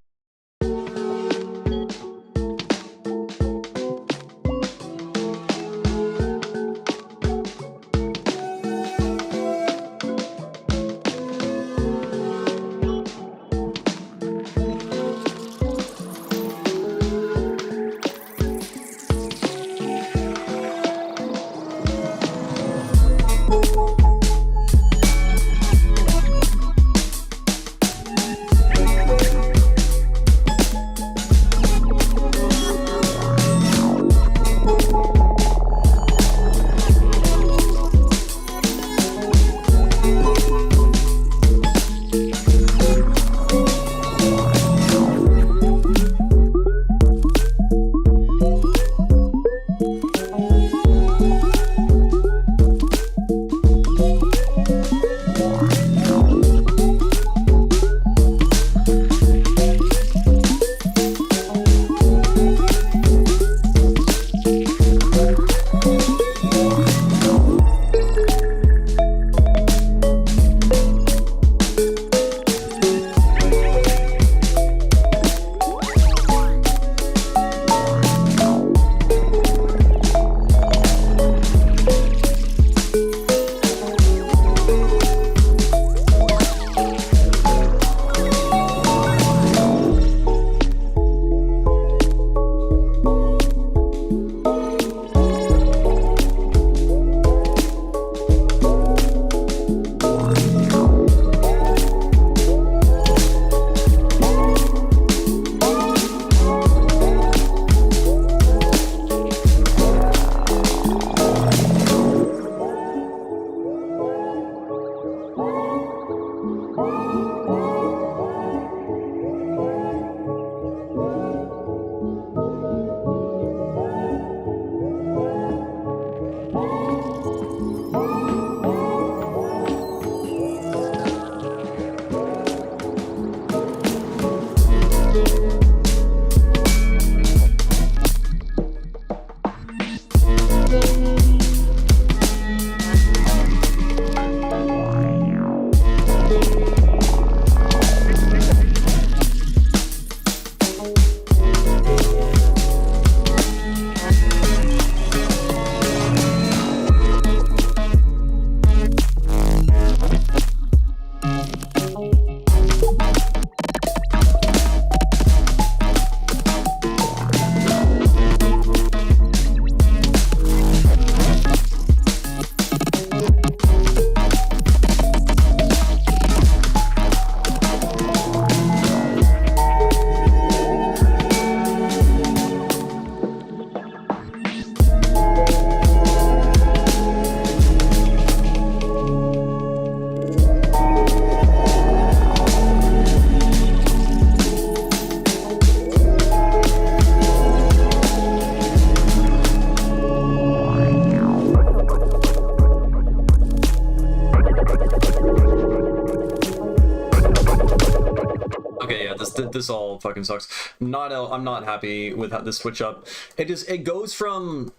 this all fucking sucks. I'm not happy with how this switch up. It goes from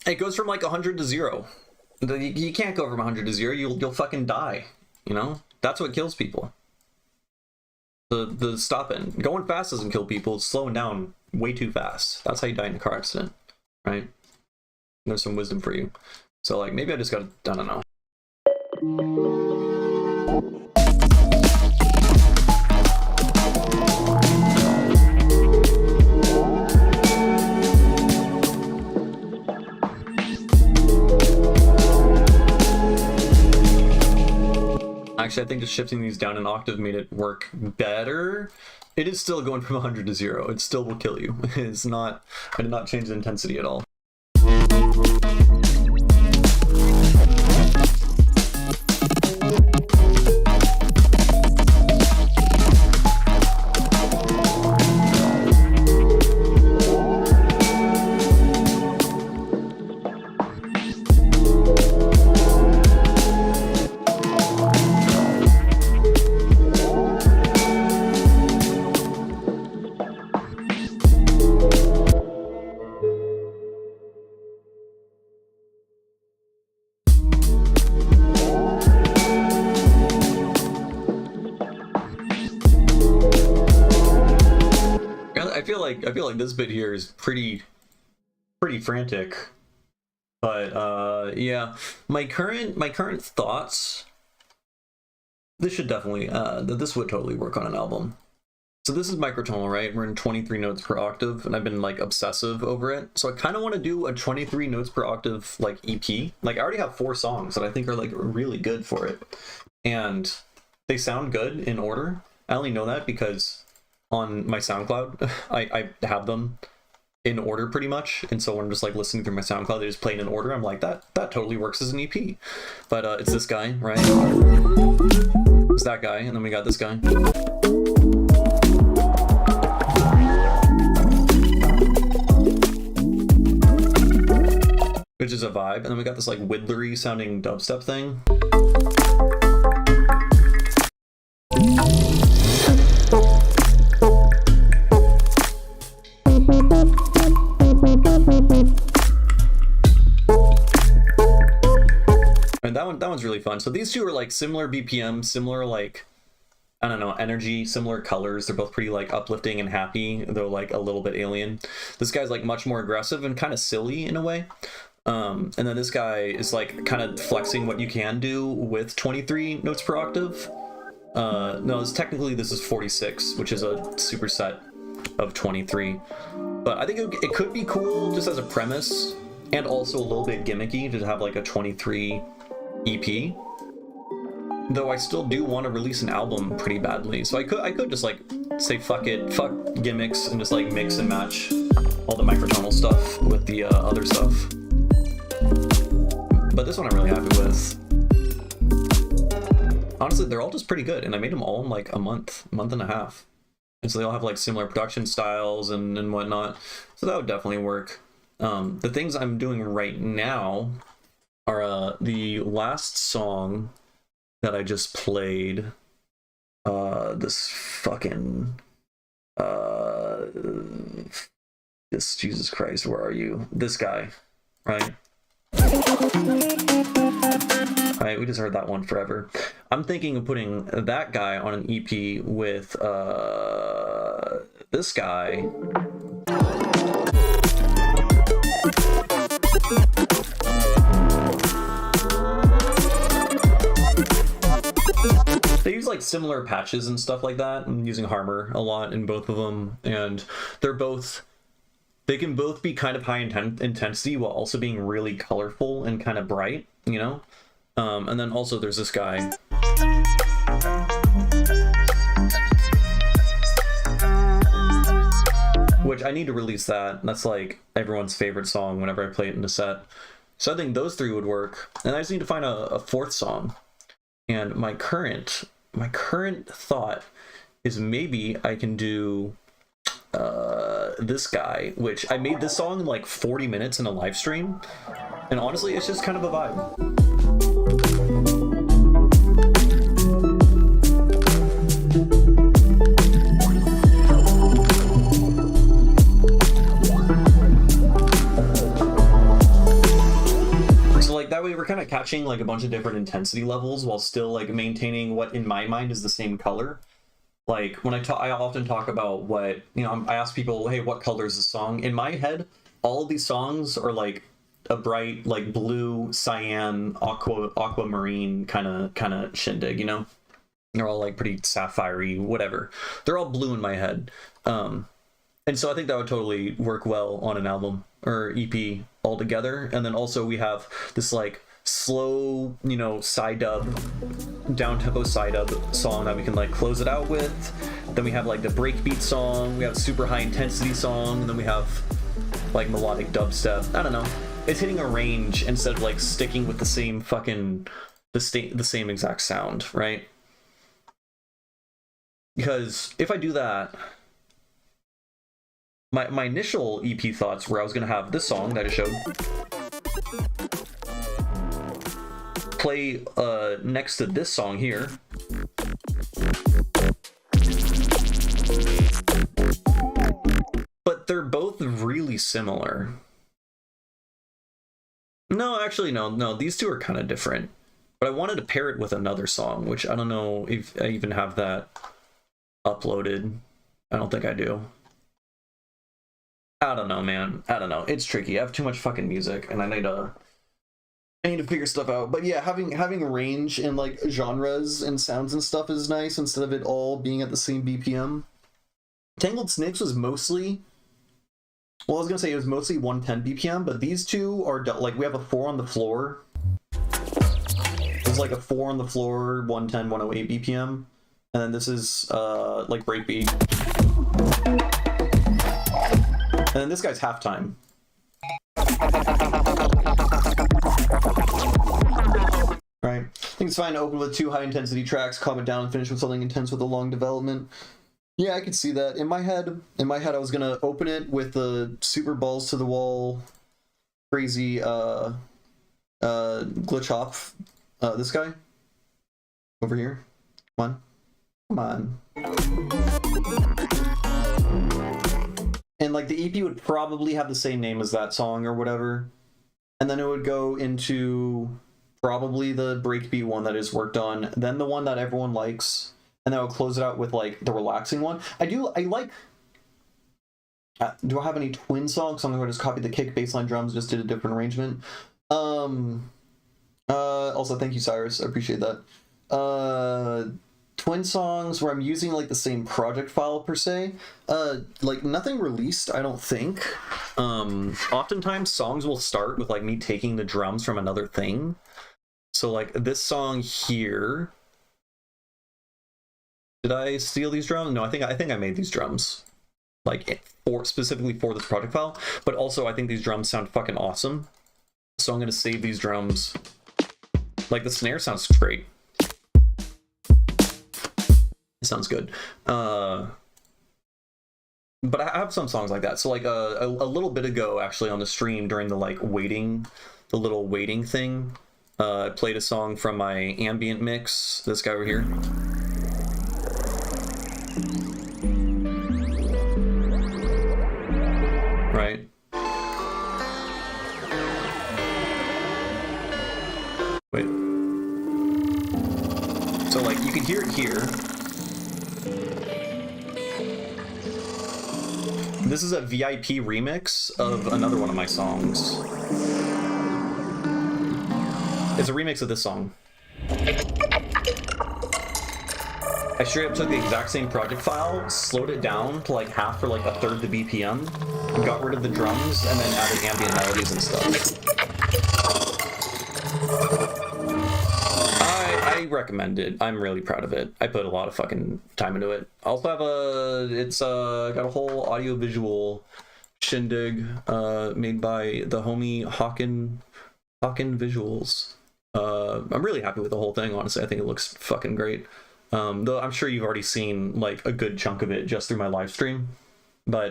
like 100 to 0. You can't go from 100 to 0. You'll fucking die. You know, that's what kills people. The stopping. Going fast doesn't kill people. It's slowing down way too fast. That's how you die in a car accident, right? There's some wisdom for you. So like maybe I just gotta, I don't know. Actually, I think just shifting these down an octave made it work better. It is still going from 100 to 0. It still will kill you. It's not, I did not change the intensity at all. I feel like this bit here is pretty frantic, but yeah, my current thoughts. This should definitely this would totally work on an album. So this is microtonal, right? We're in 23 notes per octave, and I've been like obsessive over it. So I kind of want to do a 23 notes per octave like EP. Like I already have 4 songs that I think are like really good for it, and they sound good in order. I only know that because on my SoundCloud, I have them in order pretty much, and so when I'm just like listening through my SoundCloud, they just play in order. I'm like, that totally works as an EP. But it's this guy, right? It's that guy, and then we got this guy. Which is a vibe, and then we got this like whittlery sounding dubstep thing. And that one's really fun. So these two are like similar BPM, similar like, I don't know, energy, similar colors. They're both pretty like uplifting and happy, though like a little bit alien. This guy's like much more aggressive and kind of silly in a way. And then this guy is like kind of flexing what you can do with 23 notes per octave. No, this is 46, which is a superset of 23. But I think it could be cool just as a premise, and also a little bit gimmicky to have like a 23 EP. Though I still do want to release an album pretty badly, so I could just like say fuck it, fuck gimmicks, and just like mix and match all the microtonal stuff with the other stuff. But this one I'm really happy with. Honestly, they're all just pretty good, and I made them all in like a month and a half. And so they all have like similar production styles and whatnot. So that would definitely work. The things I'm doing right now are the last song that I just played. This fucking this, Jesus Christ, where are you? This guy, right? Alright, we just heard that one forever. I'm thinking of putting that guy on an EP with this guy. They use like similar patches and stuff like that. I'm using Harmor a lot in both of them, and they can both be kind of high intensity while also being really colorful and kind of bright, you know? And then also there's this guy. Which I need to release that. That's like everyone's favorite song whenever I play it in a set. So I think those 3 would work. And I just need to find a 4th song. And my current thought is maybe I can do this guy, which I made this song in like 40 minutes in a live stream, and honestly it's just kind of a vibe. way we're kind of catching like a bunch of different intensity levels while still like maintaining what in my mind is the same color. Like when I often talk about what, you know, I ask people, hey, what color is the song? In my head, all of these songs are like a bright like blue, cyan, aquamarine kind of shindig, you know? They're all like pretty sapphire-y, whatever. They're all blue in my head. And so I think that would totally work well on an album or EP altogether. And then also we have this like slow, you know, side dub, down-tempo side dub song that we can like close it out with. Then we have like the breakbeat song, we have a super high intensity song, and then we have like melodic dubstep. I don't know. It's hitting a range instead of like sticking with the same fucking the same exact sound, right? Because if I do that, my initial EP thoughts were I was gonna have this song that I showed play next to this song here. But they're both really similar. No, actually, no, these two are kind of different. But I wanted to pair it with another song, which I don't know if I even have that uploaded. I don't think I do. I don't know, man. I don't know. It's tricky. I have too much fucking music, and I need to figure stuff out. But yeah, having a range in like genres and sounds and stuff is nice instead of it all being at the same BPM. Tangled Snakes was mostly, well, I was gonna say it was mostly 110 BPM, but these two are like we have a 4 on the floor. It's like a 4 on the floor, 110, 108 BPM, and then this is like breakbeat. And then this guy's halftime. Right. I think it's fine to open with 2 high intensity tracks, calm it down, and finish with something intense with a long development. Yeah, I could see that. In my head, I was gonna open it with the super balls to the wall, crazy glitch hop. This guy over here. Come on. And like the EP would probably have the same name as that song or whatever. And then it would go into probably the breakbeat one that is worked on, then the one that everyone likes, and then I'll close it out with like the relaxing one. I like. Do I have any twin songs? So I'm gonna just copy the kick, bassline, drums, just did a different arrangement. Also, thank you, Cyrus. I appreciate that. Twin songs where I'm using like the same project file per se. Like nothing released, I don't think. Oftentimes songs will start with like me taking the drums from another thing. So like this song here. Did I steal these drums? No, I think I made these drums. Like specifically for this project file. But also I think these drums sound fucking awesome. So I'm gonna save these drums. Like the snare sounds great. It sounds good. But I have some songs like that. So like a little bit ago actually on the stream during the like the little waiting thing, I played a song from my ambient mix, this guy over here. Right? Wait. So like you can hear it here. This is a VIP remix of another one of my songs. It's a remix of this song. I straight up took the exact same project file, slowed it down to like half or like a third the BPM, got rid of the drums, and then added ambient melodies and stuff. I recommend it. I'm really proud of it. I put a lot of fucking time into it. I also have got a whole audio-visual shindig made by the homie Hawken Visuals. I'm really happy with the whole thing, honestly. I think it looks fucking great. Though I'm sure you've already seen like a good chunk of it just through my live stream. But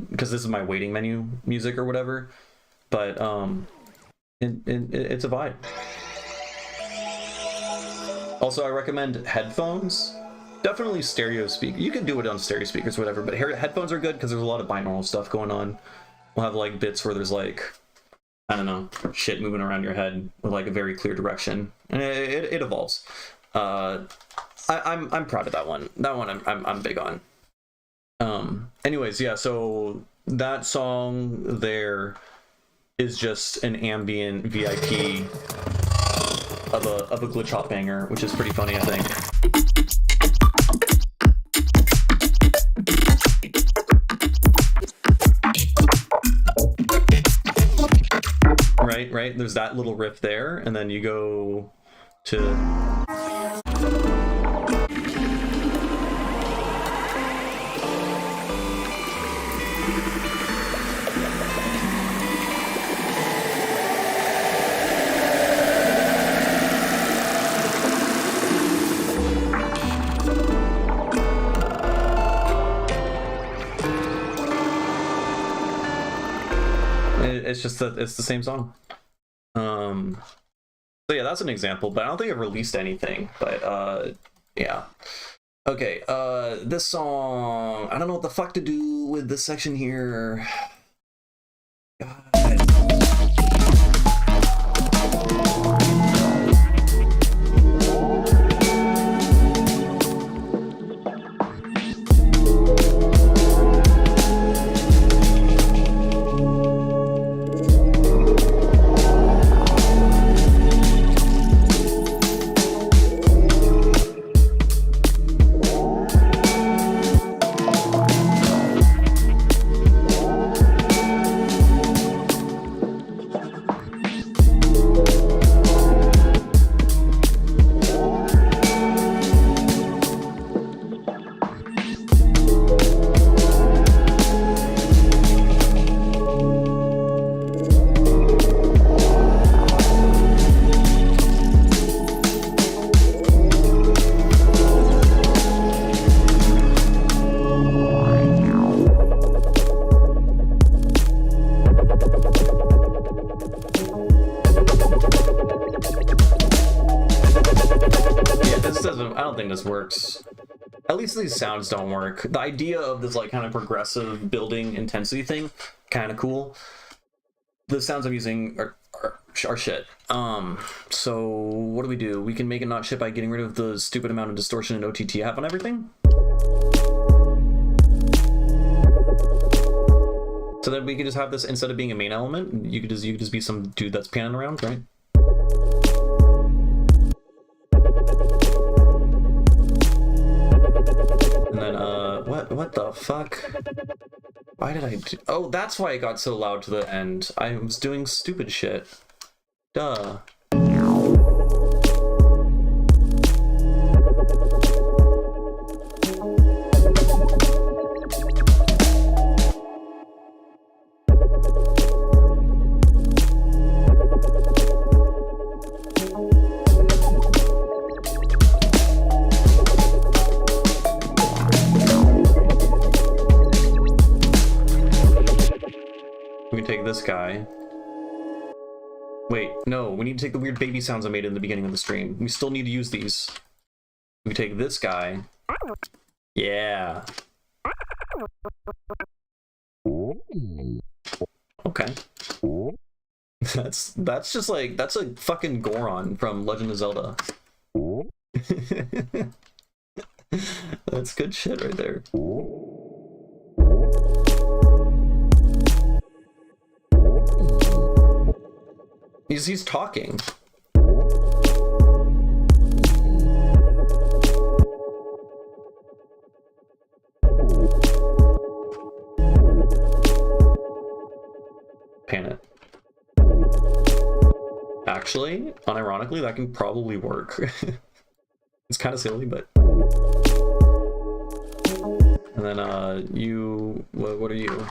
because this is my waiting menu music or whatever. But it's a vibe. Also, I recommend headphones. Definitely stereo speaker. You can do it on stereo speakers, whatever, but headphones are good because there's a lot of binaural stuff going on. We'll have like bits where there's like I don't know, shit moving around your head with like a very clear direction, and it evolves. I'm proud of that one. That one I'm big on. Anyways, yeah. So that song there is just an ambient VIP of a glitch hop banger, which is pretty funny, I think. Right. There's that little riff there, and then you go to. It's just that it's the same song. So yeah, that's an example, but I don't think I've released anything. But yeah. Okay, this song, I don't know what the fuck to do with this section here. God. I don't think this works. At least these sounds don't work. The idea of this like kind of progressive building intensity thing, kind of cool. The sounds I'm using are shit. So what do? We can make it not shit by getting rid of the stupid amount of distortion and OTT I have on everything. So then we can just have this, instead of being a main element, you could just be some dude that's panning around, right? And then what the fuck? Why did I do? Oh, that's why it got so loud to the end. I was doing stupid shit. Duh. We can take this guy. Wait, no, we need to take the weird baby sounds I made in the beginning of the stream. We still need to use these. We can take this guy. Yeah. Okay. That's just like, that's a fucking Goron from Legend of Zelda. That's good shit right there. He's talking. Pan it. Actually, unironically, that can probably work. It's kind of silly, but. And then you, what are you?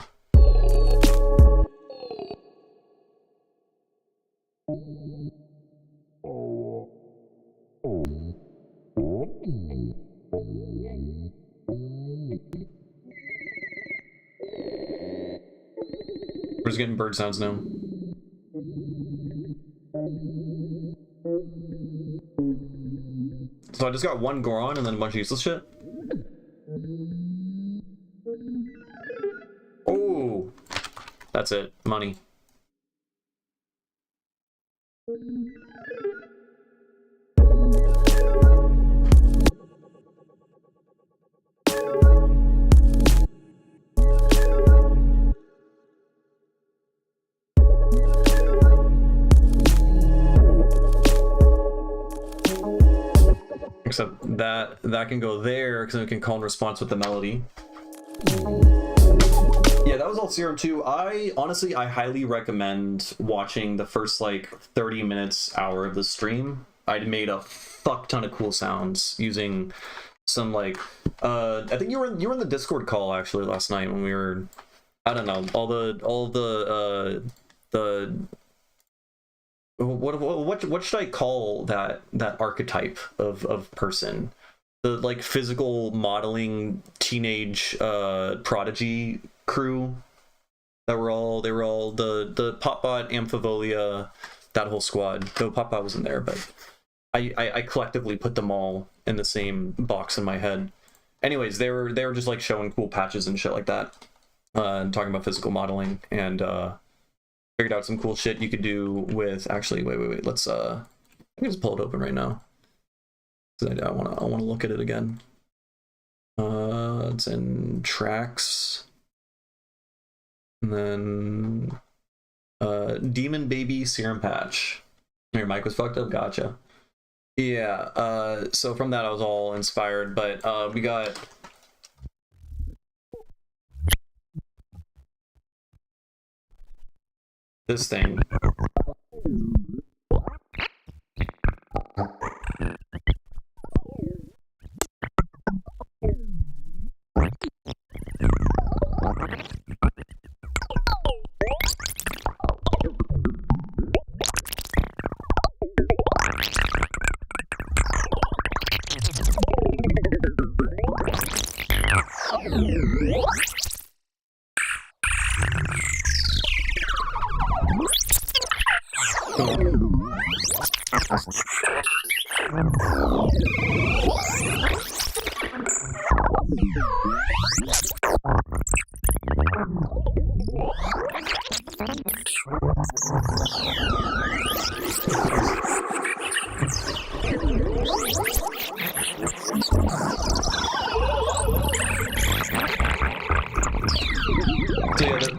We're just getting bird sounds now. So I just got one Goron and then a bunch of useless shit. Oh, that's it. Money. Except that can go there because it can call and response with the melody. Yeah, that was all Serum 2. I highly recommend watching the first like 30 minutes, hour of the stream. I made a fuck ton of cool sounds using some like I think you were in the Discord call actually last night when we were, I don't know, all the what should I call that archetype of person? The like physical modeling teenage prodigy crew that were all the Popbot, Amphivolia, that whole squad. Though Popbot wasn't there, but I collectively put them all in the same box in my head. Anyways, they were just like showing cool patches and shit like that, and talking about physical modeling, and figured out some cool shit you could do with. Actually, wait. Let's I can just pull it open right now. I want to look at it again. It's in tracks, and then Demon Baby Serum Patch. Your mic was fucked up. Gotcha. Yeah. So from that I was all inspired, but we got this thing.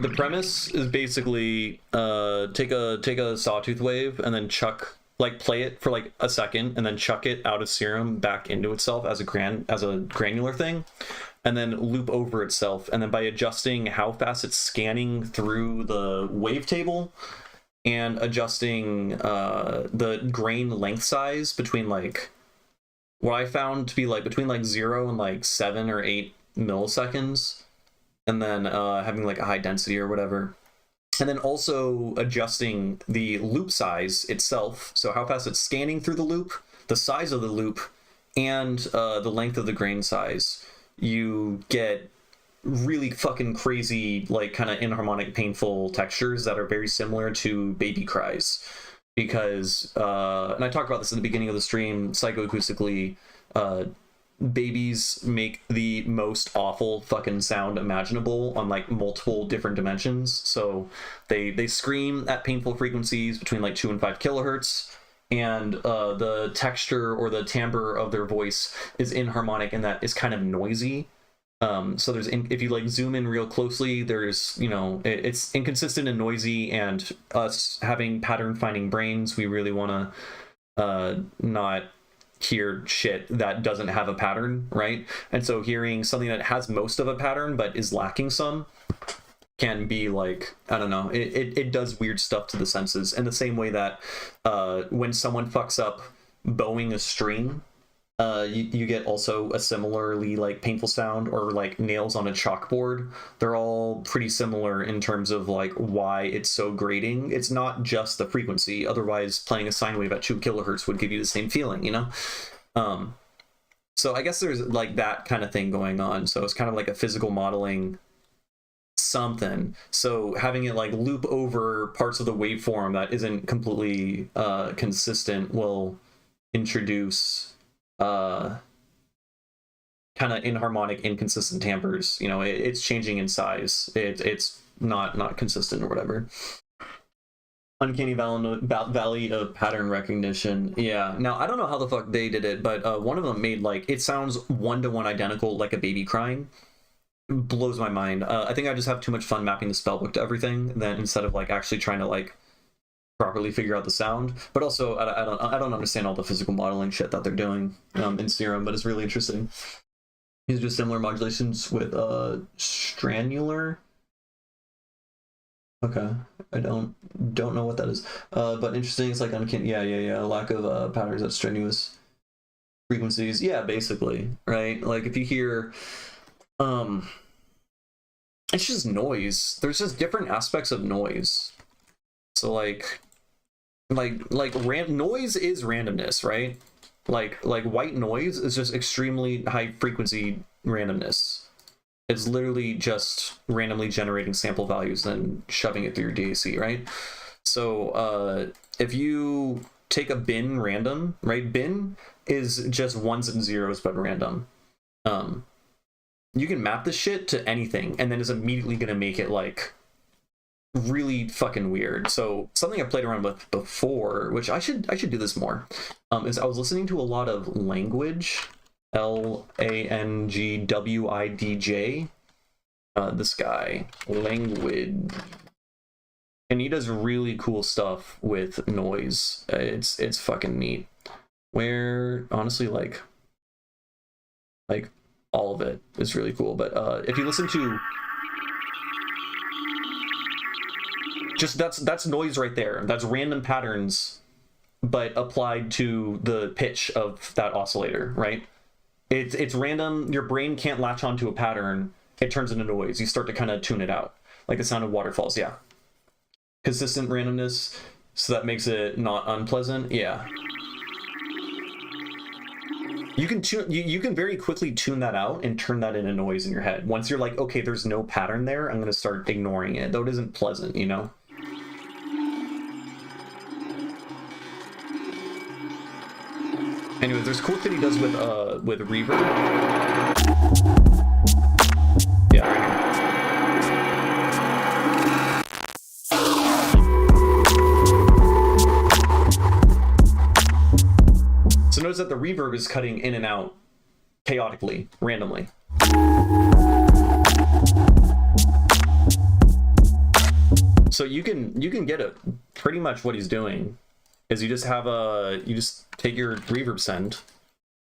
The premise is basically take a sawtooth wave and then play it for like a second and then chuck it out of Serum back into itself as a granular thing, and then loop over itself, and then by adjusting how fast it's scanning through the wavetable and adjusting the grain length size between like what I found to be like between like 0 and like 7 or 8 milliseconds, and then having like a high density or whatever, and then also adjusting the loop size itself, so how fast it's scanning through the loop, the size of the loop, and the length of the grain size. You get really fucking crazy, like kind of inharmonic, painful textures that are very similar to baby cries, because and I talked about this at the beginning of the stream, psychoacoustically, babies make the most awful fucking sound imaginable on like multiple different dimensions. So they scream at painful frequencies between like 2 and 5 kilohertz, and the texture or the timbre of their voice is inharmonic, and that is kind of noisy. So if you like zoom in real closely, there's, you know, it's inconsistent and noisy, and us having pattern finding brains, we really want to not hear shit that doesn't have a pattern, right? And so hearing something that has most of a pattern but is lacking some can be like, I don't know, it does weird stuff to the senses, in the same way that when someone fucks up bowing a string, you get also a similarly like painful sound, or like nails on a chalkboard. They're all pretty similar in terms of like why it's so grating. It's not just the frequency, otherwise playing a sine wave at 2 kilohertz would give you the same feeling, you know? So I guess there's like that kind of thing going on. So it's kind of like a physical modeling something. So having it like loop over parts of the waveform that isn't completely consistent will introduce kind of inharmonic, inconsistent timbres. You know, it's changing in size. It's not consistent or whatever. Uncanny Valley of pattern recognition. Yeah. Now I don't know how the fuck they did it, but one of them made like it sounds 1-to-1 identical, like a baby crying. Blows my mind. I think I just have too much fun mapping the spellbook to everything, then instead of like actually trying to like properly figure out the sound. But also, I don't understand all the physical modeling shit that they're doing in Serum, but it's really interesting. These are just similar modulations with stranular. Okay, I don't know what that is, but interesting. It's like uncanny. Yeah. Lack of patterns at strenuous frequencies. Yeah, basically, right? Like if you hear, it's just noise. There's just different aspects of noise. So like noise is randomness, right? Like white noise is just extremely high frequency randomness. It's literally just randomly generating sample values and shoving it through your DAC, right? So if you take a bin random, right? Bin is just ones and zeros but random. You can map this shit to anything and then it's immediately gonna make it like really fucking weird. So something I played around with before, which I should do this more, is I was listening to a lot of language, Langwidj, this guy, language, and he does really cool stuff with noise. It's fucking neat. Where honestly, like all of it is really cool. But if you listen to just that's noise right there. That's random patterns, but applied to the pitch of that oscillator, right? It's random. Your brain can't latch onto a pattern. It turns into noise. You start to kind of tune it out, like the sound of waterfalls. Yeah, consistent randomness, so that makes it not unpleasant. Yeah, you can tune. You can very quickly tune that out and turn that into noise in your head. Once you're like, okay, there's no pattern there, I'm gonna start ignoring it, though it isn't pleasant, you know. Anyway, there's cool thing he does with reverb. Yeah, right here. So notice that the reverb is cutting in and out chaotically, randomly. So you can get it pretty much what he's doing. Is you just take your reverb send,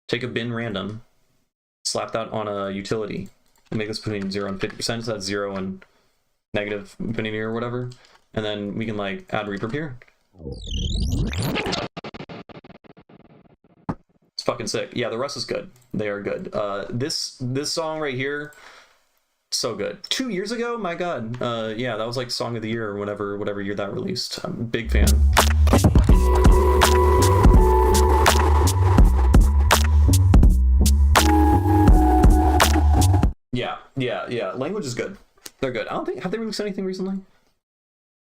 take a bin random, slap that on a utility, and make this between 0 and 50%, so that's 0 and negative infinity or whatever, and then we can like add reverb here. It's fucking sick. Yeah, the rest is good. They are good. This song right here, so good. 2 years ago, my god. Yeah, that was like song of the year or whatever year that released. I'm a big fan. Yeah. Language is good. They're good. I don't think, have they released anything recently?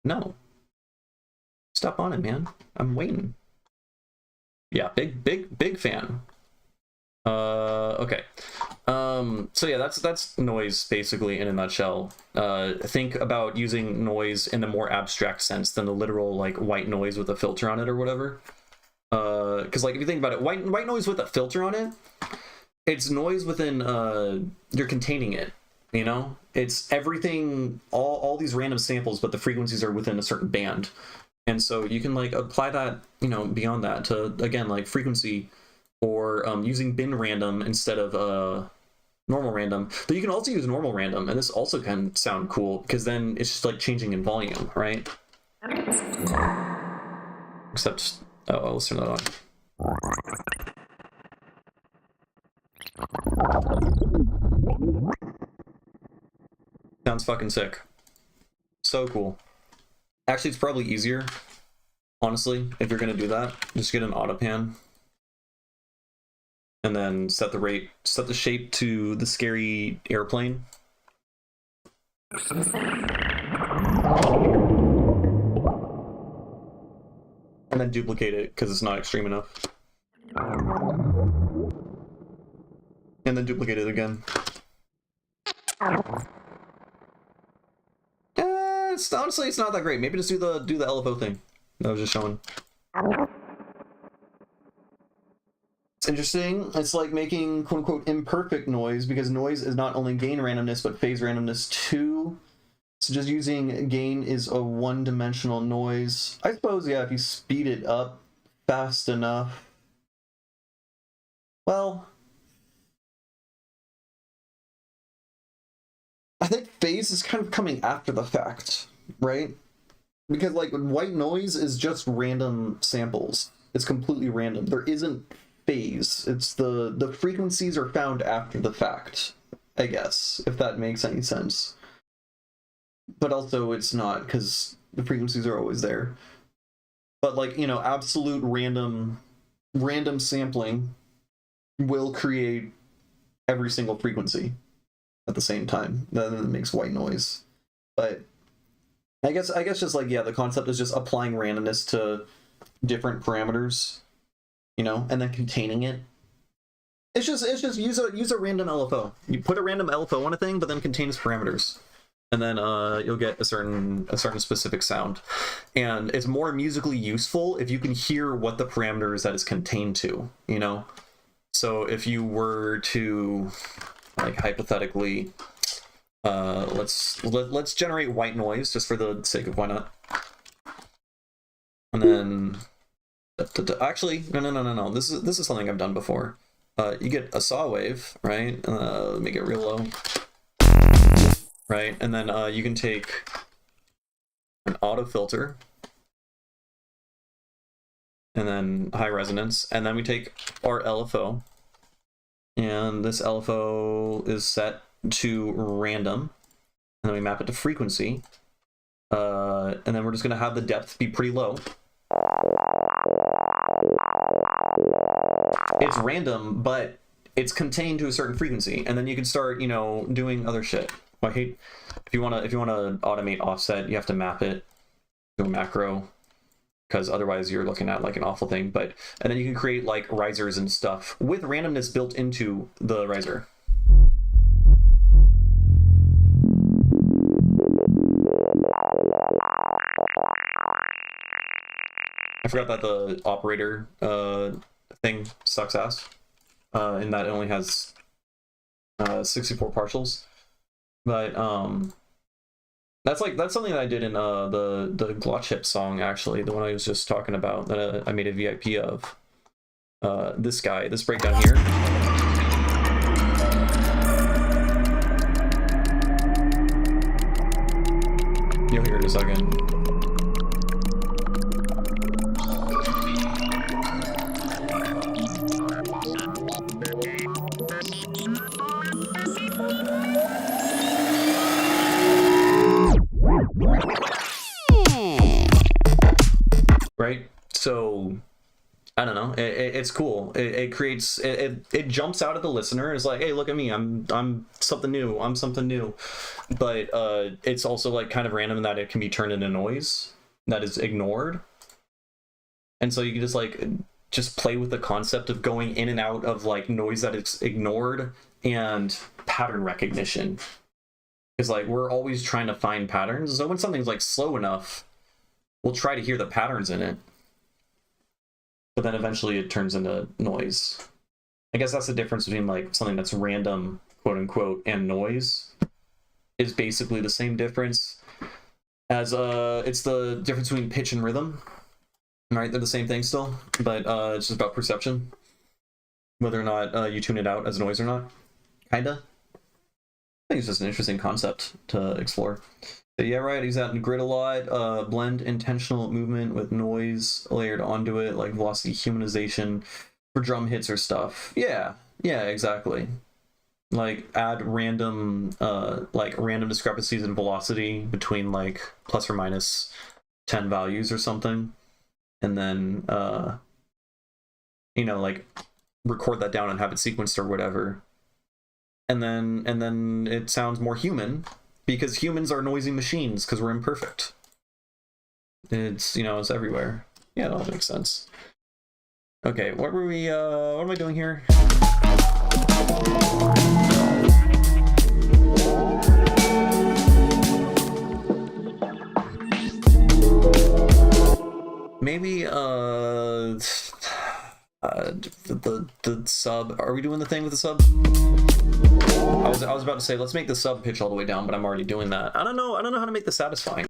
No. Stop on it, man. I'm waiting. Yeah, big fan. Okay. So yeah, that's noise basically in a nutshell. Think about using noise in a more abstract sense than the literal like white noise with a filter on it or whatever. Because like if you think about it, white noise with a filter on it, it's noise within you're containing it, you know? It's everything, all these random samples, but the frequencies are within a certain band. And so you can like apply that, you know, beyond that to, again, like frequency, or using bin random instead of normal random. But you can also use normal random, and this also can sound cool because then it's just like changing in volume, right? Except, oh, let's turn that on. Sounds fucking sick. So cool. Actually, it's probably easier, honestly, if you're gonna do that. Just get an auto pan. And then set the shape to the scary airplane. And then duplicate it because it's not extreme enough. And then duplicate it again. Honestly, it's not that great. Maybe just do the LFO thing that I was just showing. It's interesting. It's like making quote-unquote imperfect noise, because noise is not only gain randomness but phase randomness too. So just using gain is a one-dimensional noise. I suppose, yeah, if you speed it up fast enough. Well, I think phase is kind of coming after the fact, right? Because like white noise is just random samples. It's completely random. There isn't phase. It's the frequencies are found after the fact, I guess, if that makes any sense. But also it's not, because the frequencies are always there. But like, you know, absolute random sampling will create every single frequency at the same time. Then it makes white noise. But I guess just like, yeah, the concept is just applying randomness to different parameters, you know, and then containing it. It's just use a random LFO. You put a random LFO on a thing, but then contains parameters. And then you'll get a certain specific sound. And it's more musically useful if you can hear what the parameters that is contained to, you know? So if you were to, like, hypothetically, let's generate white noise just for the sake of why not. And then actually no. This is something I've done before. You get a saw wave, right? Let me get real low. Right, and then you can take an auto filter, and then high resonance, and then we take our LFO, and this LFO is set to random, and then we map it to frequency, and then we're just going to have the depth be pretty low. It's random, but it's contained to a certain frequency, and then you can start, you know, doing other shit. I hate if you wanna automate offset, you have to map it to a macro, because otherwise you're looking at like an awful thing. But and then you can create like risers and stuff with randomness built into the riser. I forgot that the operator thing sucks ass, in that it only has 64 partials. But that's something that I did in the Glotchip song, actually, the one I was just talking about, that I made a VIP of. This breakdown here. You'll hear it in a second. Right? So I don't know. It's cool. It creates it jumps out at the listener. It's like, hey, look at me. I'm something new. I'm something new. But it's also like kind of random in that it can be turned into noise that is ignored. And so you can just play with the concept of going in and out of like noise that is ignored and pattern recognition. Because like we're always trying to find patterns. So when something's like slow enough, we'll try to hear the patterns in it. But then eventually it turns into noise. I guess that's the difference between like something that's random, quote unquote, and noise is basically the same difference as it's the difference between pitch and rhythm. Right? They're the same thing still, but it's just about perception. Whether or not you tune it out as noise or not. Kinda. I think it's just an interesting concept to explore. But yeah, right, he's out in grid a lot. Blend intentional movement with noise layered onto it, like velocity humanization for drum hits or stuff. Yeah, exactly. Like add random discrepancies in velocity between like plus or minus 10 values or something. And then like record that down and have it sequenced or whatever. And then it sounds more human. Because humans are noisy machines, because we're imperfect. It's, it's everywhere. Yeah, that makes sense. Okay, what am I doing here? Maybe, The sub. Are we doing the thing with the sub? I was about to say let's make the sub pitch all the way down, but I'm already doing that. I don't know how to make this satisfying.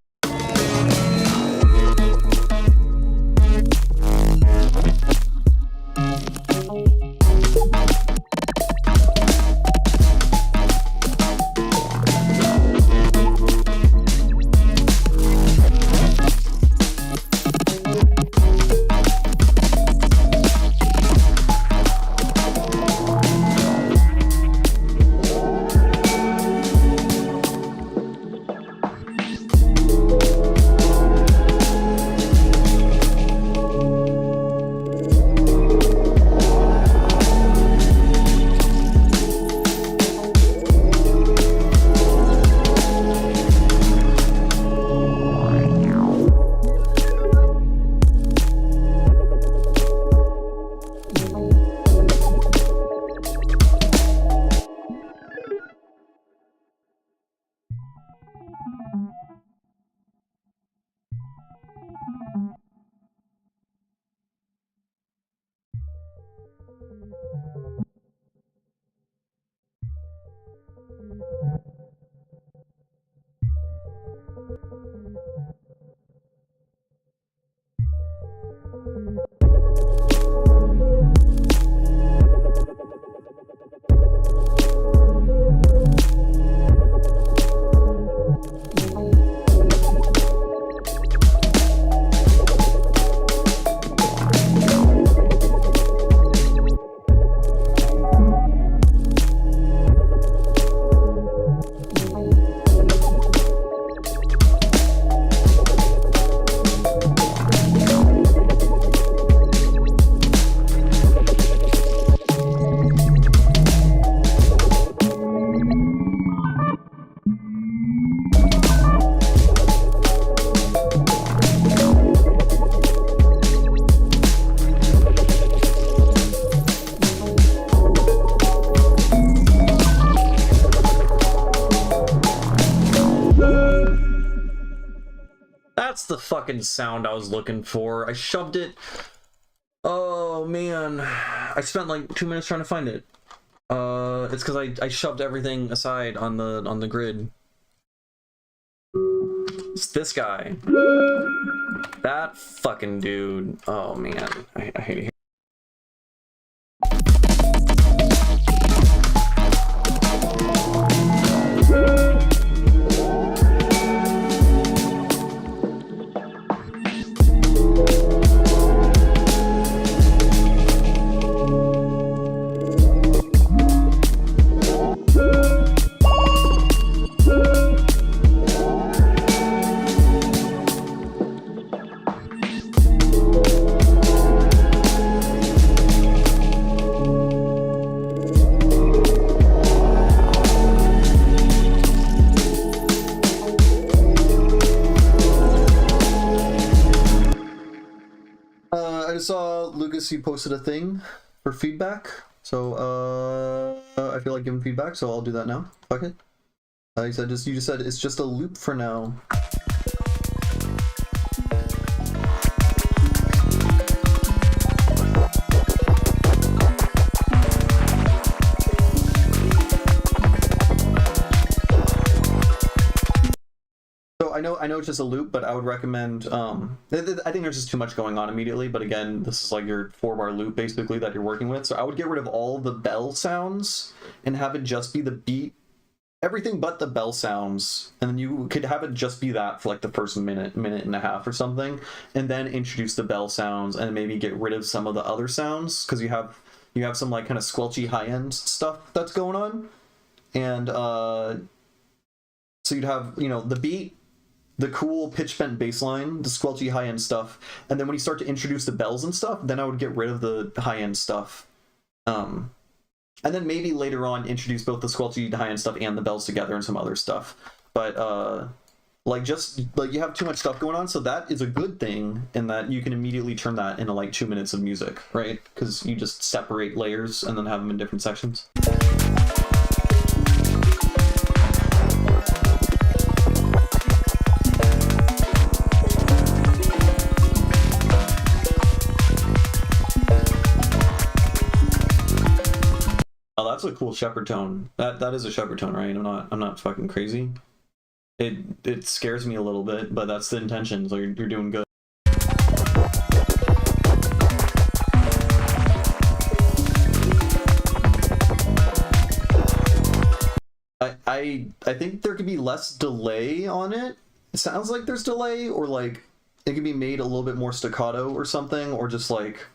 That's the fucking sound I was looking for. I shoved it. Oh man, I spent like 2 minutes trying to find it. It's because I shoved everything aside on the grid. It's this guy. That fucking dude. Oh man, I hate it. I saw Lucas, you posted a thing for feedback, so I feel like giving feedback, so I'll do that now. Fuck it. You just said it's just a loop for now. I know it's just a loop, but I would recommend, I think there's just too much going on immediately, but again, this is like your 4-bar loop basically that you're working with, so I would get rid of all the bell sounds and have it just be the beat, everything but the bell sounds, and then you could have it just be that for like the first minute and a half or something, and then introduce the bell sounds and maybe get rid of some of the other sounds, because you have some like kind of squelchy high-end stuff that's going on, and so you'd have, you know, the beat, the cool pitch bent bass line, the squelchy high end stuff, and then when you start to introduce the bells and stuff, then I would get rid of the high end stuff, and then maybe later on introduce both the squelchy high end stuff and the bells together and some other stuff. But like just like you have too much stuff going on, so that is a good thing in that you can immediately turn that into like 2 minutes of music, right? Because you just separate layers and then have them in different sections. that's a cool shepherd tone. That is a shepherd tone, right? I'm not fucking crazy. It scares me a little bit, but that's the intention. So you're doing good. I think there could be less delay on it. It sounds like there's delay, or like it could be made a little bit more staccato or something, or just like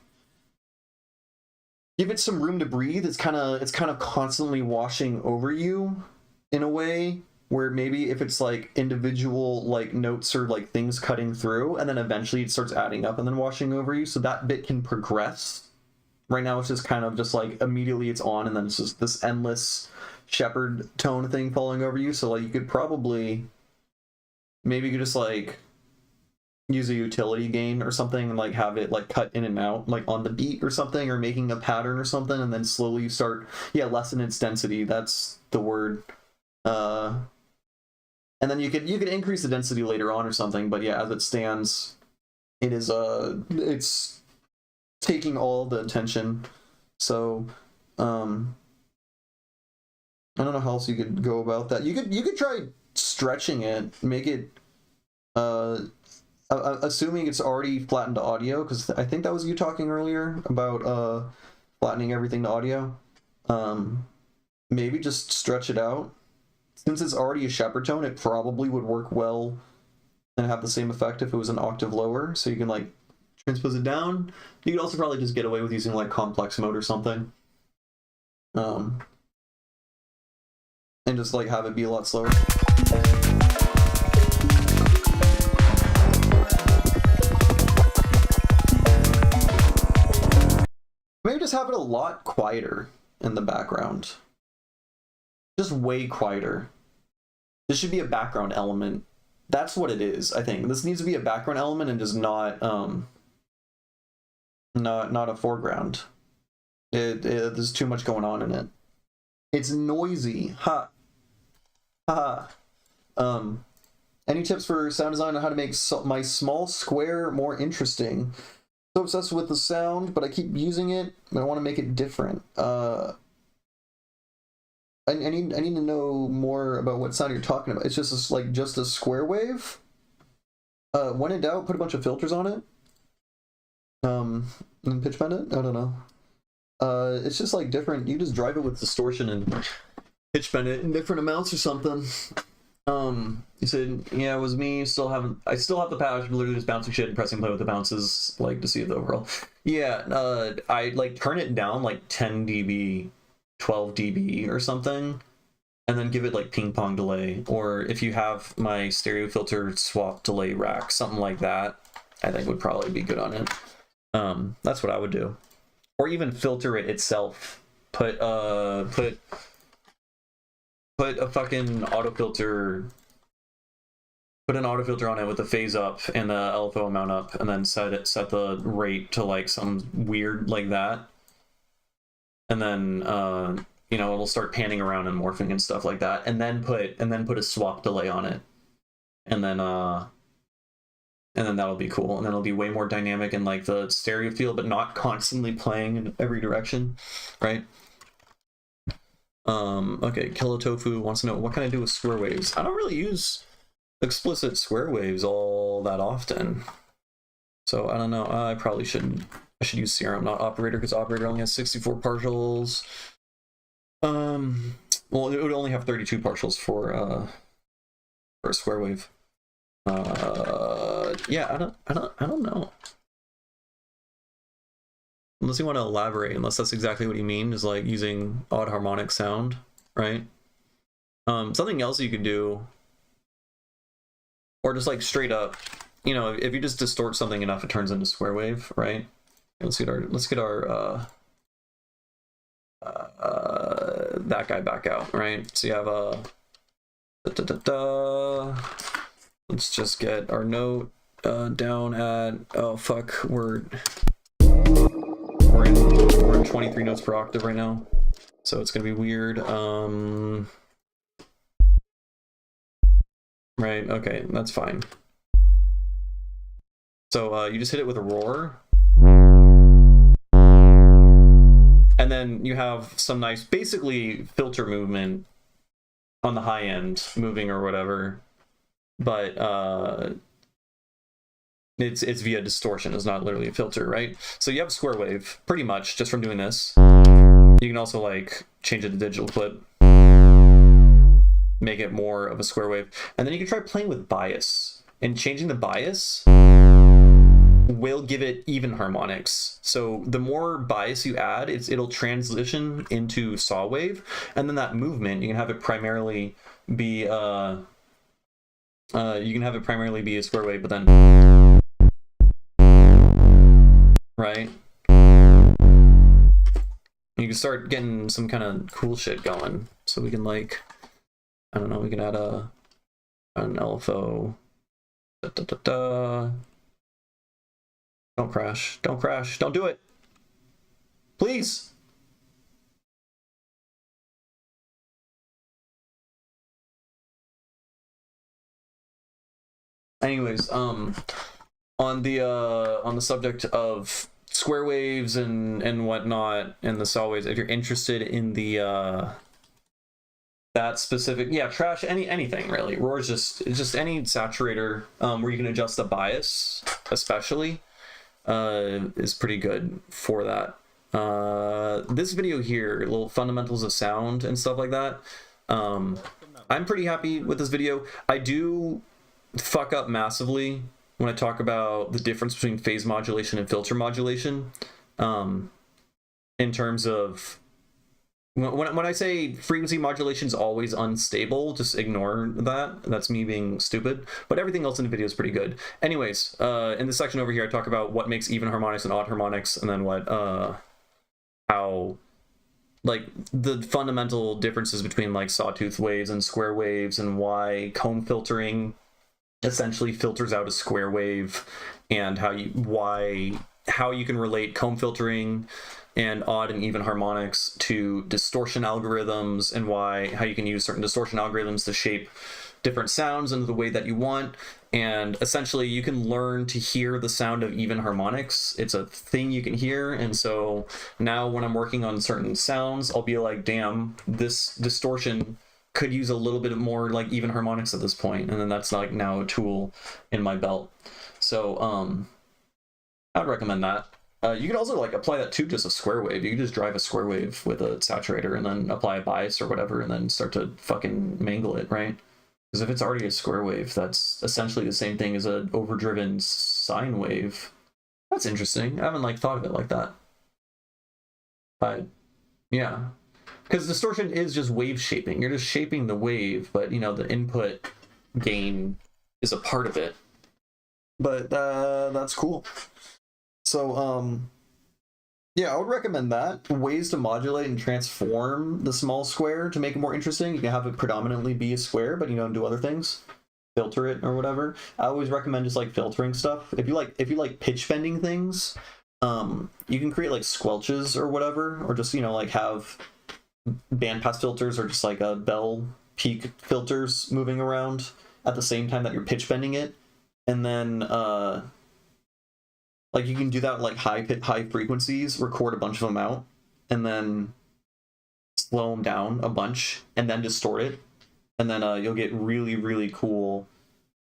give it some room to breathe. It's kind of constantly washing over you in a way where maybe if it's like individual like notes or like things cutting through, and then eventually it starts adding up and then washing over you, so that bit can progress. Right now it's just kind of just like immediately it's on, and then it's just this endless shepherd tone thing falling over you. So like you could probably maybe you could just like use a utility gain or something and like have it like cut in and out like on the beat or something, or making a pattern or something, and then slowly you start lessen its density. That's the word. And then you could increase the density later on or something, but yeah, as it stands, it is it's taking all the attention. So I don't know how else you could go about that. You could try stretching it, make it assuming it's already flattened to audio, because I think that was you talking earlier about flattening everything to audio. Maybe just stretch it out. Since it's already a shepherd tone, it probably would work well and have the same effect if it was an octave lower. So you can like transpose it down. You could also probably just get away with using like complex mode or something. And just like have it be a lot slower. Maybe just have it a lot quieter in the background. Just way quieter. This should be a background element. That's what it is, I think. This needs to be a background element and just not a foreground. There's too much going on in it. It's noisy. Ha. Ha. Any tips for sound design on how to make my small square more interesting? So obsessed with the sound, but I keep using it, but I want to make it different. I need to know more about what sound you're talking about. It's just just a square wave. When in doubt, put a bunch of filters on it. And pitch bend it. I don't know. It's just like different. You just drive it with distortion and pitch bend it in different amounts or something. You said, yeah, it was me. I still have the patch, literally just bouncing shit and pressing play with the bounces, like to see the overall. Yeah, I like turn it down like 10 dB. 12 dB or something, and then give it like ping pong delay, or if you have my stereo filter swap delay rack, something like that, I think would probably be good on it. That's what I would do. Or even filter it itself. Put a fucking auto filter. Put an auto filter on it with the phase up and the LFO amount up, and then set the rate to like some weird like that. And then it'll start panning around and morphing and stuff like that, and then put a swap delay on it, and then that'll be cool, and then it'll be way more dynamic in like the stereo field, but not constantly playing in every direction, right? Okay, Kilo Tofu wants to know, what can I do with square waves? I don't really use explicit square waves all that often, so I don't know. I probably shouldn't. I should use Serum, not Operator, because Operator only has 64 partials. Well, it would only have 32 partials for a square wave. Yeah, I don't know. Unless you want to elaborate, unless that's exactly what you mean, is like using odd harmonic sound, right? Something else you could do, or just like straight up, if you just distort something enough, it turns into square wave, right? Let's get our that guy back out, right? So you have let's just get our note down at, oh fuck, we're in 23 notes per octave right now, so it's gonna be weird. Right, okay, that's fine. So you just hit it with a roar. And then you have some nice, basically filter movement on the high end, moving or whatever, but it's via distortion. It's not literally a filter, right? So you have a square wave pretty much just from doing this. You can also like change it to digital clip, make it more of a square wave, and then you can try playing with bias, and changing the bias will give it even harmonics. So the more bias you add, it'll transition into saw wave, and then that movement you can have it primarily be a square wave, but then right, you can start getting some kind of cool shit going. So we can like, I don't know, we can add an LFO. Da, da, da, da. Don't crash. Don't crash. Don't do it. Please. Anyways, on the subject of square waves and whatnot and the saw waves, if you're interested in the that specific, yeah, trash, anything really. Roar is just any saturator where you can adjust the bias, especially, is pretty good for that. This video here, little fundamentals of sound and stuff like that. I'm pretty happy with this video. I do fuck up massively when I talk about the difference between phase modulation and filter modulation. In terms of when I say frequency modulation is always unstable, just ignore that. That's me being stupid. But everything else in the video is pretty good. Anyways, in this section over here, I talk about what makes even harmonics and odd harmonics, and then what how like the fundamental differences between like sawtooth waves and square waves, and why comb filtering essentially filters out a square wave, and how you can relate comb filtering and odd and even harmonics to distortion algorithms, and how you can use certain distortion algorithms to shape different sounds into the way that you want. And essentially you can learn to hear the sound of even harmonics. It's a thing you can hear. And so now when I'm working on certain sounds, I'll be like, damn, this distortion could use a little bit more like even harmonics at this point. And then that's like now a tool in my belt. So I'd recommend that. You can also like apply that to just a square wave. You can just drive a square wave with a saturator and then apply a bias or whatever, and then start to fucking mangle it, right? Because if it's already a square wave, that's essentially the same thing as an overdriven sine wave. That's interesting. I haven't like thought of it like that. But yeah, because distortion is just wave shaping. You're just shaping the wave, but you know the input gain is a part of it. But that's cool. So, yeah, I would recommend that. Ways to modulate and transform the small square to make it more interesting. You can have it predominantly be a square, but you know, do other things. Filter it or whatever. I always recommend just like filtering stuff. If you like pitch bending things, you can create like squelches or whatever, or just, you know, like have bandpass filters or just like a bell peak filters moving around at the same time that you're pitch bending it. And then, like you can do that like high frequencies, record a bunch of them out, and then slow them down a bunch, and then distort it, and then you'll get really, really cool,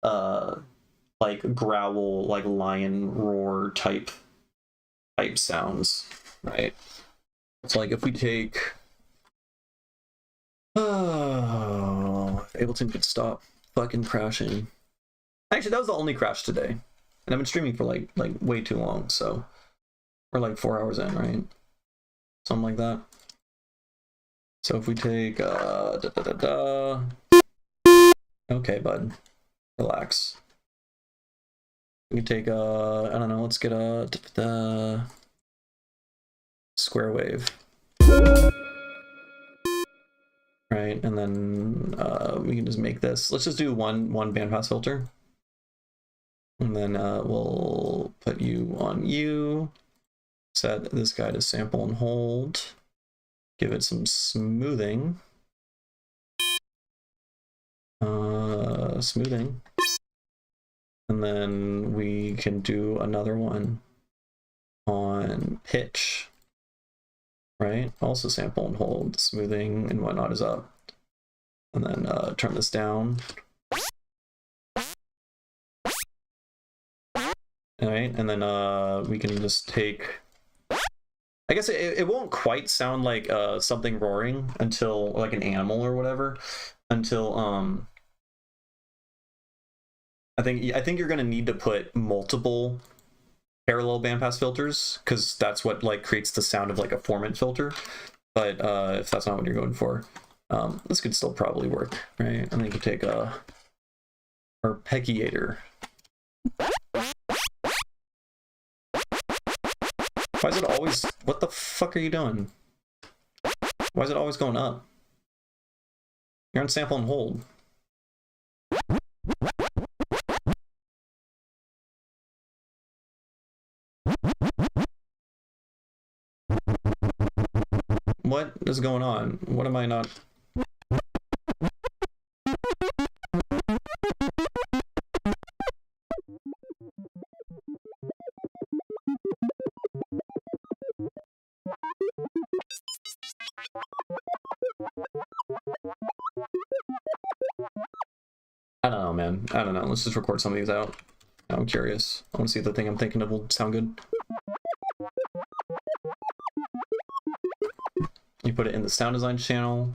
like growl, like lion roar type sounds, right? It's like if we take, Ableton could stop fucking crashing. Actually, that was the only crash today. And I've been streaming for like way too long, so we're like 4 hours in, right? Something like that. So if we take okay, bud, relax. We can take I don't know, let's get a square wave, right? And then we can just make this. Let's just do one bandpass filter. And then we'll put you on you, set this guy to sample and hold, give it some smoothing, and then we can do another one on pitch. right? Also sample and hold, smoothing and whatnot is up. And then turn this down. All right, and then we can just take, I guess it won't quite sound like something roaring until, like an animal or whatever, until I think you're gonna need to put multiple parallel bandpass filters, because that's what like creates the sound of like a formant filter. But if that's not what you're going for, this could still probably work, right? And then you can take a arpeggiator. Why is it always, what the fuck are you doing? Why is it always going up? You're on sample and hold. What is going on? What am I not? I don't know, man. I don't know. Let's just record some of these out. I'm curious. I want to see if the thing I'm thinking of will sound good. You put it in the sound design channel.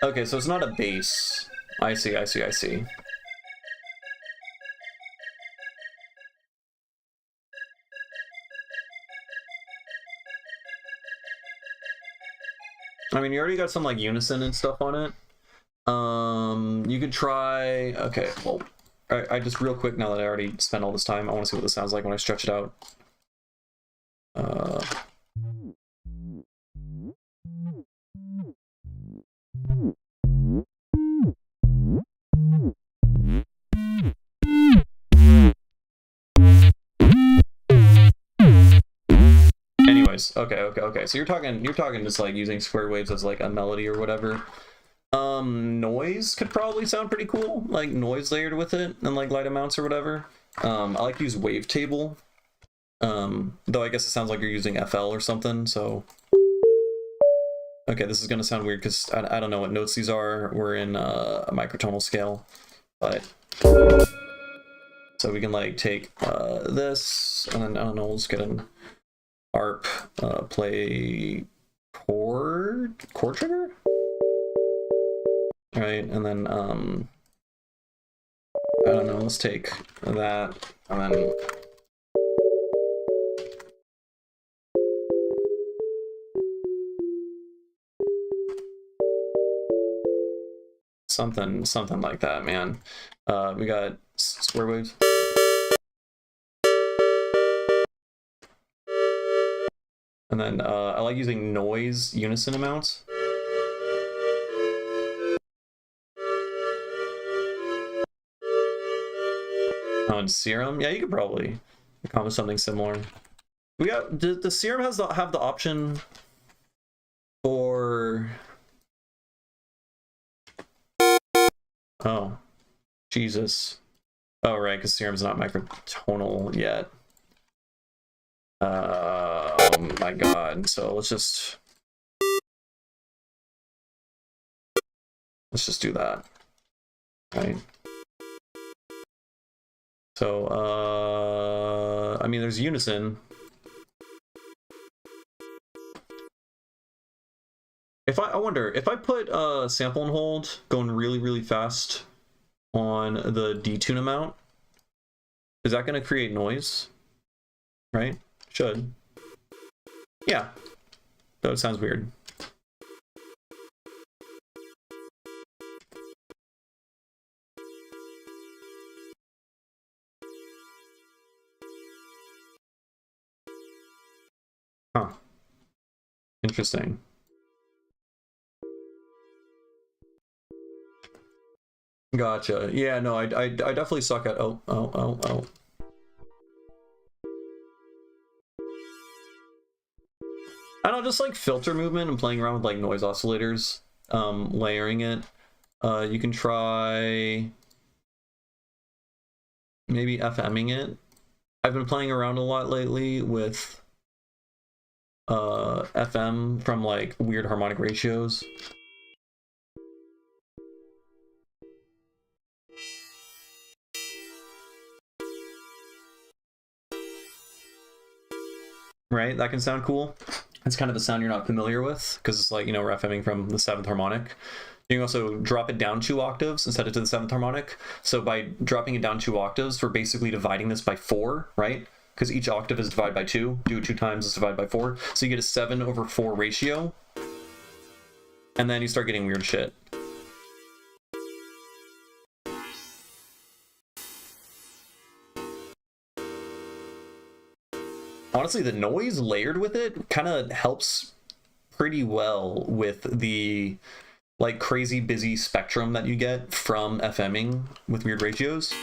Okay, so it's not a bass. I see, I see, I see. I mean, you already got some like unison and stuff on it. You could try, okay, well, I just real quick, now that I already spent all this time, I want to see what this sounds like when I stretch it out. Anyways, okay. So you're talking just like using square waves as like a melody or whatever. Noise could probably sound pretty cool, like noise layered with it and like light amounts or whatever. I like to use wavetable, though I guess it sounds like you're using FL or something, so. Okay, this is gonna sound weird because I don't know what notes these are. We're in a microtonal scale, but. So we can like take this, and then I don't know, we'll just get an ARP, play chord trigger? Right, and then I don't know, let's take that, and then something like that, man. We got square waves. And then I like using noise unison amounts. Oh, and serum? Yeah, you could probably come with something similar. We got the serum have the option for. Oh, Jesus. Oh, right, because serum's not microtonal yet. Oh my God. So let's just do that. Right. So I mean, there's unison. I wonder if I put sample and hold going really fast on the detune amount, is that going to create noise? Right? Should. Yeah. Though it sounds weird. Huh. Interesting. Gotcha. Yeah, no, I definitely suck at oh. I don't know, just like filter movement and playing around with like noise oscillators, layering it. You can try maybe FMing it I've been playing around a lot lately with FM from like weird harmonic ratios. Right, that can sound cool. It's kind of a sound you're not familiar with because it's like, you know, we're FMing from the 7th harmonic. You can also drop it down 2 octaves and set it to the 7th harmonic. So by dropping it down 2 octaves, we're basically dividing this by 4, right? Because each octave is divided by 2. Do it 2 times, it's divided by 4. So you get a 7/4 ratio. And then you start getting weird shit. Honestly, the noise layered with it kind of helps pretty well with the like crazy busy spectrum that you get from FMing with weird ratios.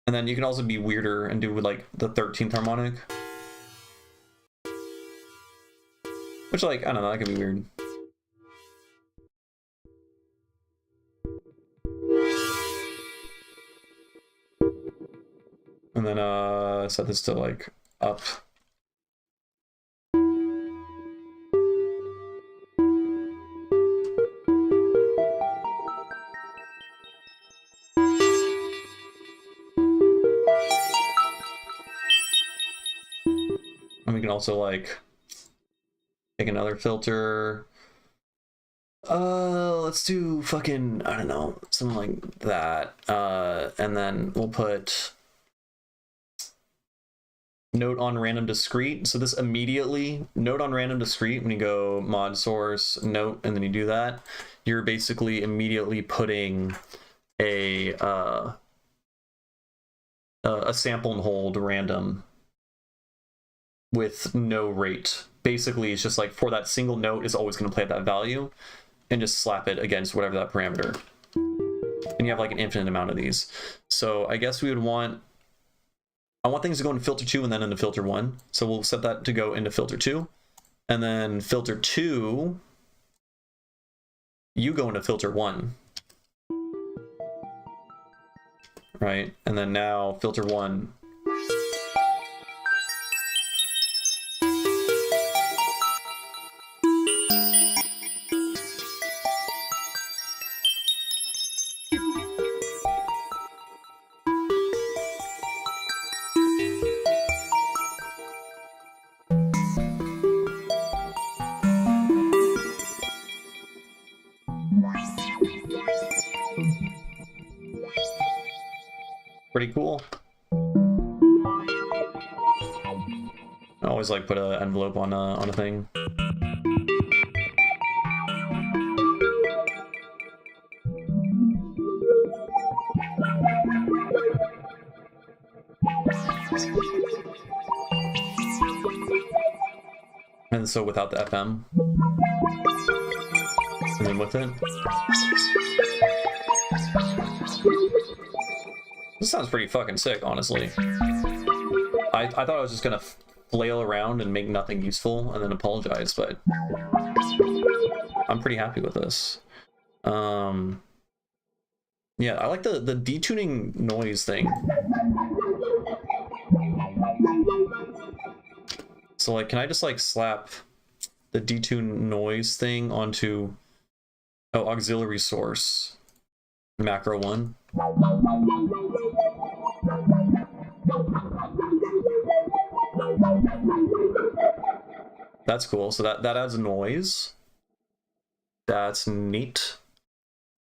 And then you can also be weirder and do with like the 13th harmonic. Which, like, I don't know, that could be weird. And then set this to like up. And we can also like take another filter. Let's do fucking, I don't know, something like that. And then we'll put note on random discrete. So this immediately, note on random discrete, when you go mod source, note, and then you do that, you're basically immediately putting a sample and hold random with no rate. Basically, it's just like for that single note is always going to play at that value and just slap it against whatever that parameter. And you have like an infinite amount of these. So I guess we would want, I want things to go into filter 2 and then into filter 1. So we'll set that to go into filter 2. And then filter 2, you go into filter 1. Right? And then now filter 1. Pretty cool. I always like put an envelope on a thing. And so without the FM, and then with it. This sounds pretty fucking sick, honestly. I thought I was just gonna flail around and make nothing useful and then apologize, but I'm pretty happy with this. Yeah, I like the detuning noise thing. So like, can I just like slap the detune noise thing onto auxiliary source macro 1? That's cool. So that adds noise. That's neat.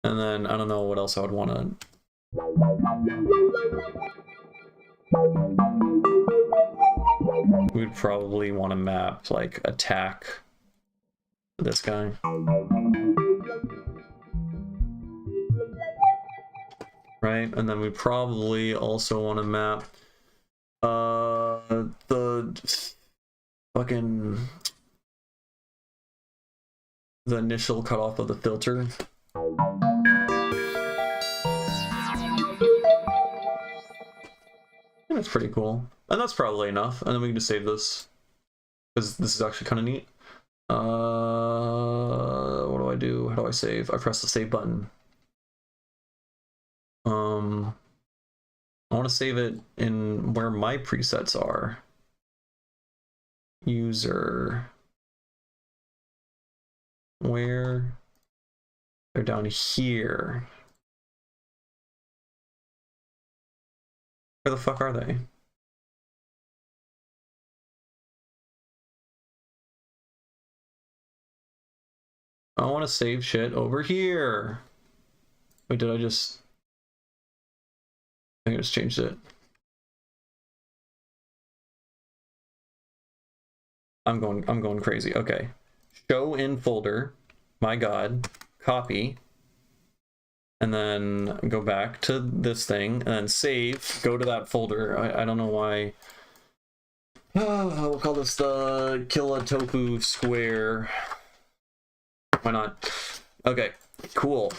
And then I don't know what else I would want to. We'd probably want to map like attack to this guy. Right, and then we probably also want to map the fucking the initial cutoff of the filter. And that's pretty cool. And that's probably enough. And then we can just save this, because this is actually kind of neat. What do do I do? How do I save? I press the save button. I want to save it in where my presets are. User. Where? They're down here. Where the fuck are they? I want to save shit over here. Wait, did I just... I think I just changed it. I'm going crazy. Okay. Show in folder. My God. Copy. And then go back to this thing and then save. Go to that folder. I don't know why. We'll call this the Killa Tofu Square. Why not? Okay, cool.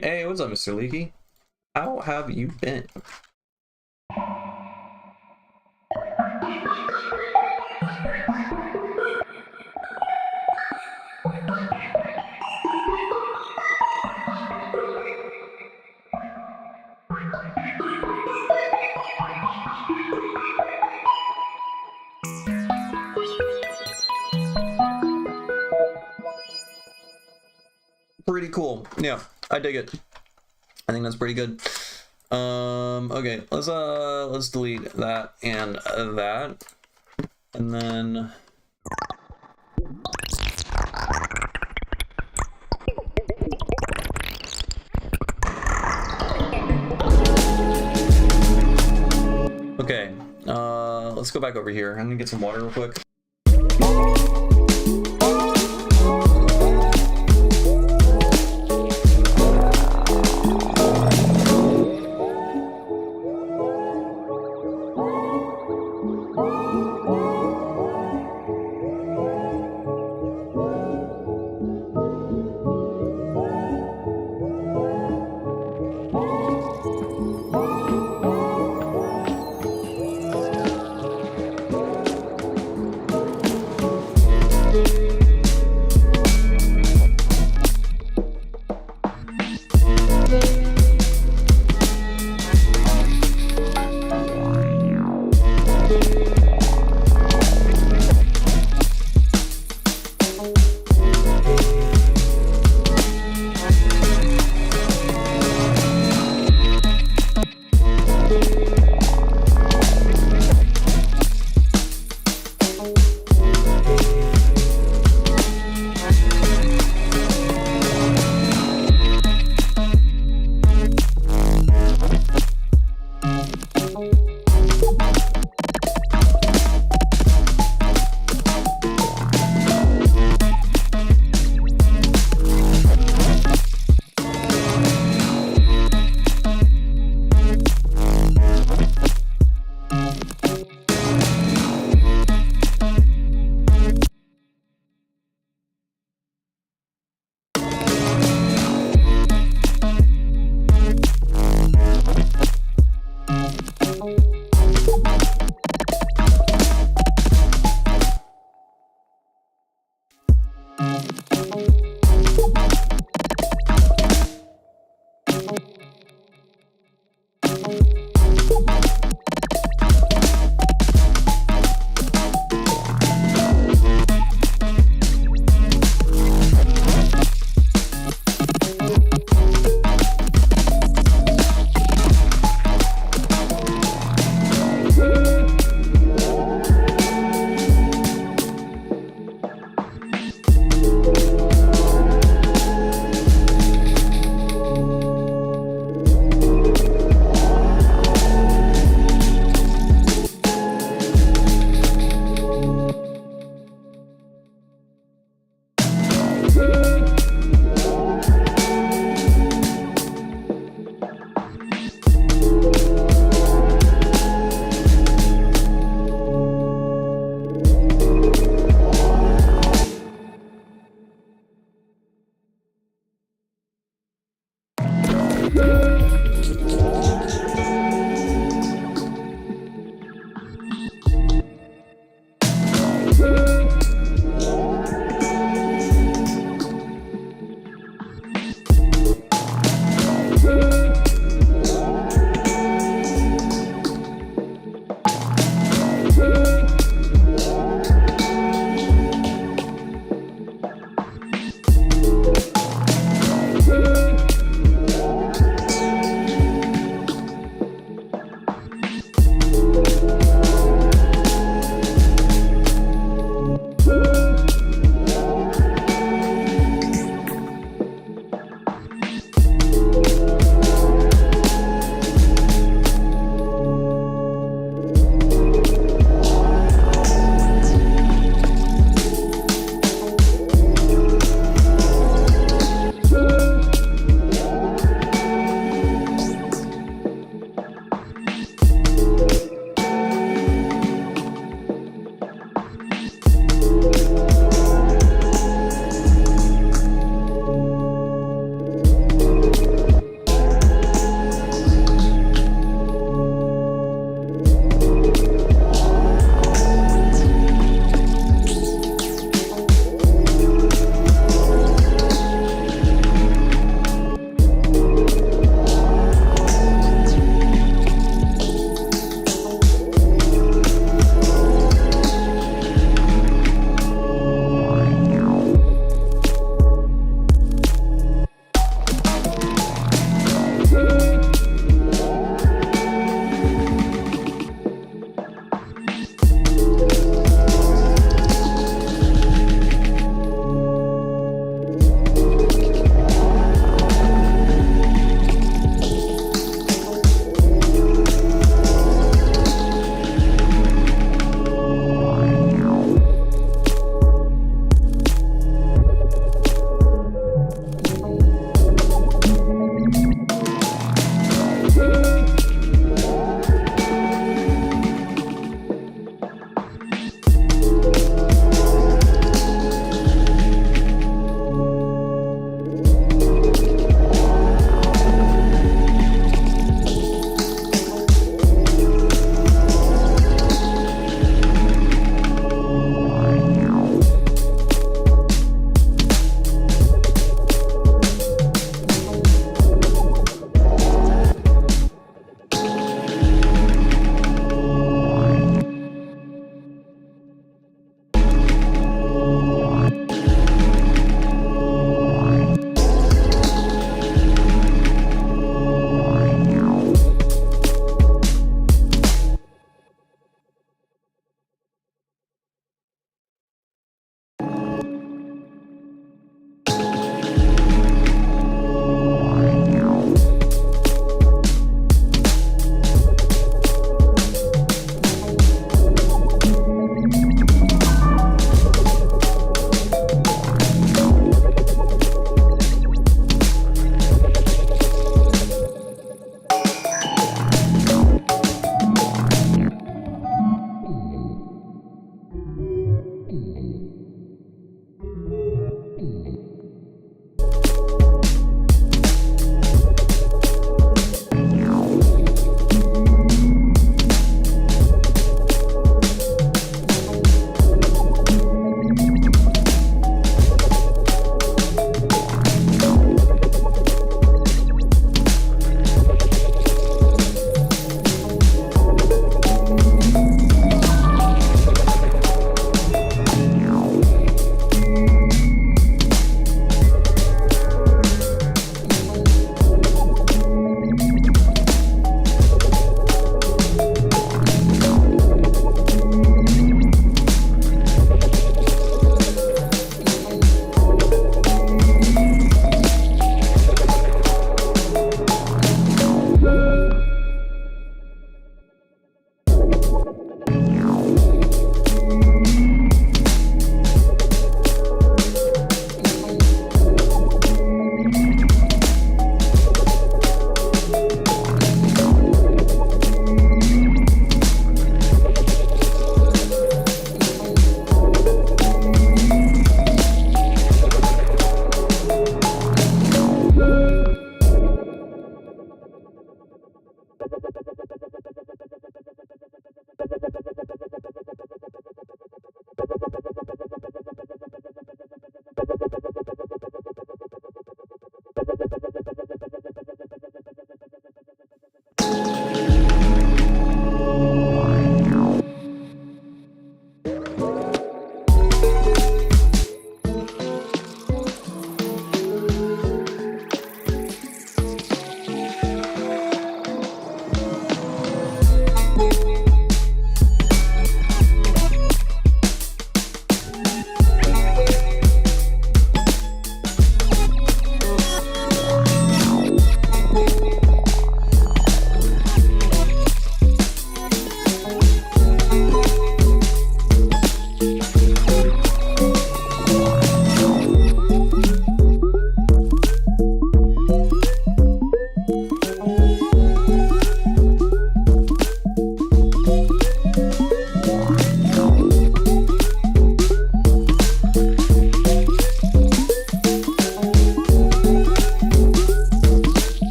Hey, what's up, Mr. Leaky? How have you been? Pretty cool. Yeah, I dig it. I think that's pretty good. Okay, let's delete that and that. And then okay, let's go back over here. I'm gonna get some water real quick.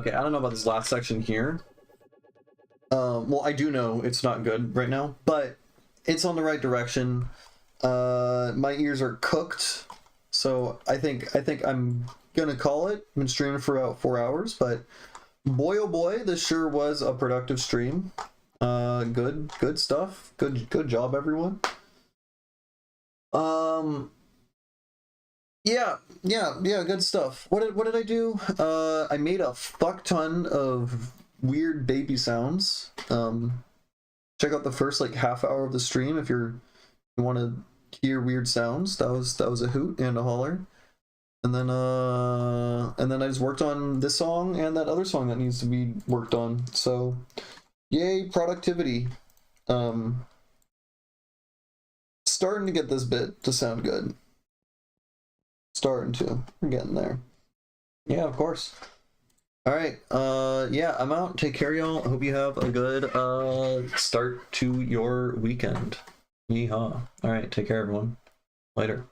Okay, I don't know about this last section here. Well, I do know it's not good right now, but it's on the right direction. My ears are cooked, so I think I'm gonna call it. I've been streaming for about 4 hours, but boy oh boy, this sure was a productive stream. Good stuff. Good job, everyone. Yeah, good stuff. What did I do? I made a fuck ton of weird baby sounds. Check out the first like half hour of the stream if you want to hear weird sounds. That was a hoot and a holler. And then I just worked on this song and that other song that needs to be worked on. So, yay, productivity. Starting to get this bit to sound good. Starting to. We're getting there. Yeah, of course. Alright, yeah, I'm out. Take care, y'all. I hope you have a good start to your weekend. Yeehaw. Alright, take care, everyone. Later.